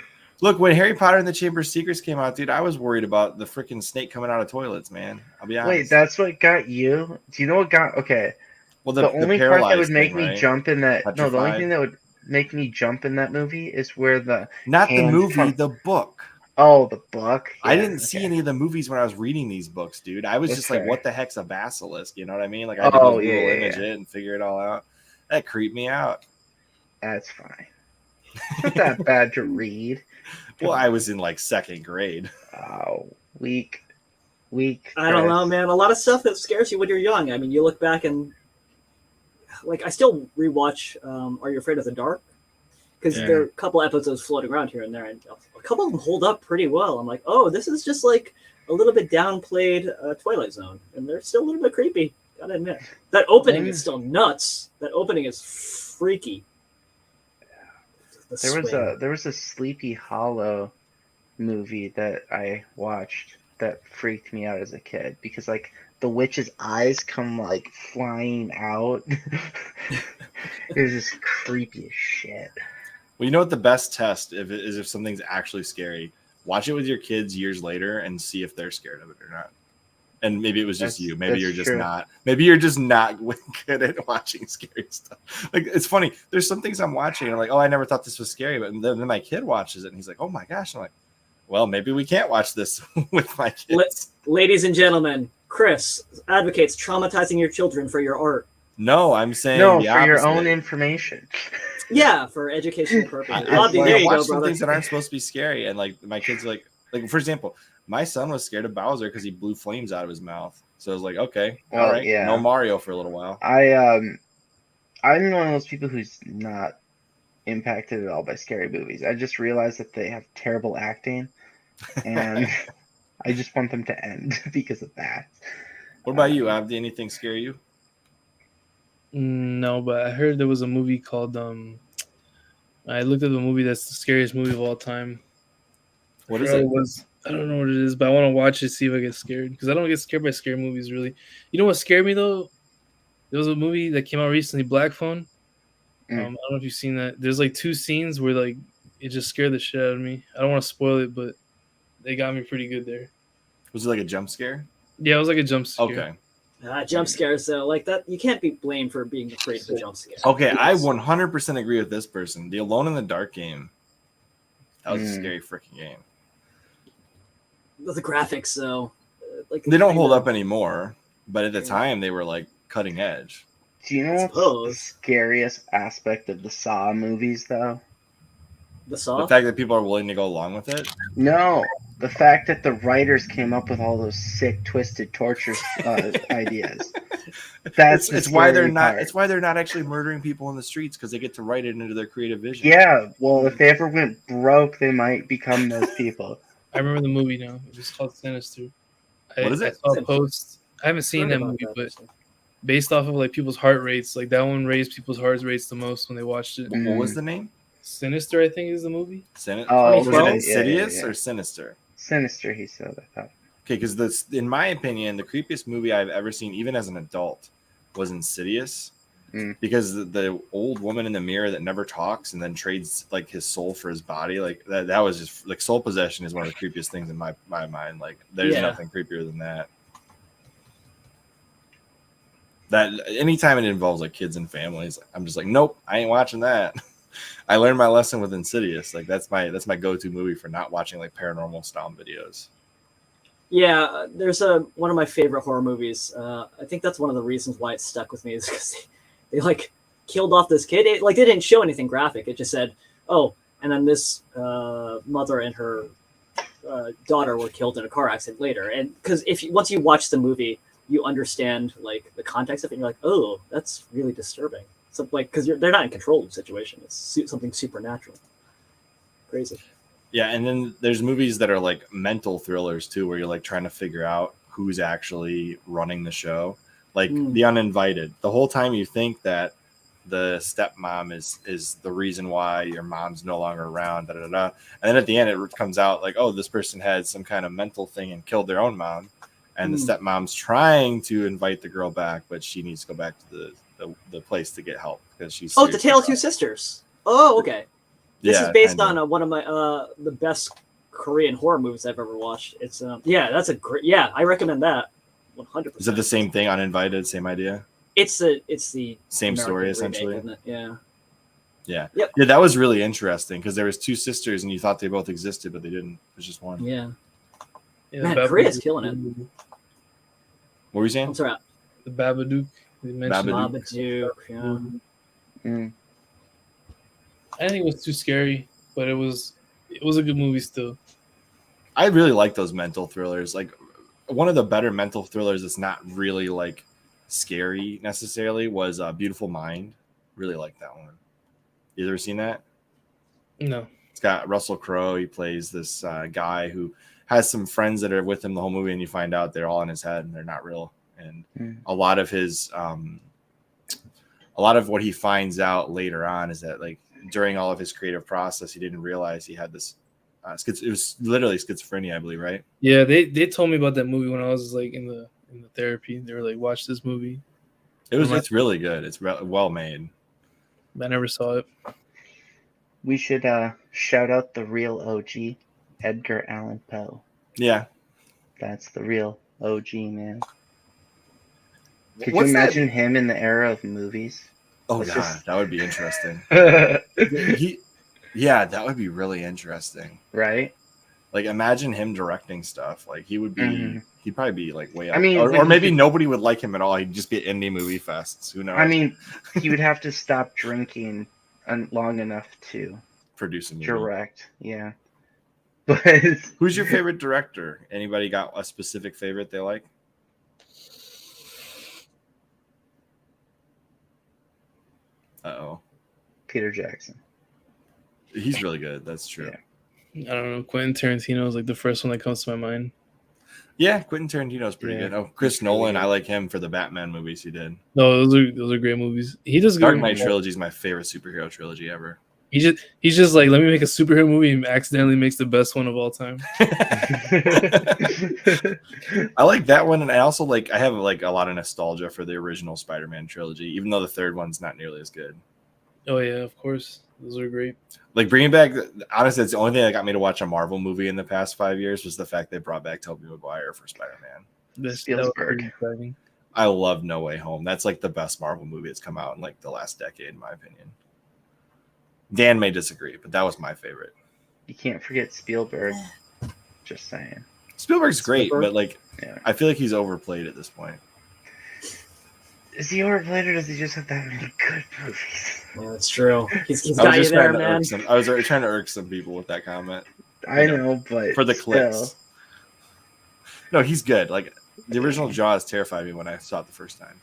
A: Look, when Harry Potter and the Chamber of Secrets came out, dude, I was worried about the freaking snake coming out of toilets, man. I'll be honest.
B: wait, that's what got you? Do you know what got? Okay,
A: well,
B: the only part that
A: paralyzed
B: would make
A: thing,
B: me
A: right?
B: jump in that. No, the only
A: Petrified.
B: thing that would make me jump in that movie is where the
A: Not the
B: hand
A: movie,
B: from-
A: the book.
B: Oh, the book.
A: I
B: Yeah,
A: didn't see
B: okay.
A: any of the movies when I was reading these books, dude. I was
B: That's
A: just like,
B: fair.
A: what the heck's a basilisk? You know what I mean? Like, I had to
B: Oh,
A: go
B: yeah,
A: Google
B: yeah,
A: image
B: yeah.
A: it and figure it all out. That creeped me out.
B: That's fine. It's not that bad to read.
A: Well, I was in like second grade.
B: Oh, weak.
D: I don't know,
B: Chris.
D: man. A lot of stuff that scares you when you're young. I mean, you look back and like I still rewatch Are You Afraid of the Dark? Because
C: Yeah.
D: there are a couple episodes floating around here and there, and a couple of them hold up pretty well. I'm like, oh, this is just like a little bit downplayed Twilight Zone, and they're still a little bit creepy. Gotta admit, that opening is still nuts. That opening is freaky. The
B: There was a Sleepy Hollow movie that I watched that freaked me out as a kid because like the witch's eyes come like flying out. It was just creepy as shit.
A: Well, you know what the best test is if something's actually scary. Watch it with your kids years later and see if they're scared of it or not. And maybe it was just you. Maybe you're just
B: true.
A: not. Maybe you're just not good at watching scary stuff. Like it's funny. There's some things I'm watching and I'm like, oh, I never thought this was scary. But then my kid watches it and he's like, oh my gosh. I'm like, well, maybe we can't watch this with my kids.
D: Ladies and gentlemen, Chris advocates traumatizing your children for your art.
A: No, I'm saying
B: No,
A: the
B: for your
A: opposite.
B: own information.
D: Yeah, for educational purposes.
A: I
D: Bobby, there you
A: watch
D: go,
A: some
D: brother.
A: things that aren't supposed to be scary, and like my kids like for example, my son was scared of Bowser because he blew flames out of his mouth. So I was like, okay, all
B: Well,
A: right,
B: yeah.
A: no Mario for a little while.
B: I'm one of those people who's not impacted at all by scary movies. I just realize that they have terrible acting, and I just want them to end because of that.
A: What about you, Ab? Did anything scare you?
C: No, but I heard there was a movie called I looked at the movie that's the scariest movie of all time.
A: What is
C: Forgot
A: it?
C: was. I don't know what it is, but I want to watch it, see if I get scared. Because I don't get scared by scary movies, really. You know what scared me, though? There was a movie that came out recently, Black Phone. I don't know if you've seen that. There's like 2 scenes where like it just scared the shit out of me. I don't want to spoil it, but they got me pretty good there.
A: Was it like a jump scare?
C: Yeah, it was like a jump scare.
A: Okay.
D: Jump scares, though, like that, you can't be blamed for being afraid of a jump scare.
A: Okay, I 100% agree with this person. The Alone in the Dark game. That was a scary freaking game.
D: the graphics, though, like
A: They don't hold up anymore, but at the time they were like cutting edge.
B: Do you know what's the
D: Suppose.
B: scariest aspect of the Saw movies, though?
D: The Saw.
A: The fact that people are willing to go along with it.
B: No, the fact that the writers came up with all those sick, twisted torture ideas. That's
A: It's
B: the
A: why they're
B: scary
A: not.
B: part.
A: It's why they're not actually murdering people in the streets, because they get to write it into their creative vision.
B: Yeah, well, if they ever went broke, they might become those people.
C: I remember the movie now. It was called Sinister.
A: What is it?
C: I saw a post. I haven't seen
D: Heard
C: that
D: about
C: movie,
D: that,
C: but
D: actually.
C: based off of like people's heart rates, like that one raised people's heart rates the most when they watched it.
A: What was the name?
C: Sinister, I think, is the movie.
B: Oh,
A: Was it
D: 2012?
A: Insidious
B: yeah.
A: or Sinister?
B: Sinister, he said, I thought.
A: Okay, because this, in my opinion, the creepiest movie I've ever seen, even as an adult, was Insidious. Because the old woman in the mirror that never talks and then trades like his soul for his body, like that was just like soul possession is one of the creepiest things in my mind. Like there's nothing creepier than that. That anytime it involves like kids and families, I'm just like, nope, I ain't watching that. I learned my lesson with Insidious. Like that's my go-to movie for not watching like paranormal style videos.
D: Yeah, there's one of my favorite horror movies. I think that's one of the reasons why it stuck with me is because they like killed off this kid. It, like they didn't show anything graphic. It just said, "Oh," and then this mother and her daughter were killed in a car accident later. And because once you watch the movie, you understand like the context of it. And you're like, "Oh, that's really disturbing." So like because they're not in control of the situation. It's something supernatural. Crazy.
A: Yeah, and then there's movies that are like mental thrillers too, where you're like trying to figure out who's actually running the show. Like The Uninvited. The whole time you think that the stepmom is the reason why your mom's no longer around, da, da, da, da. And then at the end it comes out like, oh, this person had some kind of mental thing and killed their own mom. And the stepmom's trying to invite the girl back, but she needs to go back to the place to get help because she's
D: The Tale of Two Sisters. Oh, okay. This is based on one of my the best Korean horror movies I've ever watched. It's that's a great I recommend that 100%.
A: Is it the same thing? Uninvited, same idea?
D: It's the
A: same
D: American
A: story
D: remake,
A: essentially.
D: isn't it? Yeah.
A: Yeah.
D: Yep.
A: Yeah, that was really interesting because there was two sisters and you thought they both existed, but they didn't. It was just one.
D: Yeah.
C: Yeah,
D: Man, Korea's killing it.
A: What were you saying?
D: I'm sorry.
C: The Babadook. You mentioned
D: Babadook. Yeah.
C: I think it was too scary, but it was a good movie still.
A: I really like those mental thrillers. Like one of the better mental thrillers that's not really like scary necessarily was Beautiful Mind. Really like that one. You ever seen that?
C: No.
A: It's got Russell Crowe. He plays this guy who has some friends that are with him the whole movie, and you find out they're all in his head and they're not real. And a lot of his a lot of what he finds out later on is that like during all of his creative process, he didn't realize he had this. It was literally schizophrenia, I believe, right?
C: Yeah, they told me about that movie when I was like in the therapy. They were like, "Watch this movie."
A: It's really good. It's well made.
C: I never saw it.
B: We should shout out the real OG, Edgar Allan Poe.
A: Yeah,
B: that's the real OG, man. Could you imagine him in the era of movies?
A: Oh god, that would be interesting. Yeah, that would be really interesting.
B: Right?
A: Like imagine him directing stuff. Like he would be he'd probably be like way up.
B: I mean,
A: or maybe nobody would like him at all. He'd just be at indie movie fests. Who knows?
B: I mean, he would have to stop drinking long enough to
A: produce a movie.
B: Direct, yeah. But
A: who's your favorite director? Anybody got a specific favorite they like? Uh-oh.
B: Peter Jackson.
A: He's really good. That's true.
C: Yeah. I don't know. Quentin Tarantino is like the first one that comes to my mind.
A: Yeah, Quentin Tarantino's pretty good. Oh, Chris Nolan, I like him for the Batman movies he did.
C: No, those are great movies. He does
A: Dark Knight trilogy is my favorite superhero trilogy ever.
C: He's just like, let me make a superhero movie and accidentally makes the best one of all time.
A: I like that one, and I also like I have like a lot of nostalgia for the original Spider-Man trilogy, even though the third one's not nearly as good.
C: Oh yeah, of course. Those are great.
A: Like bringing back, honestly, it's the only thing that got me to watch a Marvel movie in the past 5 years was the fact they brought back Tobey Maguire for Spider-Man.
B: Spielberg.
A: I love No Way Home. That's like the best Marvel movie that's come out in like the last decade, in my opinion. Dan may disagree, but that was my favorite.
B: You can't forget Spielberg. Just saying.
A: Spielberg's great,
D: Spielberg?
A: but like,
B: Yeah.
A: I feel like he's overplayed at this point.
B: Is he overplayed or does he just have that many good movies?
D: Yeah, that's true. He's
A: I was
D: got you
A: just
D: there,
A: trying to
D: man.
A: irk some. I was trying to irk some people with that comment
B: I know, but
A: for the
B: still.
A: clicks. No, he's good. Like the original Jaws terrified me when I saw it the first time.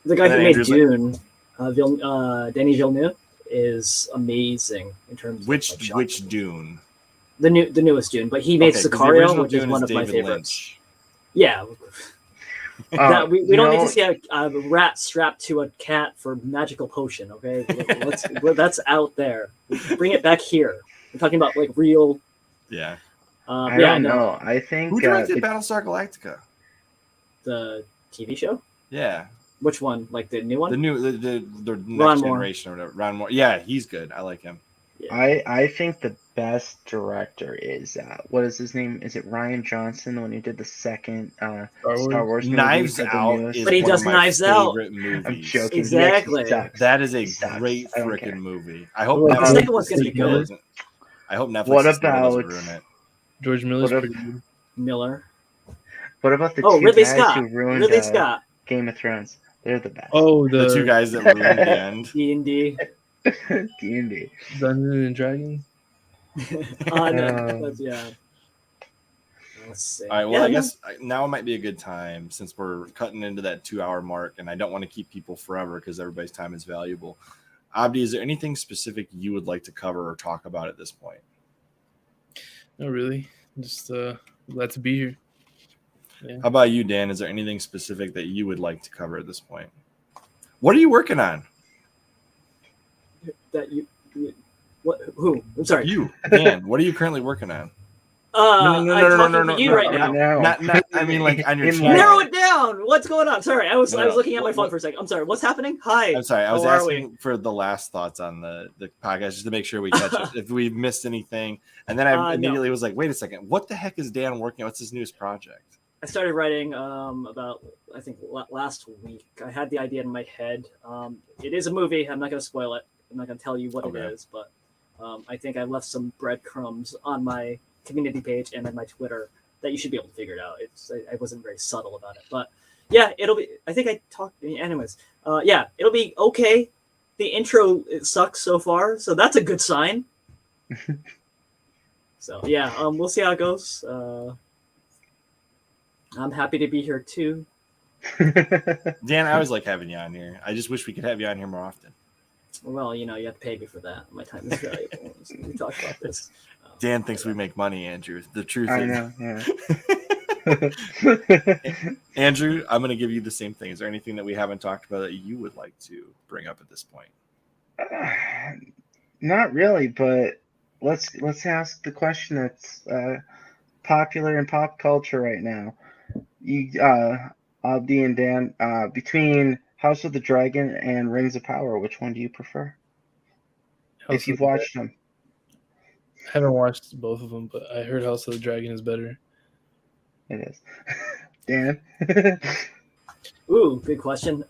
D: The guy
A: And
D: who
A: then
D: made
A: Andrew's like-
D: Dune, Denis Villeneuve, is amazing in terms of like, shot.
A: Which Dune?
D: The newest Dune, but he made
A: Okay, 'cause the
D: Sicario,
A: original
D: which is
A: Dune
D: one of my
A: David
D: favorites.
A: Lynch.
D: Yeah, that, we
B: you
D: don't need
B: know-
D: to see a rat strapped to a cat for magical potion. Okay, that's out there. Bring it back here. We're talking about like real.
A: Yeah.
B: I
D: Yeah,
B: don't
D: no,
B: know. I think
A: Who directed Battlestar Galactica?
D: the TV show.
A: Yeah,
D: Which one? Like the new one?
A: the new the
D: Ron
A: next
D: Moore.
A: generation or whatever. Ron Moore. Yeah, he's good. I like him.
B: I think the best director is what is his name? Is it Ryan Johnson, the one who did the second Star Wars movie?
A: Knives
B: for the
A: Out
B: newest?
A: is
D: But he
A: one
D: does
A: of my
D: Knives Out.
A: favorite movies.
B: I'm joking.
D: Exactly.
B: He actually sucks.
A: That is a
B: He sucks.
A: great
B: I don't care.
A: freaking movie. I hope
D: Well, the
A: Netflix
D: second one's gonna be
A: doesn't-
D: good.
A: I hope Netflix
B: What
A: doesn't
B: about-
A: ruin it.
C: George Miller's
B: What
C: pretty good.
D: Miller.
B: What about the
D: Oh,
B: two
D: Ridley
B: guys
D: Scott.
B: who ruined
D: Ridley Scott.
B: Game of Thrones? They're the best.
C: Oh,
A: The two guys that ruined the end.
D: D&D.
B: D&D.
C: Dungeons and Dragons.
D: Yeah. Let's see.
A: All right. Well,
D: Yeah,
A: I
D: no.
A: guess now might be a good time since we're cutting into that 2-hour mark, and I don't want to keep people forever because everybody's time is valuable. Obdi, is there anything specific you would like to cover or talk about at this point?
C: Not really. Just glad to be here.
A: How about you, Dan? Is there anything specific that you would like to cover at this point? What are you working on?
D: That you what? Who? I'm sorry.
A: You, Dan. What are you currently working on?
D: I'm talking to you right now.
A: Not. I mean, like on your
B: In
A: channel.
D: Narrow it down. What's going on? Sorry, I was
A: No,
D: looking at my phone
A: what-
D: for a second. I'm sorry. What's happening? Hi.
A: I'm sorry. I was
D: How are we?
A: asking for the last thoughts on the podcast just to make sure we catch it. If we missed anything, and then I
D: No.
A: immediately was like, "Wait a second. What the heck is Dan working on? What's his newest project?"
D: I started writing about I think last week. I had the idea in my head. It is a movie. I'm not going to spoil it. I'm not going to tell you what
A: Okay.
D: it is, but I think I left some breadcrumbs on my community page and on my Twitter that you should be able to figure it out. I wasn't very subtle about it, but yeah, it'll be. I think I talked. Anyways, yeah, it'll be okay. The intro it sucks so far, so that's a good sign. So yeah, we'll see how it goes. I'm happy to be here too.
A: Dan, I always like having you on here. I just wish we could have you on here more often.
D: Well, you have to pay me for that. My time is valuable. So we talked about this.
A: Dan thinks we make money, Andrew. The truth
B: I
A: is,
B: know, yeah.
A: Andrew, I'm going to give you the same thing. Is there anything that we haven't talked about that you would like to bring up at this point?
B: Not really, but let's ask the question that's popular in pop culture right now. You, Obdi and Dan, between House of the Dragon and Rings of Power, which one do you prefer? If you've watched them.
C: I haven't watched both of them, but I heard House of the Dragon is better.
B: It is. Dan?
D: Ooh, good question.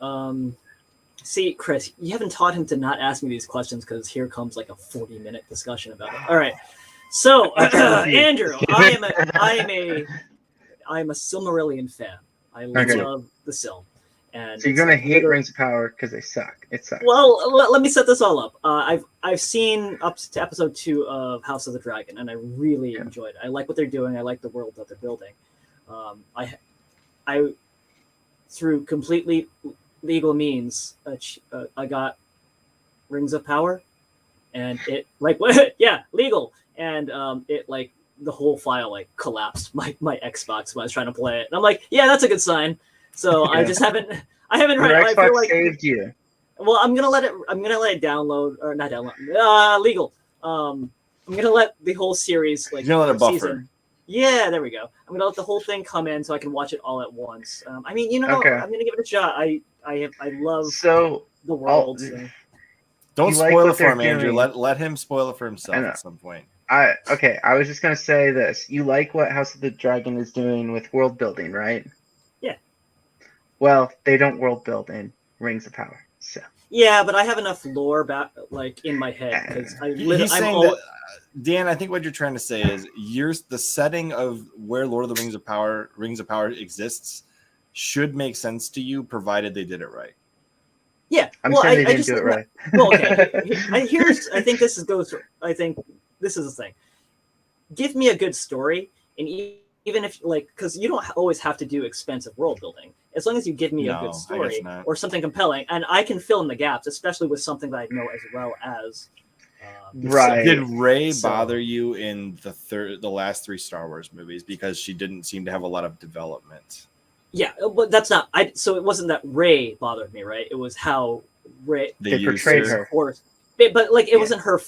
D: See, Chris, you haven't taught him to not ask me these questions because here comes like a 40-minute discussion about it. All right. So, Andrew, I am a Silmarillion fan. I love the Sil. And
B: So you're gonna hate Rings of Power because they suck. It sucks.
D: Well, let me set this all up. I've seen up to episode 2 of House of the Dragon, and I really enjoyed it. I like what they're doing. I like the world that they're building. I through completely legal means, I got Rings of Power, and it legal, and it like the whole file like collapsed my Xbox when I was trying to play it, and I'm like, yeah, that's a good sign. So I just haven't. I haven't.
B: Your
D: I feel
B: Xbox
D: like
B: saved you.
D: Well, I'm gonna let it download or not download. Legal. I'm gonna let the whole series like.
A: You're gonna let it buffer.
D: Season. Yeah, there we go. I'm gonna let the whole thing come in so I can watch it all at once. I mean,
B: Okay.
D: I'm gonna give it a shot. I love
B: So
D: the world.
A: Don't
B: You like
A: spoil
B: what
A: it for him,
B: they're
A: Andrew.
B: doing.
A: Let him spoil it for
B: I
A: himself
B: know.
A: at some point.
B: I was just gonna say this. You like what House of the Dragon is doing with world building, right?
D: Yeah.
B: Well, they don't world build in Rings of Power. So
D: Yeah, but I have enough lore back like in my head because
A: He's saying that, Dan, I think what you're trying to say is the setting of where Lord of the Rings of Power exists should make sense to you, provided they did it right.
D: Yeah,
B: I'm saying they didn't do it right.
D: Well, okay. I think this is the thing. Give me a good story, and even if because you don't always have to do expensive world building. As long as you give me a good story or something compelling, and I can fill in the gaps, especially with something that I know as well as.
B: Right.
A: Did Rey bother you in the last 3 Star Wars movies because she didn't seem to have a lot of development?
D: Yeah, but that's not. So it wasn't that Rey bothered me, right? It was how Rey
B: they portrayed her.
D: But it wasn't her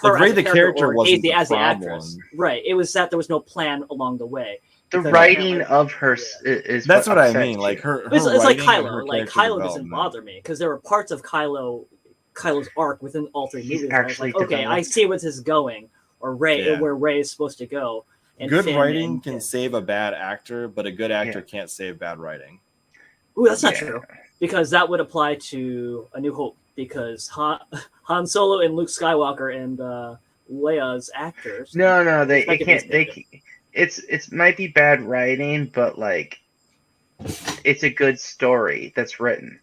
D: her
A: Rey
D: as a
A: the character wasn't
D: Daisy
A: the
D: as the
A: problem.
D: actress, right? It was that there was no plan along the way.
B: The writing of her is
A: that's what I mean. Like her
D: it's like
A: Kylo.
D: Kylo. Like Kylo doesn't bother me because there were parts of Kylo's arc within all 3 movies. I was like, okay, I see where this is going, or where Rey is supposed to go. And
A: good
D: Finn
A: writing can save a bad actor, but a good actor can't save bad writing.
D: Ooh, that's not true, because that would apply to A New Hope, because Han Solo and Luke Skywalker and Leia's actors.
B: No, they can't. It might be bad writing, but like, it's a good story that's written.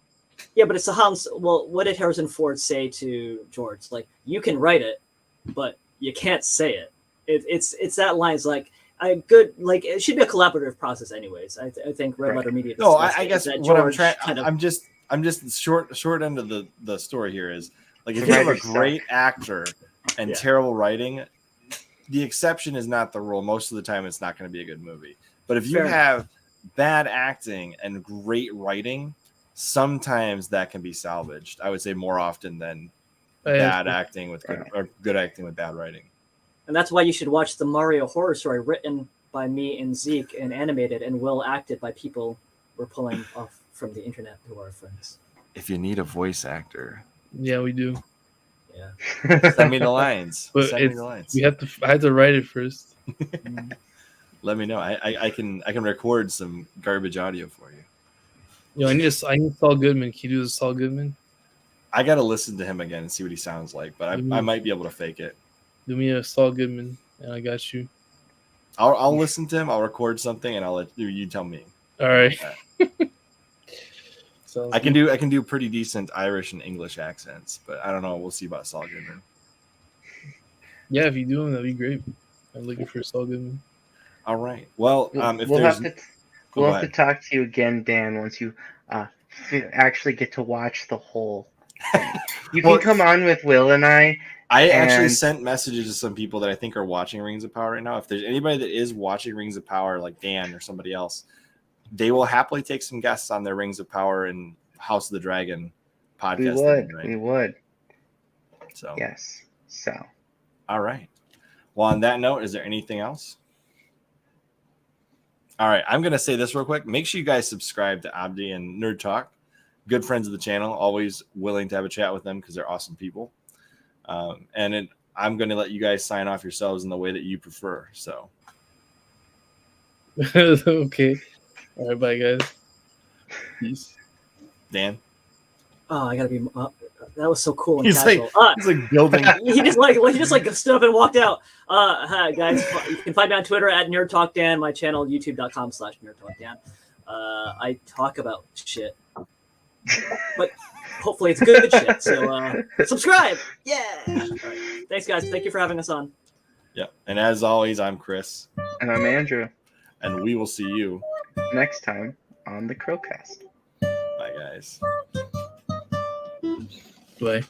D: Yeah, but it's a Han. Well, what did Harrison Ford say to George? Like, you can write it, but you can't say it. It's that line. It's like it should be a collaborative process, anyways. I think Red Letter Media.
A: No, I guess what I'm trying. I'm just short end of the story here is like if you have a great actor and terrible writing, the exception is not the rule. Most of the time, it's not going to be a good movie. But if you have bad acting and great writing, sometimes that can be salvaged. I would say more often than bad acting with good acting with bad writing.
D: And that's why you should watch the Mario horror story written by me and Zeke and animated and well acted by people we're pulling off from the internet who are friends.
A: If you need a voice actor,
C: yeah, we do.
D: Yeah,
A: send me the lines.
C: But
A: send me the lines.
C: I have to write it first.
A: Let me know. I can record some garbage audio for you.
C: Yo, I need Saul Goodman. Can you do the Saul Goodman?
A: I gotta listen to him again and see what he sounds like, but I might be able to fake it.
C: Do me a Saul Goodman, and I got you.
A: I'll listen to him. I'll record something, and I'll let you tell me.
C: All right.
A: I can do pretty decent Irish and English accents, but I don't know. We'll see about Saul Goodman.
C: Yeah, if you do them, that'd be great. I'm looking for Saul Goodman.
A: All right. Well, if
B: we'll have to talk to you again, Dan, once you actually get to watch the whole thing. You can come on with Will and I.
A: I actually sent messages to some people that I think are watching Rings of Power right now. If there's anybody that is watching Rings of Power, like Dan or somebody else, they will happily take some guests on their Rings of Power and House of the Dragon podcast.
B: We would.
A: So
B: yes. So.
A: All right. Well, on that note, is there anything else? All right. I'm going to say this real quick. Make sure you guys subscribe to OBDI and Nerd Talk. Good friends of the channel. Always willing to have a chat with them because they're awesome people. I'm going to let you guys sign off yourselves in the way that you prefer. So.
C: Okay. All right. Bye, guys. Peace.
A: Dan?
D: Oh, I got to be... that was so cool and
A: he's
D: casual.
A: Like building.
D: he just stood up and walked out. Hi guys, you can find me on Twitter at Nerd Talk Dan. My channel youtube.com/Nerd Talk Dan. I talk about shit, but hopefully it's good shit. So subscribe. Yeah. All right. Thanks guys. Thank you for having us on.
A: Yeah. And as always, I'm Chris.
B: And I'm Andrew.
A: And we will see you
B: next time on the CHRILLCAST.
A: Bye guys.
C: Bye.